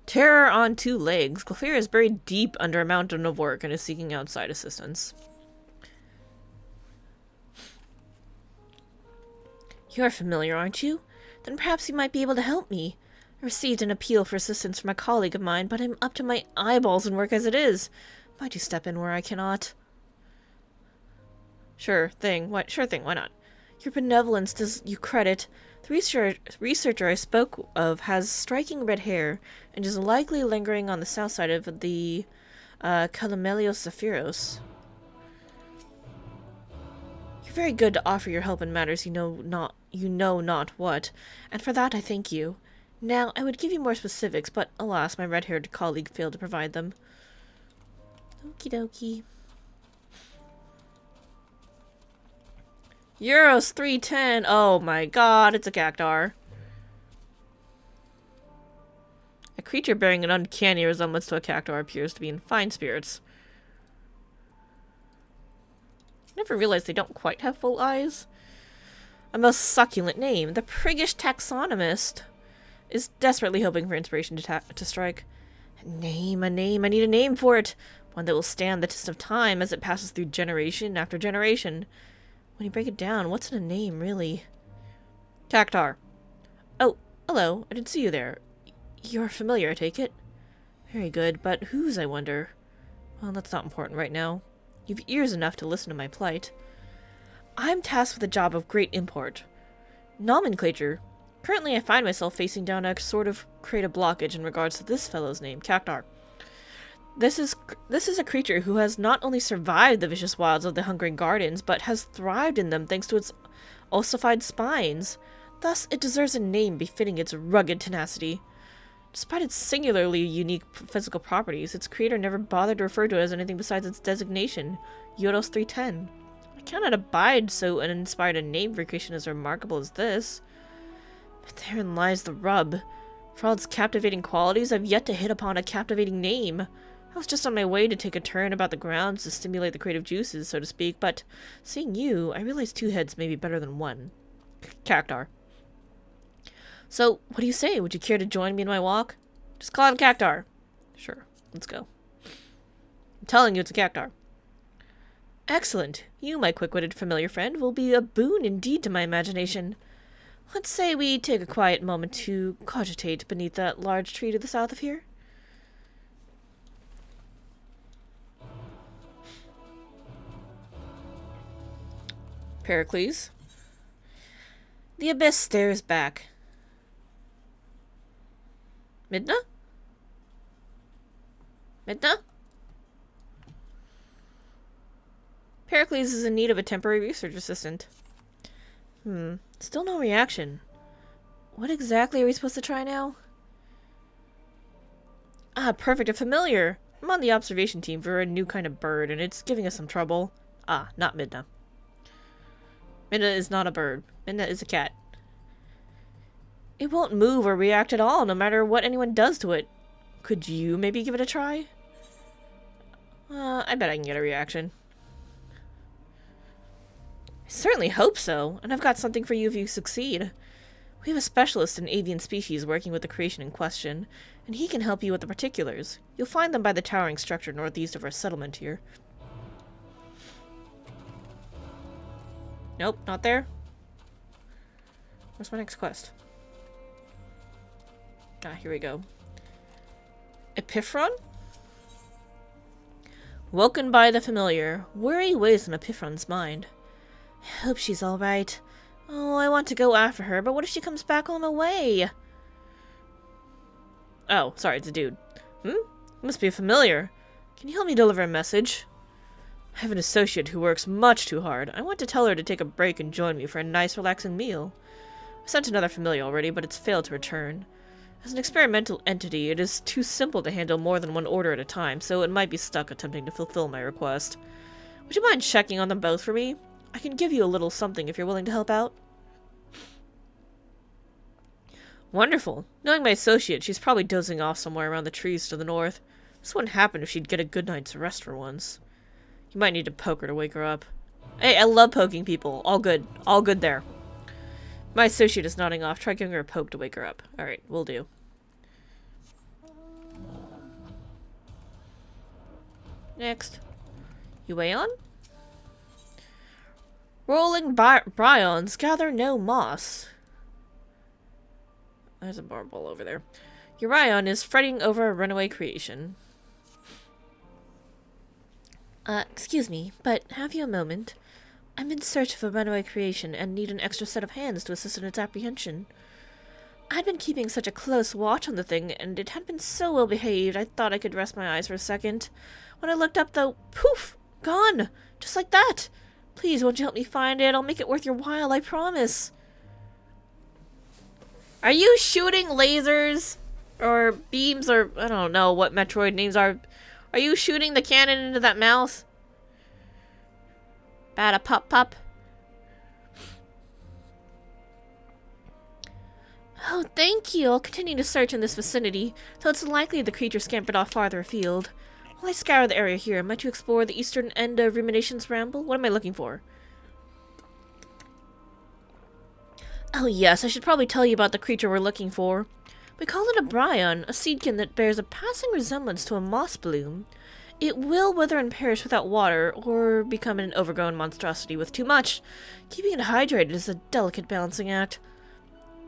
Terror on 2 legs. Glafira is buried deep under a mountain of work and is seeking outside assistance. You're familiar, aren't you? Then perhaps you might be able to help me. I received an appeal for assistance from a colleague of mine, but I'm up to my eyeballs in work as it is. Might you step in where I cannot? Sure thing, why not? Your benevolence does you credit. The researcher I spoke of has striking red hair, and is likely lingering on the south side of the Calamelios Zephyros. You're very good to offer your help in matters you know not what, and for that I thank you. Now, I would give you more specifics, but alas, my red-haired colleague failed to provide them. Okie dokie. Euros 310. Oh my god, it's a cactar. A creature bearing an uncanny resemblance to a cactar appears to be in fine spirits. Never realized they don't quite have full eyes. A most succulent name. The priggish taxonomist is desperately hoping for inspiration to strike. A name. I need a name for it. One that will stand the test of time as it passes through generation after generation. When you break it down, what's in a name, really? Cactar. Oh, hello. I didn't see you there. You're familiar, I take it? Very good, but whose, I wonder? Well, that's not important right now. You've ears enough to listen to my plight. I'm tasked with a job of great import. Nomenclature. Currently, I find myself facing down a sort of creative blockage in regards to this fellow's name, Cactar. This is a creature who has not only survived the vicious wilds of the Hungering Gardens, but has thrived in them thanks to its ossified spines. Thus, it deserves a name befitting its rugged tenacity. Despite its singularly unique physical properties, its creator never bothered to refer to it as anything besides its designation, Euros 310. I cannot abide so uninspired a name for a creation as remarkable as this. But therein lies the rub. For all its captivating qualities, I've yet to hit upon a captivating name. I was just on my way to take a turn about the grounds to stimulate the creative juices, so to speak, but seeing you, I realized two heads may be better than one. Cactar. So, what do you say? Would you care to join me in my walk? Just call him Cactar. Sure, let's go. I'm telling you it's a Cactar. Excellent. You, my quick-witted familiar friend, will be a boon indeed to my imagination. Let's say we take a quiet moment to cogitate beneath that large tree to the south of here. Pericles. The abyss stares back. Midna? Midna? Pericles is in need of a temporary research assistant. Still no reaction. What exactly are we supposed to try now? Ah, perfect, a familiar. I'm on the observation team for a new kind of bird, and it's giving us some trouble. Ah, not Midna. Midna is not a bird. Midna is a cat. It won't move or react at all, no matter what anyone does to it. Could you maybe give it a try? I bet I can get a reaction. I certainly hope so, and I've got something for you if you succeed. We have a specialist in avian species working with the creation in question, and he can help you with the particulars. You'll find them by the towering structure northeast of our settlement here. Nope, not there. Where's my next quest? Ah, here we go. Epiphron? Woken by the familiar, worry weighs on Epiphron's mind. I hope she's alright. Oh, I want to go after her, but what if she comes back on the way? Oh, sorry, it's a dude. Must be a familiar. Can you help me deliver a message? I have an associate who works much too hard. I want to tell her to take a break and join me for a nice, relaxing meal. I sent another familiar already, but it's failed to return. As an experimental entity, it is too simple to handle more than one order at a time, so it might be stuck attempting to fulfill my request. Would you mind checking on them both for me? I can give you a little something if you're willing to help out. Wonderful. Knowing my associate, she's probably dozing off somewhere around the trees to the north. This wouldn't happen if she'd get a good night's rest for once. You might need to poke her to wake her up. Hey, I love poking people. All good. All good there. My associate is nodding off. Try giving her a poke to wake her up. Alright, will do. Next. You weigh on? Rolling bryons gather no moss. there's a barball over there. Urion is fretting over a runaway creation. Excuse me, but have you a moment? I'm in search of a runaway creation and need an extra set of hands to assist in its apprehension. I'd been keeping such a close watch on the thing, and it had been so well behaved, I thought I could rest my eyes for a second. When I looked up, though, poof! Gone! Just like that! Please, won't you help me find it? I'll make it worth your while, I promise. Are you shooting lasers? Or beams, or I don't know what Metroid names are. Are you shooting the cannon into that mouth? Bada pop pop. Oh, thank you. I'll continue to search in this vicinity, though it's likely the creature scampered off farther afield. While I scour the area here, might you explore the eastern end of Rumination's Ramble? What am I looking for? Oh yes, I should probably tell you about the creature we're looking for. We call it a bryon, a seedkin that bears a passing resemblance to a moss bloom. It will wither and perish without water, or become an overgrown monstrosity with too much. Keeping it hydrated is a delicate balancing act.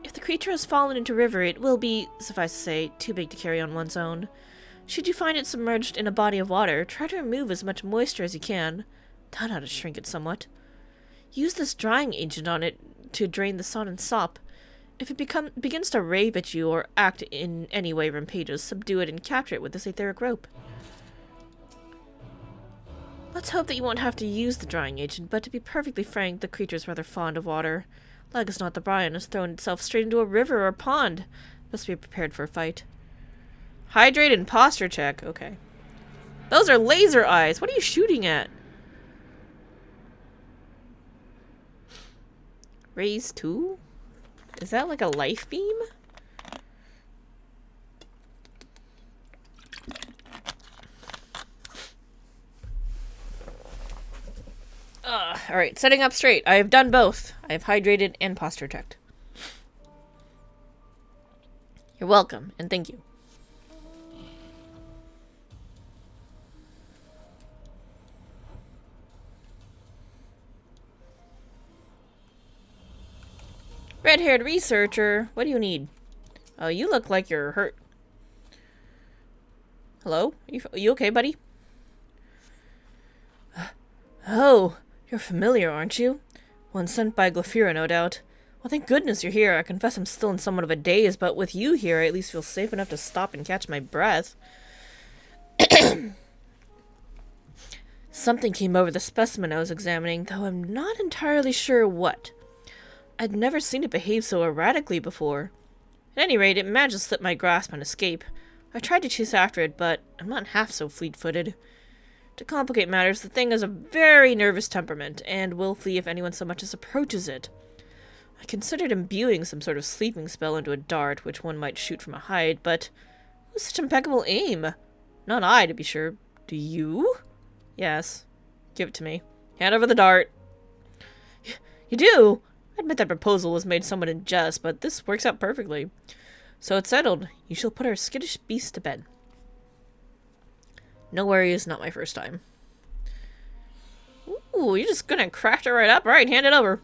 If the creature has fallen into river, it will be, suffice to say, too big to carry on one's own. Should you find it submerged in a body of water, try to remove as much moisture as you can. That ought to shrink it somewhat. Use this drying agent on it to drain the sun and sop. If it begins to rave at you or act in any way rampageous, subdue it and capture it with this etheric rope. Let's hope that you won't have to use the drying agent, but to be perfectly frank, the creature's rather fond of water. Like as not, the bryon has thrown itself straight into a river or a pond. Must be prepared for a fight. Hydrate and posture check. Okay. Those are laser eyes. What are you shooting at? Raise 2? Is that like a life beam? Alright, setting up straight. I have done both. I have hydrated and posture checked. You're welcome, and thank you. Red-haired researcher, what do you need? Oh, you look like you're hurt. Hello? Are you okay, buddy? Oh, you're familiar, aren't you? One sent by Glafira, no doubt. Well, thank goodness you're here. I confess I'm still in somewhat of a daze, but with you here, I at least feel safe enough to stop and catch my breath. Something came over the specimen I was examining, though I'm not entirely sure what. I'd never seen it behave so erratically before. At any rate, it managed to slip my grasp and escape. I tried to chase after it, but I'm not half so fleet-footed. To complicate matters, the thing has a very nervous temperament, and will flee if anyone so much as approaches it. I considered imbuing some sort of sleeping spell into a dart, which one might shoot from a height, but it was such impeccable aim. Not I, to be sure. Do you? Yes. Give it to me. Hand over the dart. You do? I admit that proposal was made somewhat in jest, but this works out perfectly. So it's settled. You shall put our skittish beast to bed. No worries, not my first time. Ooh, you're just gonna craft it right up? Alright, hand it over.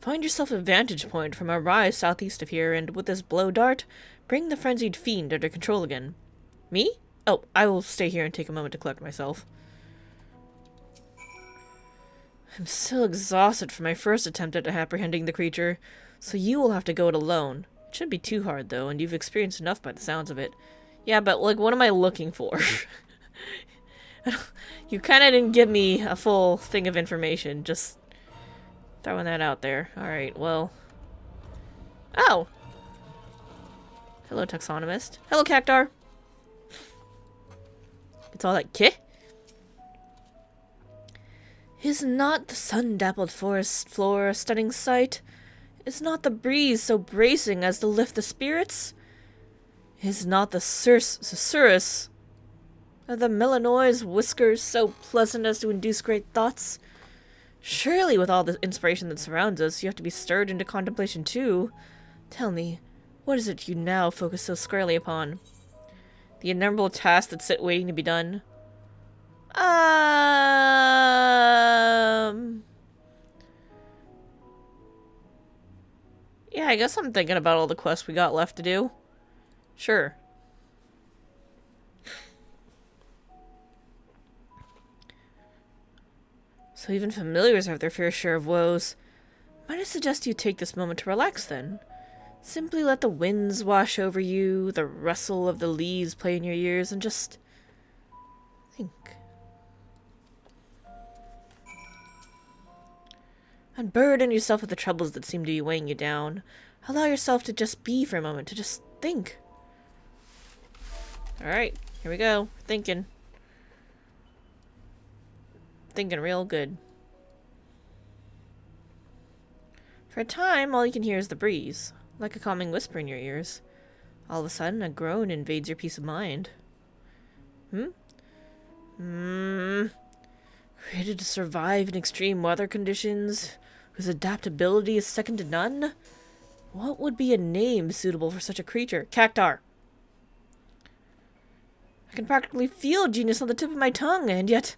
Find yourself a vantage point from a rise southeast of here, and with this blow dart, bring the frenzied fiend under control again. Me? Oh, I will stay here and take a moment to collect myself. I'm still exhausted from my first attempt at apprehending the creature, so you will have to go it alone. It shouldn't be too hard, though, and you've experienced enough by the sounds of it. Yeah, but, like, what am I looking for? You kind of didn't give me a full thing of information, just throwing that out there. Alright, well. Oh! Hello, taxonomist. Hello, Cactar! It's all that kit? Is not the sun-dappled forest floor a stunning sight? Is not the breeze so bracing as to lift the spirits? Is not the susurrus of the Melanoi's whiskers so pleasant as to induce great thoughts? Surely, with all the inspiration that surrounds us, you have to be stirred into contemplation too. Tell me, what is it you now focus so squarely upon? The innumerable tasks that sit waiting to be done? Yeah, I guess I'm thinking about all the quests we got left to do. Sure. So even familiars have their fair share of woes. Might I suggest you take this moment to relax then? Simply let the winds wash over you, the rustle of the leaves play in your ears, and just think. Unburden yourself of the troubles that seem to be weighing you down. Allow yourself to just be for a moment, to just think. Alright, here we go. Thinking. Thinking real good. For a time, all you can hear is the breeze, like a calming whisper in your ears. All of a sudden, a groan invades your peace of mind. Created to survive in extreme weather conditions, whose adaptability is second to none? What would be a name suitable for such a creature? Cactar. I can practically feel genius on the tip of my tongue, and yet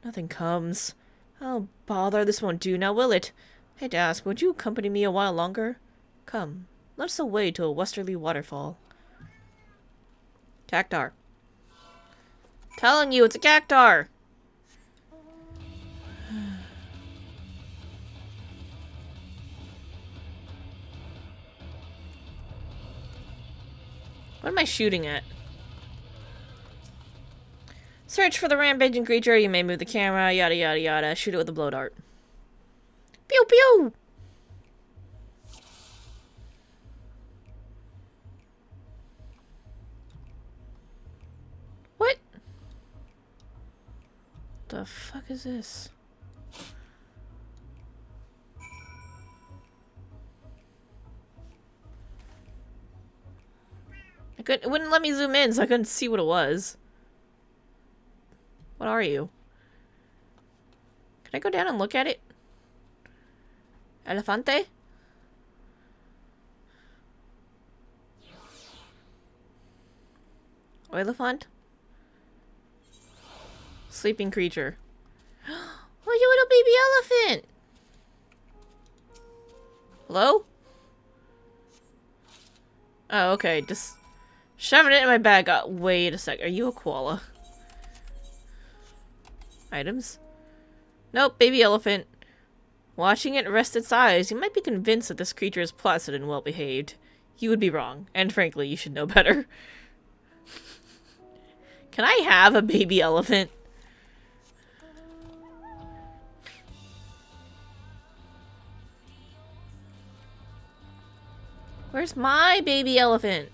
nothing comes. Oh, bother, this won't do now, will it? Hate to ask, would you accompany me a while longer? Come, let us away to a westerly waterfall. Cactar. Telling you, it's a cactar! What am I shooting at? Search for the rampaging creature, you may move the camera, yada yada yada. Shoot it with a blow dart. Pew pew! What? The fuck is this? It wouldn't let me zoom in, so I couldn't see what it was. What are you? Can I go down and look at it? Elefante? Elephant? Sleeping creature. Oh, you little baby elephant! Hello? Oh, okay. Just shoving it in my bag. Wait a sec. Are you a koala? Items? Nope, baby elephant. Watching it rest its eyes, you might be convinced that this creature is placid and well-behaved. You would be wrong, and frankly, you should know better. Can I have a baby elephant? Where's my baby elephant?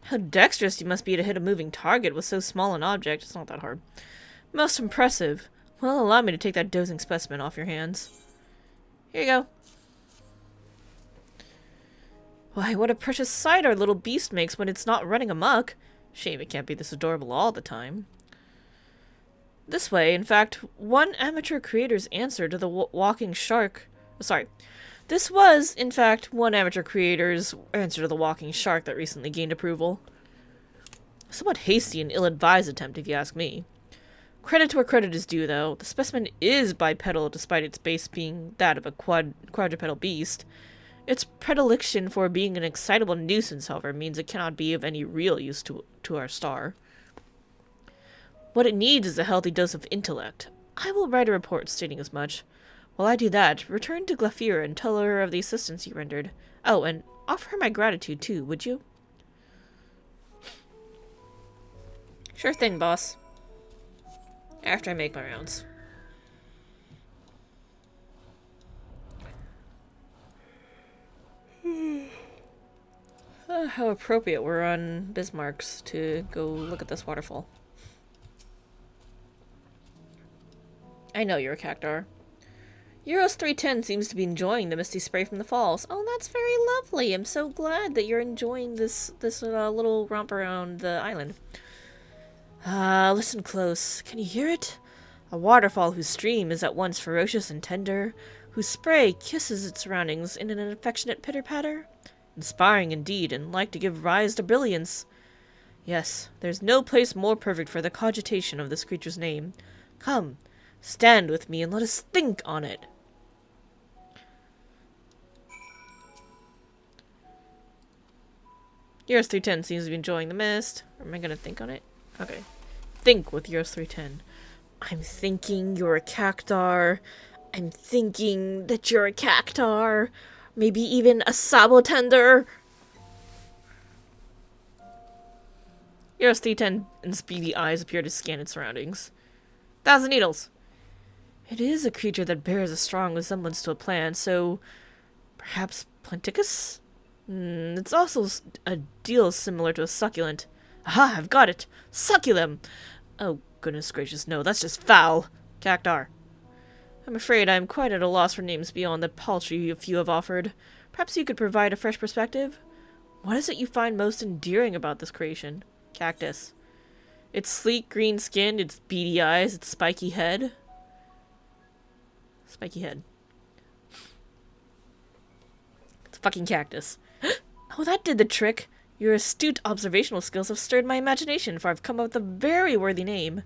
How dexterous you must be to hit a moving target with so small an object. It's not that hard. Most impressive. Well, allow me to take that dozing specimen off your hands. Here you go. Why, what a precious sight our little beast makes when it's not running amok. Shame it can't be this adorable all the time. This way, in fact, one amateur creator's answer to the walking shark... Sorry. This was, in fact, one amateur creator's answer to the walking shark that recently gained approval. A somewhat hasty and ill-advised attempt, if you ask me. Credit to where credit is due, though. The specimen is bipedal, despite its base being that of a quadrupedal beast. Its predilection for being an excitable nuisance, however, means it cannot be of any real use to our star. What it needs is a healthy dose of intellect. I will write a report stating as much. While I do that, return to Glafira and tell her of the assistance you rendered. Oh, and offer her my gratitude, too, would you? Sure thing, boss. After I make my rounds. How appropriate we're on Bismarck's to go look at this waterfall. I know you're a cactar. Euros 310 seems to be enjoying the misty spray from the falls. Oh, that's very lovely. I'm so glad that you're enjoying this little romp around the island. Listen close. Can you hear it? A waterfall whose stream is at once ferocious and tender, whose spray kisses its surroundings in an affectionate pitter-patter. Inspiring indeed, and like to give rise to brilliance. Yes, there's no place more perfect for the cogitation of this creature's name. Come, Stand with me and let us think on it. Yours 310 seems to be enjoying the mist. Or am I gonna think on it? Okay. Think with yours 310. I'm thinking you're a cactar. I'm thinking that you're a cactar. Maybe even a sabotender. Yours 310 and speedy eyes appear to scan its surroundings. 1,000 needles. It is a creature that bears a strong resemblance to a plant, so perhaps Planticus? It's also a deal similar to a succulent. Aha, I've got it! Succulum! Oh, goodness gracious, no, that's just foul. Cactar. I'm afraid I'm quite at a loss for names beyond the paltry few have offered. Perhaps you could provide a fresh perspective? What is it you find most endearing about this creation? Cactus. Its sleek green skin, its beady eyes, its spiky head. Spiky head. It's a fucking cactus. Oh, that did the trick. Your astute observational skills have stirred my imagination, for I've come up with a very worthy name.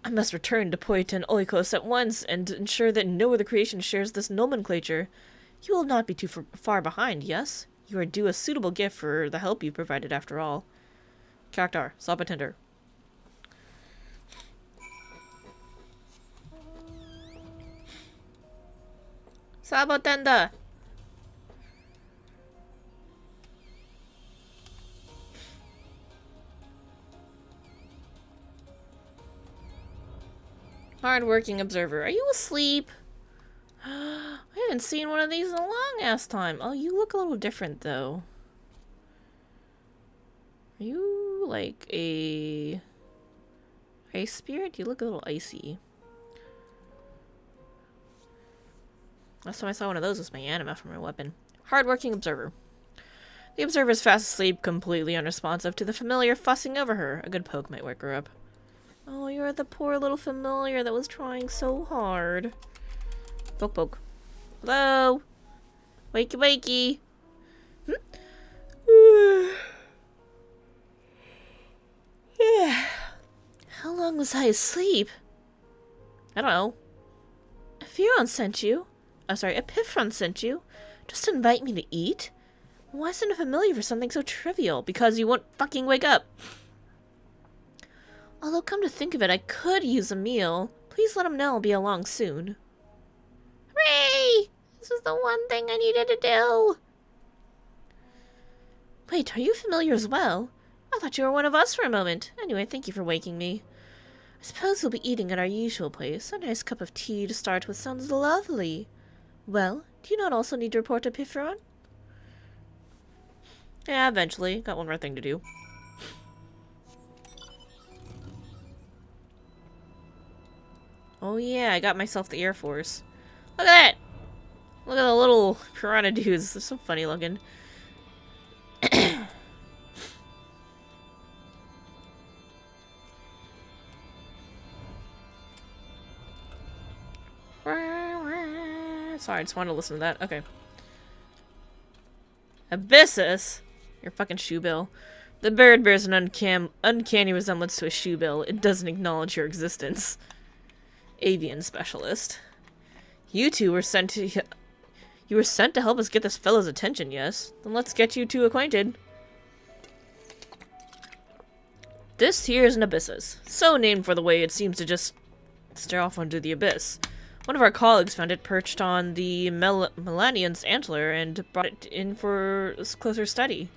I must return to Poiton Oikos at once, and ensure that no other creation shares this nomenclature. You will not be too far behind, yes? You are due a suitable gift for the help you provided after all. Cactar, Sabotender. Sabotender! Hard-working observer. Are you asleep? I haven't seen one of these in a long-ass time. Oh, you look a little different, though. Are you, like, a ice spirit? You look a little icy. Last time I saw one of those was my anima for my weapon. Hard-working observer. The observer is fast asleep, completely unresponsive to the familiar fussing over her. A good poke might wake her up. Oh, you're the poor little familiar that was trying so hard. Poke, poke. Hello? Wakey, wakey. How long was I asleep? I don't know. Ephron sent you. Oh, sorry, Epiphron sent you. Just to invite me to eat? Why send a familiar for something so trivial? Because you won't fucking wake up. Although, come to think of it, I could use a meal. Please let him know I'll be along soon. Hooray! This is the one thing I needed to do. Wait, are you familiar as well? I thought you were one of us for a moment. Anyway, thank you for waking me. I suppose we'll be eating at our usual place. A nice cup of tea to start with sounds lovely. Well, do you not also need to report to Epiphron? Yeah, eventually. Got one more thing to do. Oh yeah, I got myself the Air Force. Look at that! Look at the little piranha dudes. They're so funny looking. Sorry, I just wanted to listen to that. Okay. Abyssus? Your fucking shoebill. The bird bears an uncanny resemblance to a shoebill. It doesn't acknowledge your existence. Avian specialist. You two were sent to... You were sent to help us get this fellow's attention, yes? Then let's get you two acquainted. This here is an abyssus. So named for the way it seems to just stare off into the abyss. One of our colleagues found it perched on the Melanian's antler and brought it in for closer study.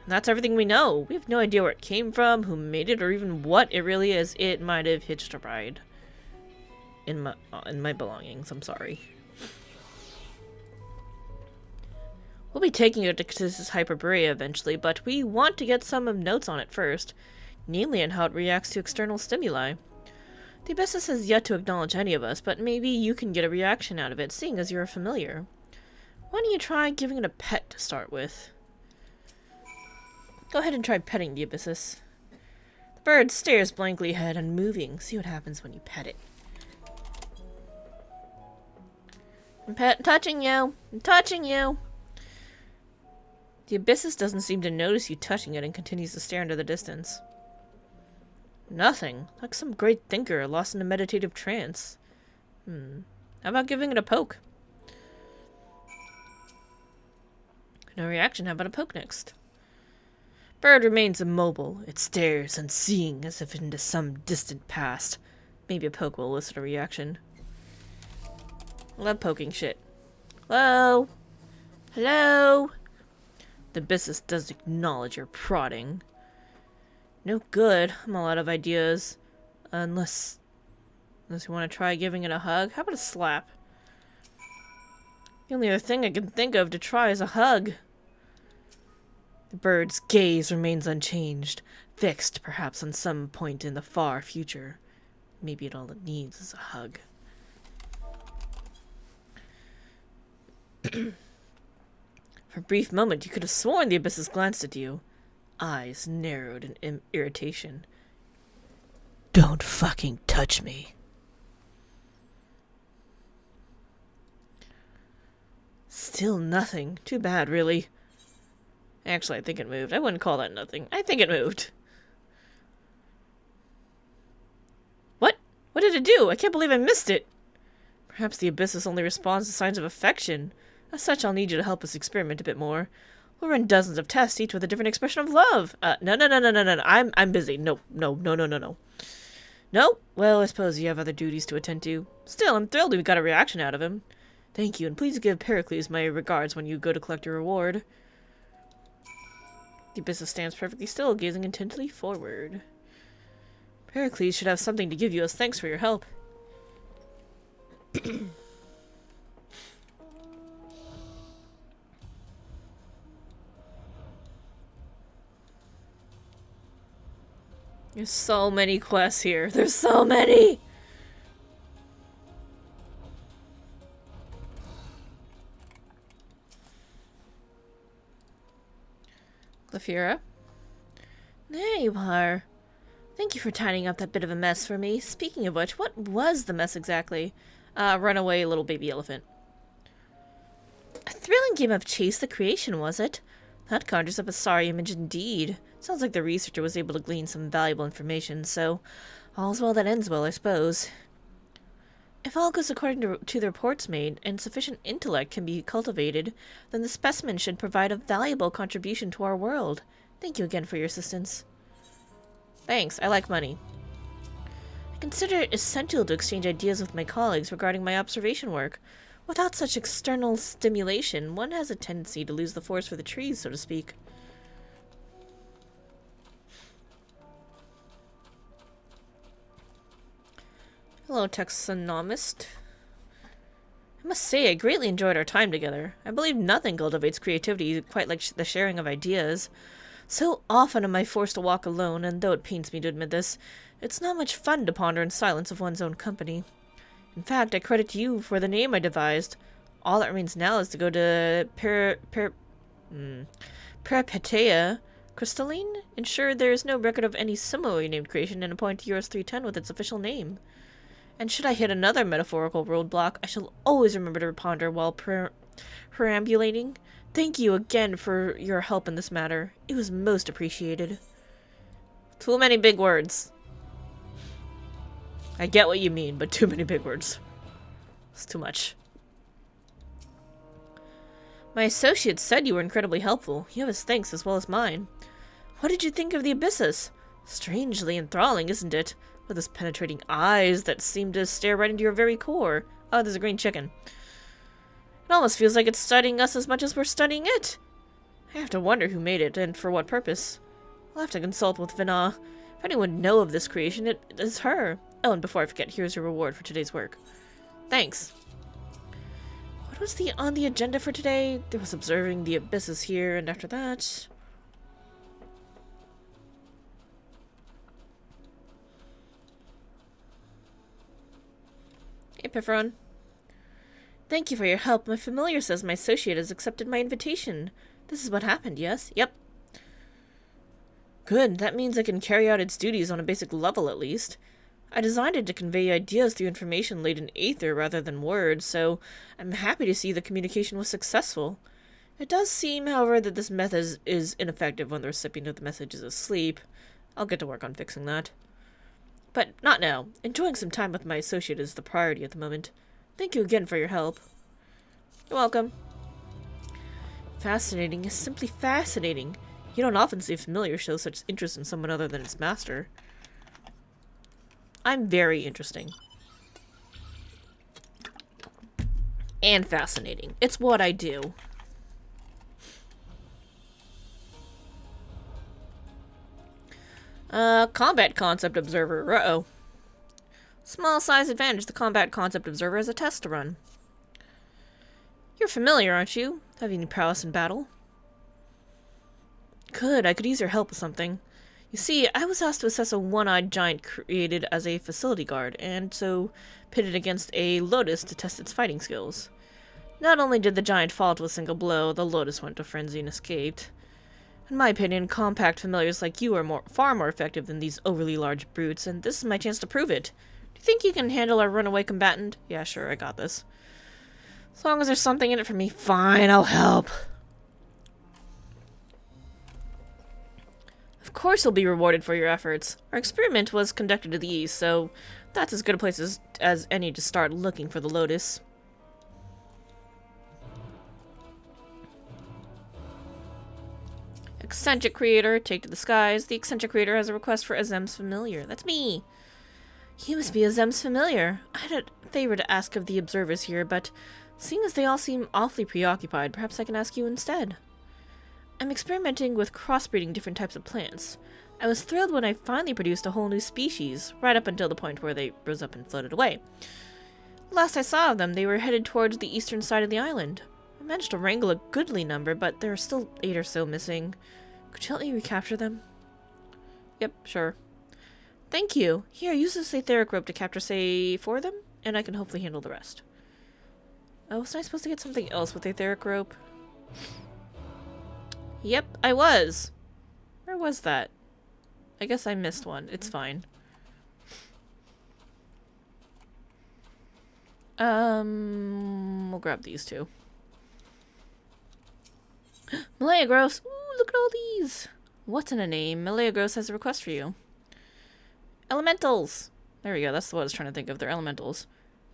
And that's everything we know. We have no idea where it came from, who made it, or even what it really is. It might have hitched a ride. In my belongings, I'm sorry. We'll be taking it to Caduceus Hyperborea eventually, but we want to get some notes on it first, namely on how it reacts to external stimuli. The Abyssus has yet to acknowledge any of us, but maybe you can get a reaction out of it, seeing as you're familiar. Why don't you try giving it a pet to start with? Go ahead and try petting the Abyssus. The bird stares blankly ahead, unmoving. See what happens when you pet it. I'm touching you! I'm touching you! The Abyssus doesn't seem to notice you touching it and continues to stare into the distance. Nothing. Like some great thinker lost in a meditative trance. How about giving it a poke? No reaction. How about a poke next? Bird remains immobile. It stares, unseeing, as if into some distant past. Maybe a poke will elicit a reaction. Love poking shit. Hello? Hello? The abyssus does acknowledge your prodding. No good. I'm all out of ideas. Unless you want to try giving it a hug. How about a slap? The only other thing I can think of to try is a hug. The bird's gaze remains unchanged, fixed perhaps on some point in the far future. Maybe all it needs is a hug. For a brief moment, you could have sworn the abyssus glanced at you. Eyes narrowed in irritation. Don't fucking touch me. Still nothing. Too bad, really. Actually, I think it moved. I wouldn't call that nothing. I think it moved. What? What did it do? I can't believe I missed it. Perhaps the abyssus only responds to signs of affection. As such, I'll need you to help us experiment a bit more. We'll run dozens of tests, each with a different expression of love. No. I'm busy. No. No? Well, I suppose you have other duties to attend to. Still, I'm thrilled we got a reaction out of him. Thank you, and please give Pericles my regards when you go to collect your reward. The abyssus stands perfectly still, gazing intently forward. Pericles should have something to give you as thanks for your help. There's so many quests here. There's so many! Clefira? There you are. Thank you for tidying up that bit of a mess for me. Speaking of which, what was the mess exactly? Runaway little baby elephant. A thrilling game of Chase the Creation, was it? That conjures up a sorry image indeed. Sounds like the researcher was able to glean some valuable information, so all's well that ends well, I suppose. If all goes according to the reports made, and sufficient intellect can be cultivated, then the specimen should provide a valuable contribution to our world. Thank you again for your assistance. Thanks, I like money. I consider it essential to exchange ideas with my colleagues regarding my observation work. Without such external stimulation, one has a tendency to lose the forest for the trees, so to speak. Hello, taxonomist. I must say, I greatly enjoyed our time together. I believe nothing cultivates creativity quite like the sharing of ideas. So often am I forced to walk alone, and though it pains me to admit this, it's not much fun to ponder in silence of one's own company. In fact, I credit you for the name I devised. All that remains now is to go to Peripetea Crystalline, ensure there is no record of any similarly named creation, and appoint yours 310 with its official name. And should I hit another metaphorical roadblock, I shall always remember to ponder while perambulating. Thank you again for your help in this matter. It was most appreciated. Too many big words. I get what you mean, but too many big words. It's too much. My associates said you were incredibly helpful. You have his thanks as well as mine. What did you think of the abyssus? Strangely enthralling, isn't it? With his penetrating eyes that seem to stare right into your very core. Oh, there's a green chicken. It almost feels like it's studying us as much as we're studying it. I have to wonder who made it, and for what purpose. I'll have to consult with Vina. If anyone know of this creation, it is her. Oh, and before I forget, here's your reward for today's work. Thanks. What was on the agenda for today? There was observing the abysses here, and after that... Hey, Pifron. Thank you for your help. My familiar says my associate has accepted my invitation. This is what happened, yes? Yep. Good. That means I can carry out its duties on a basic level, at least. I designed it to convey ideas through information laid in aether rather than words, so I'm happy to see the communication was successful. It does seem, however, that this method is ineffective when the recipient of the message is asleep. I'll get to work on fixing that. But not now. Enjoying some time with my associate is the priority at the moment. Thank you again for your help. You're welcome. Fascinating is simply fascinating. You don't often see a familiar show such interest in someone other than its master. I'm very interesting. And fascinating. It's what I do. Combat Concept Observer. Uh-oh. Small size advantage. The Combat Concept Observer has a test to run. You're familiar, aren't you? Have you any prowess in battle? Good, I could use your help with something. You see, I was asked to assess a one-eyed giant created as a facility guard, and so pitted against a lotus to test its fighting skills. Not only did the giant fall to a single blow, the lotus went to frenzy and escaped. In my opinion, compact familiars like you are far more effective than these overly large brutes, and this is my chance to prove it. Do you think you can handle our runaway combatant? Yeah, sure, I got this. As long as there's something in it for me, fine, I'll help. Of course you'll be rewarded for your efforts. Our experiment was conducted to the east, so that's as good a place as any to start looking for the lotus. Eccentric Creator, take to the skies. The Eccentric Creator has a request for Azem's Familiar. That's me. You must be Azem's Familiar. I had a favor to ask of the observers here, but seeing as they all seem awfully preoccupied, perhaps I can ask you instead. I'm experimenting with crossbreeding different types of plants. I was thrilled when I finally produced a whole new species, right up until the point where they rose up and floated away. Last I saw of them, they were headed towards the eastern side of the island. I managed to wrangle a goodly number, but there are still 8 or so missing. Could you help me recapture them? Yep, sure. Thank you. Here, use this etheric rope to capture, say, 4 of them, and I can hopefully handle the rest. Oh, wasn't I supposed to get something else with etheric rope? Yep, I was. Where was that? I guess I missed one. It's fine. We'll grab these 2. Meleagros! Ooh, look at all these! What's in a name? Meleagros has a request for you. Elementals! There we go, that's what I was trying to think of. They're elementals.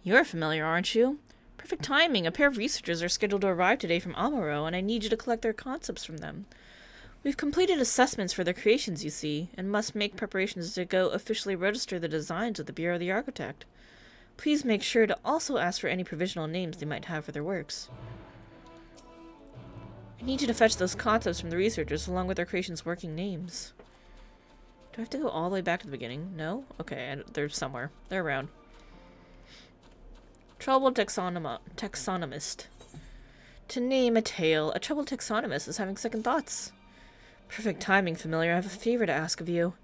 You're familiar, aren't you? Perfect timing. A pair of researchers are scheduled to arrive today from Amaro, and I need you to collect their concepts from them. We've completed assessments for their creations, you see, and must make preparations to go officially register the designs with the Bureau of the Architect. Please make sure to also ask for any provisional names they might have for their works. I need you to fetch those concepts from the researchers along with their creations' working names. Do I have to go all the way back to the beginning? No? Okay, they're somewhere. They're around. Troubled taxonomist. To name a tale, a troubled taxonomist is having second thoughts. Perfect timing, familiar. I have a favor to ask of you.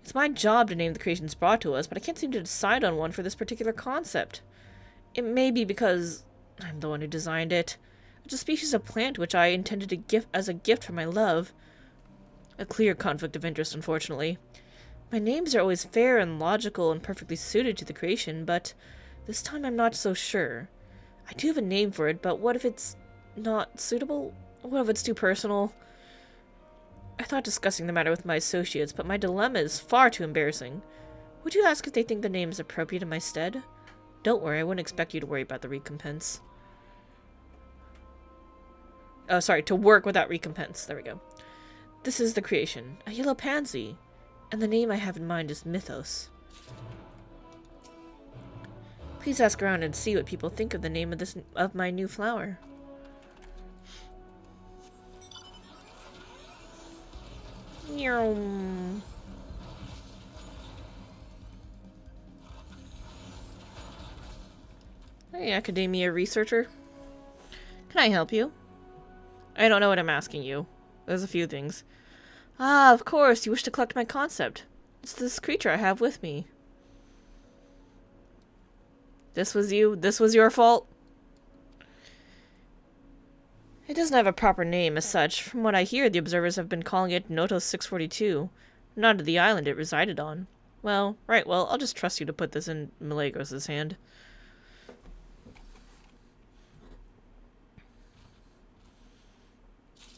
It's my job to name the creations brought to us, but I can't seem to decide on one for this particular concept. It may be because I'm the one who designed it. It's a species of plant which I intended to give as a gift for my love. A clear conflict of interest, unfortunately. My names are always fair and logical and perfectly suited to the creation, but this time I'm not so sure. I do have a name for it, but what if it's not suitable? What if it's too personal? I thought discussing the matter with my associates, but my dilemma is far too embarrassing. Would you ask if they think the name is appropriate in my stead? Don't worry, I wouldn't expect you to worry about the recompense. Oh, sorry, to work without recompense. There we go. This is the creation, a yellow pansy, and the name I have in mind is Mythos. Please ask around and see what people think of the name of my new flower. Hey, academia researcher. Can I help you? I don't know what I'm asking you. There's a few things. Ah, of course, you wish to collect my concept. It's this creature I have with me. This was you? This was your fault? It doesn't have a proper name as such. From what I hear, the observers have been calling it Notos 642. Not the island it resided on. Well, right, well, I'll just trust you to put this in Meleagros' hand.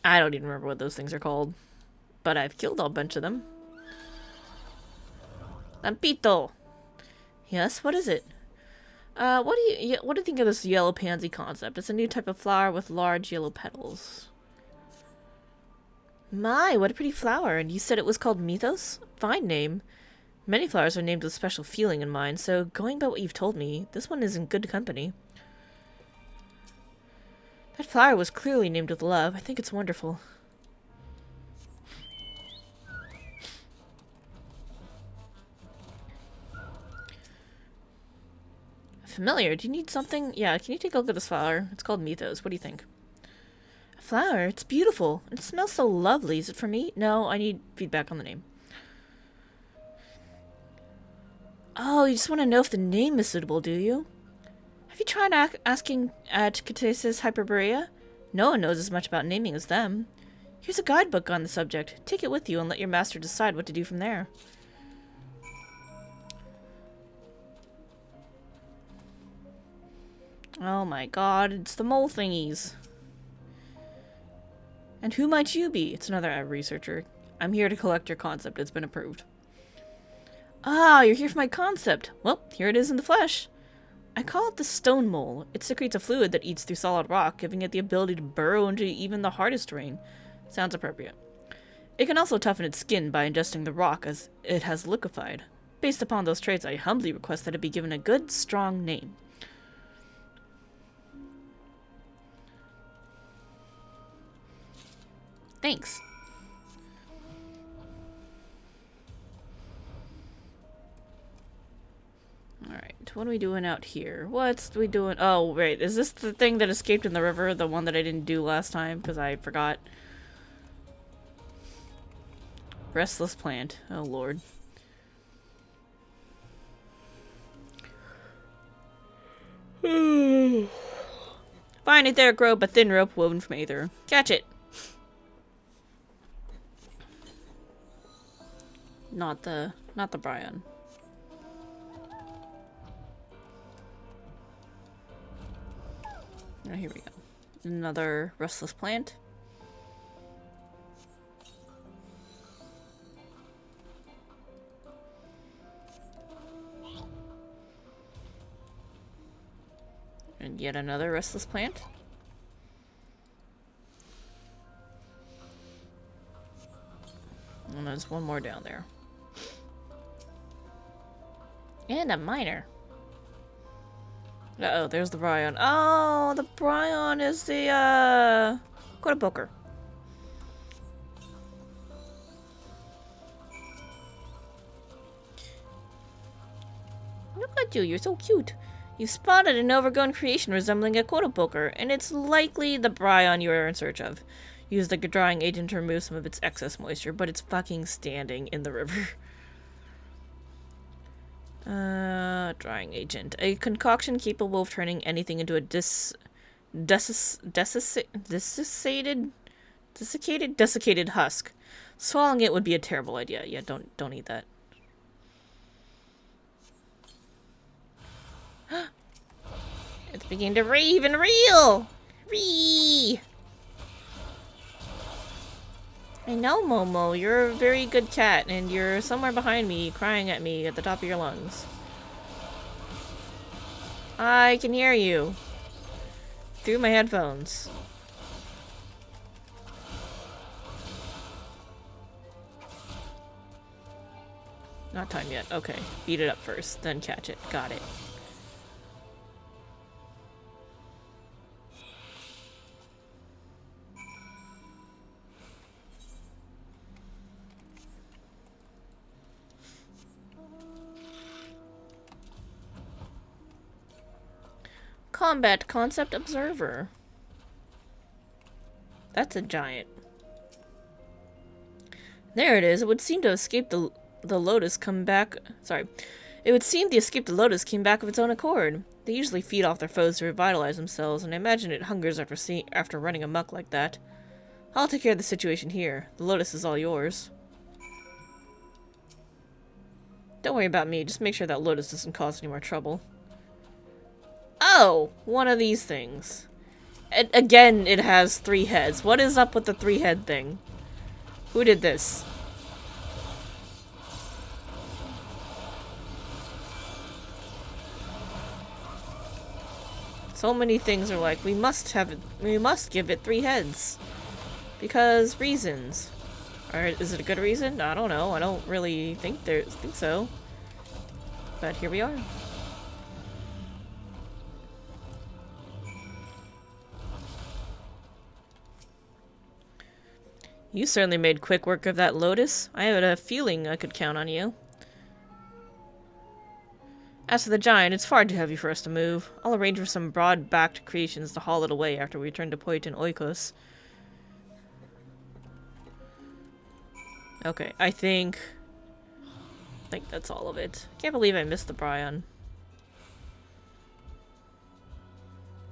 I don't even remember what those things are called. But I've killed a bunch of them. Lampito! Yes, what is it? What do you think of this yellow pansy concept? It's a new type of flower with large yellow petals. My, what a pretty flower. And you said it was called Mythos? Fine name. Many flowers are named with special feeling in mind, so going by what you've told me, this one is in good company. That flower was clearly named with love. I think it's wonderful. Familiar. Do you need something? Yeah, can you take a look at this flower? It's called Mythos. What do you think? A flower? It's beautiful. It smells so lovely. Is it for me? No, I need feedback on the name. Oh, you just want to know if the name is suitable, do you? Have you tried asking at Catesis Hyperborea? No one knows as much about naming as them. Here's a guidebook on the subject. Take it with you and let your master decide what to do from there. Oh my god, it's the mole thingies. And who might you be? It's another researcher. I'm here to collect your concept. It's been approved. Ah, you're here for my concept. Well, here it is in the flesh. I call it the stone mole. It secretes a fluid that eats through solid rock, giving it the ability to burrow into even the hardest terrain. Sounds appropriate. It can also toughen its skin by ingesting the rock as it has liquefied. Based upon those traits, I humbly request that it be given a good, strong name. Thanks. Alright, what are we doing out here? What's we doing? Oh, wait, is this the thing that escaped in the river? The one that I didn't do last time because I forgot? Restless plant. Oh, Lord. Find it there, rope, a thin rope woven from aether. Catch it! Not the Brian. Oh, here we go. Another restless plant. And yet another restless plant. And there's one more down there. And a miner. Uh-oh, there's the Bryon. Oh, the Bryon is the, Quotapoker. Look at you, you're so cute. You spotted an overgrown creation resembling a Quotapoker, and it's likely the Bryon you are in search of. Use the drying agent to remove some of its excess moisture, but it's fucking standing in the river. Drying agent. A concoction capable of turning anything into a desiccated husk. Swallowing it would be a terrible idea. Yeah, don't eat that. It's beginning to rave and reel! Ree! I know, Momo. You're a very good cat, and you're somewhere behind me, crying at me at the top of your lungs. I can hear you. Through my headphones. Not time yet. Okay. Beat it up first, then catch it. Got it. Combat Concept Observer. That's a giant. There it is. It would seem to escape the lotus come back. Sorry. It would seem the escaped lotus came back of its own accord. They usually feed off their foes to revitalize themselves, and I imagine it hungers after running amok like that. I'll take care of the situation here. The lotus is all yours. Don't worry about me. Just make sure that lotus doesn't cause any more trouble. Oh! One of these things. Again, it has 3 heads. What is up with the 3-head thing? Who did this? So many things are like, we must give it 3 heads. Because reasons. Or is it a good reason? I don't know. I don't really think so. But here we are. You certainly made quick work of that, Lotus. I had a feeling I could count on you. As for the giant, it's far too heavy for us to move. I'll arrange for some broad-backed creations to haul it away after we return to Poitin Oikos. Okay, I think that's all of it. Can't believe I missed the Bryon.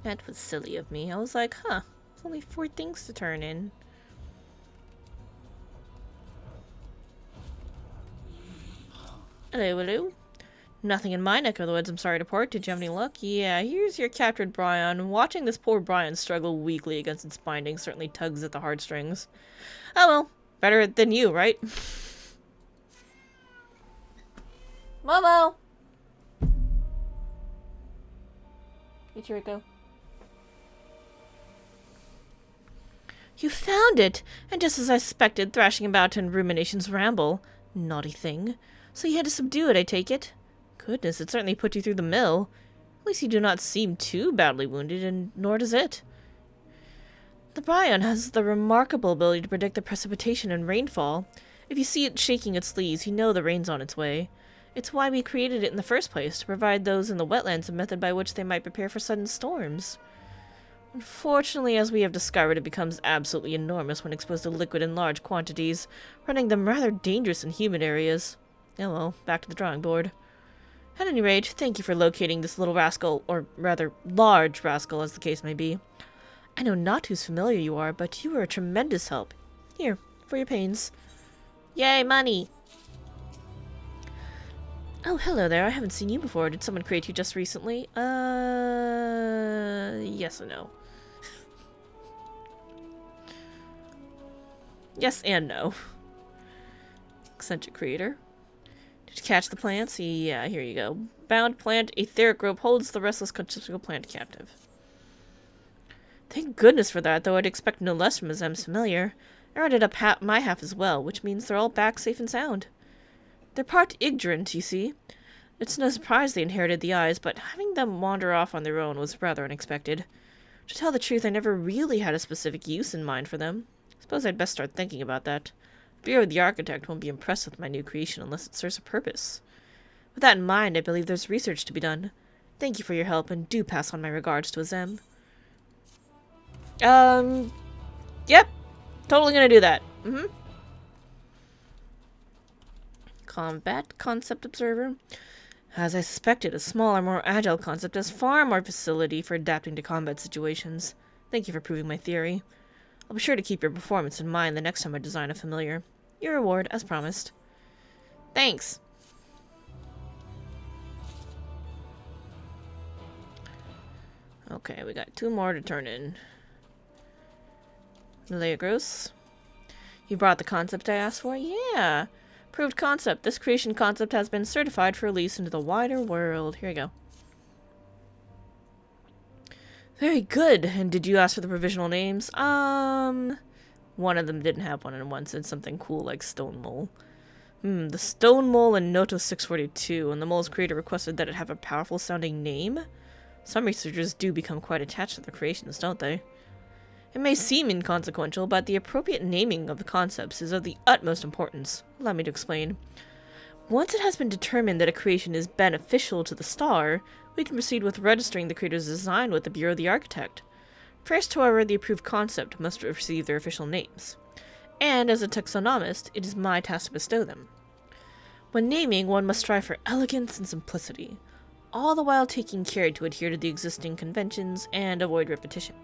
That was silly of me. I was like, huh, there's only 4 things to turn in. Hello, hello. Nothing in my neck of the woods, I'm sorry to report. Did you have any luck? Yeah, here's your captured Bryon. Watching this poor Bryon struggle weakly against its binding certainly tugs at the heartstrings. Oh well, better than you, right? Momo! Hey, Chirico. You found it! And just as I suspected, thrashing about in ruminations ramble. Naughty thing. So you had to subdue it, I take it? Goodness, it certainly put you through the mill. At least you do not seem too badly wounded, and nor does it. The Bryon has the remarkable ability to predict the precipitation and rainfall. If you see it shaking its leaves, you know the rain's on its way. It's why we created it in the first place, to provide those in the wetlands a method by which they might prepare for sudden storms. Unfortunately, as we have discovered, it becomes absolutely enormous when exposed to liquid in large quantities, rendering them rather dangerous in humid areas. Oh well, back to the drawing board. At any rate, thank you for locating this little rascal, or rather, large rascal, as the case may be. I know not whose familiar you are, but you were a tremendous help. Here, for your pains. Yay, money! Oh, hello there. I haven't seen you before. Did someone create you just recently? Yes and no. Yes and no. Eccentric creator. Did you catch the plants? Yeah, here you go. Bound plant, etheric rope holds the restless conceptual plant captive. Thank goodness for that, though I'd expect no less from Azem's familiar. I rounded up my half as well, which means they're all back safe and sound. They're part ignorant, you see. It's no surprise they inherited the eyes, but having them wander off on their own was rather unexpected. To tell the truth, I never really had a specific use in mind for them. Suppose I'd best start thinking about that. Bird of the Architect won't be impressed with my new creation unless it serves a purpose. With that in mind, I believe there's research to be done. Thank you for your help, and do pass on my regards to Azem. Yep. Totally gonna do that. Combat Concept Observer. As I suspected, a smaller, more agile concept has far more facility for adapting to combat situations. Thank you for proving my theory. I'll be sure to keep your performance in mind the next time I design a familiar. Your reward, as promised. Thanks. Okay, we got 2 more to turn in. Milagros. You brought the concept I asked for? Yeah. Proved concept. This creation concept has been certified for release into the wider world. Here you go. Very good. And did you ask for the provisional names? One of them didn't have one, and one said something cool like Stone Mole. The Stone Mole in Noto 642, and the mole's creator requested that it have a powerful sounding name? Some researchers do become quite attached to their creations, don't they? It may seem inconsequential, but the appropriate naming of the concepts is of the utmost importance. Allow me to explain. Once it has been determined that a creation is beneficial to the star, we can proceed with registering the creator's design with the Bureau of the Architect. First, however, the approved concept must receive their official names. And as a taxonomist, it is my task to bestow them. When naming, one must strive for elegance and simplicity, all the while taking care to adhere to the existing conventions and avoid repetition.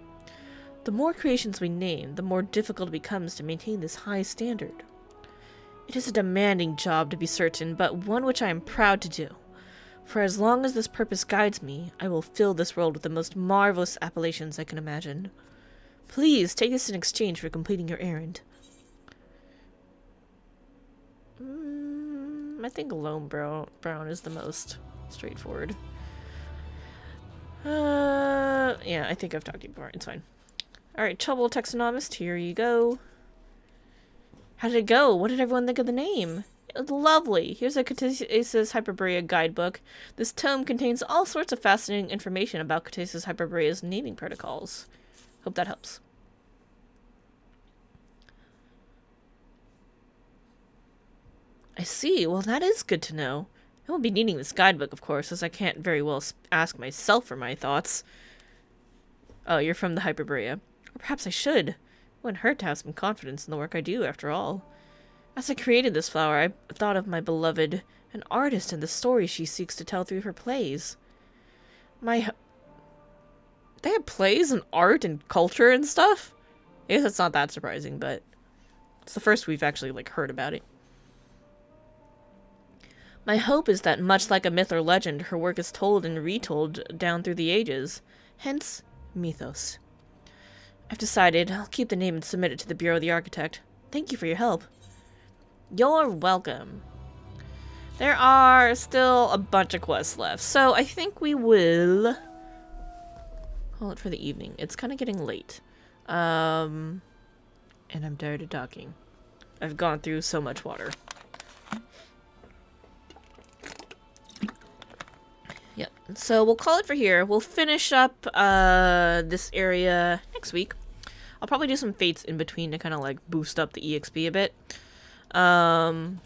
The more creations we name, the more difficult it becomes to maintain this high standard. It is a demanding job, to be certain, but one which I am proud to do. For as long as this purpose guides me, I will fill this world with the most marvelous appellations I can imagine. Please take this in exchange for completing your errand. I think Lone Brown is the most straightforward. Yeah, I think I've talked to you before. It's fine. Alright, Trouble Taxonomist, here you go. How did it go? What did everyone think of the name? It was lovely. Here's a Ctasis Hyperborea guidebook. This tome contains all sorts of fascinating information about Ctasis Hyperborea's naming protocols. Hope that helps. I see. Well, that is good to know. I won't be needing this guidebook, of course, as I can't very well ask myself for my thoughts. Oh, you're from the Hyperborea. Or perhaps I should. It wouldn't hurt to have some confidence in the work I do, after all. As I created this flower, I thought of my beloved, an artist, and the stories she seeks to tell through her plays. They have plays and art and culture and stuff? I guess it's not that surprising, but it's the first we've actually, heard about it. My hope is that, much like a myth or legend, her work is told and retold down through the ages. Hence, mythos. I've decided I'll keep the name and submit it to the Bureau of the Architect. Thank you for your help. You're welcome. There are still a bunch of quests left, so I think we will call it for the evening. It's kind of getting late. And I'm tired of talking. I've gone through so much water. Yep. So we'll call it for here. We'll finish up this area next week. I'll probably do some fates in between to kind of boost up the EXP a bit. And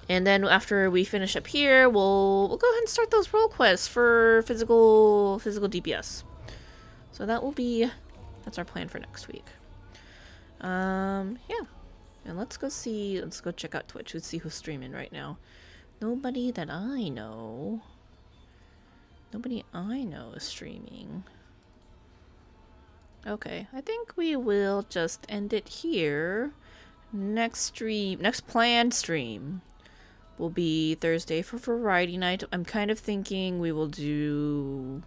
then after we finish up here, we'll go ahead and start those role quests for physical DPS. So that's our plan for next week. Yeah. And let's go check out Twitch. Let's see who's streaming right now. Nobody that I know. Nobody I know is streaming. Okay, I think we will just end it here. Next planned stream will be Thursday for Variety Night. I'm kind of thinking we will do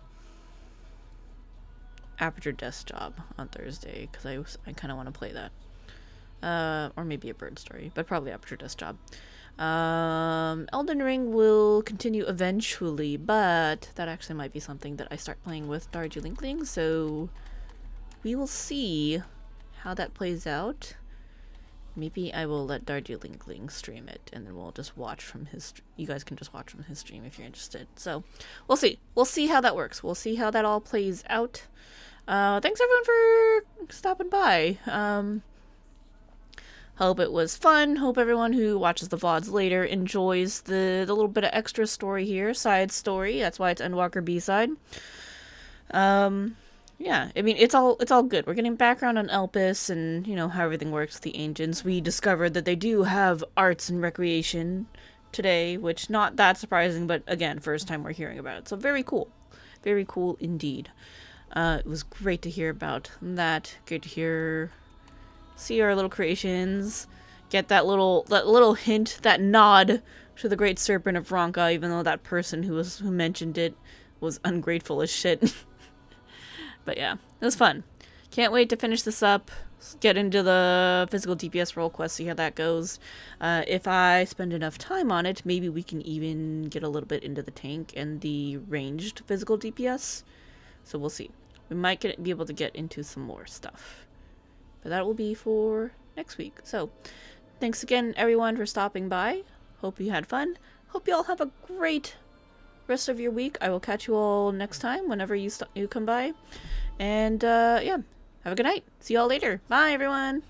Aperture Desk Job on Thursday, because I kind of want to play that. Or maybe a bird story, but probably Aperture Desk Job. Elden Ring will continue eventually, but that actually might be something that I start playing with Darjeelingling, so we will see how that plays out. Maybe I will let Darjeelingling stream it, and then we'll just watch from his... You guys can just watch from his stream if you're interested. So, we'll see. We'll see how that works. We'll see how that all plays out. Thanks everyone for stopping by. Hope it was fun. Hope everyone who watches the VoDs later enjoys the little bit of extra story here. Side story. That's why it's Endwalker B-side. Yeah, I mean, it's all good. We're getting background on Elpis and, how everything works with the ancients. We discovered that they do have arts and recreation today, which not that surprising, but again, first time we're hearing about it. So very cool. Very cool indeed. It was great to hear about that. Great to see our little creations, get that little hint, that nod to the Great Serpent of Ronka, even though that person who mentioned it was ungrateful as shit. But yeah, it was fun. Can't wait to finish this up, get into the physical DPS role quest, see how that goes. If I spend enough time on it, maybe we can even get a little bit into the tank and the ranged physical DPS. So we'll see. We might be able to get into some more stuff. But that will be for next week. So, thanks again, everyone, for stopping by. Hope you had fun. Hope you all have a great rest of your week. I will catch you all next time whenever you come by. And, yeah, have a good night. See you all later. Bye, everyone.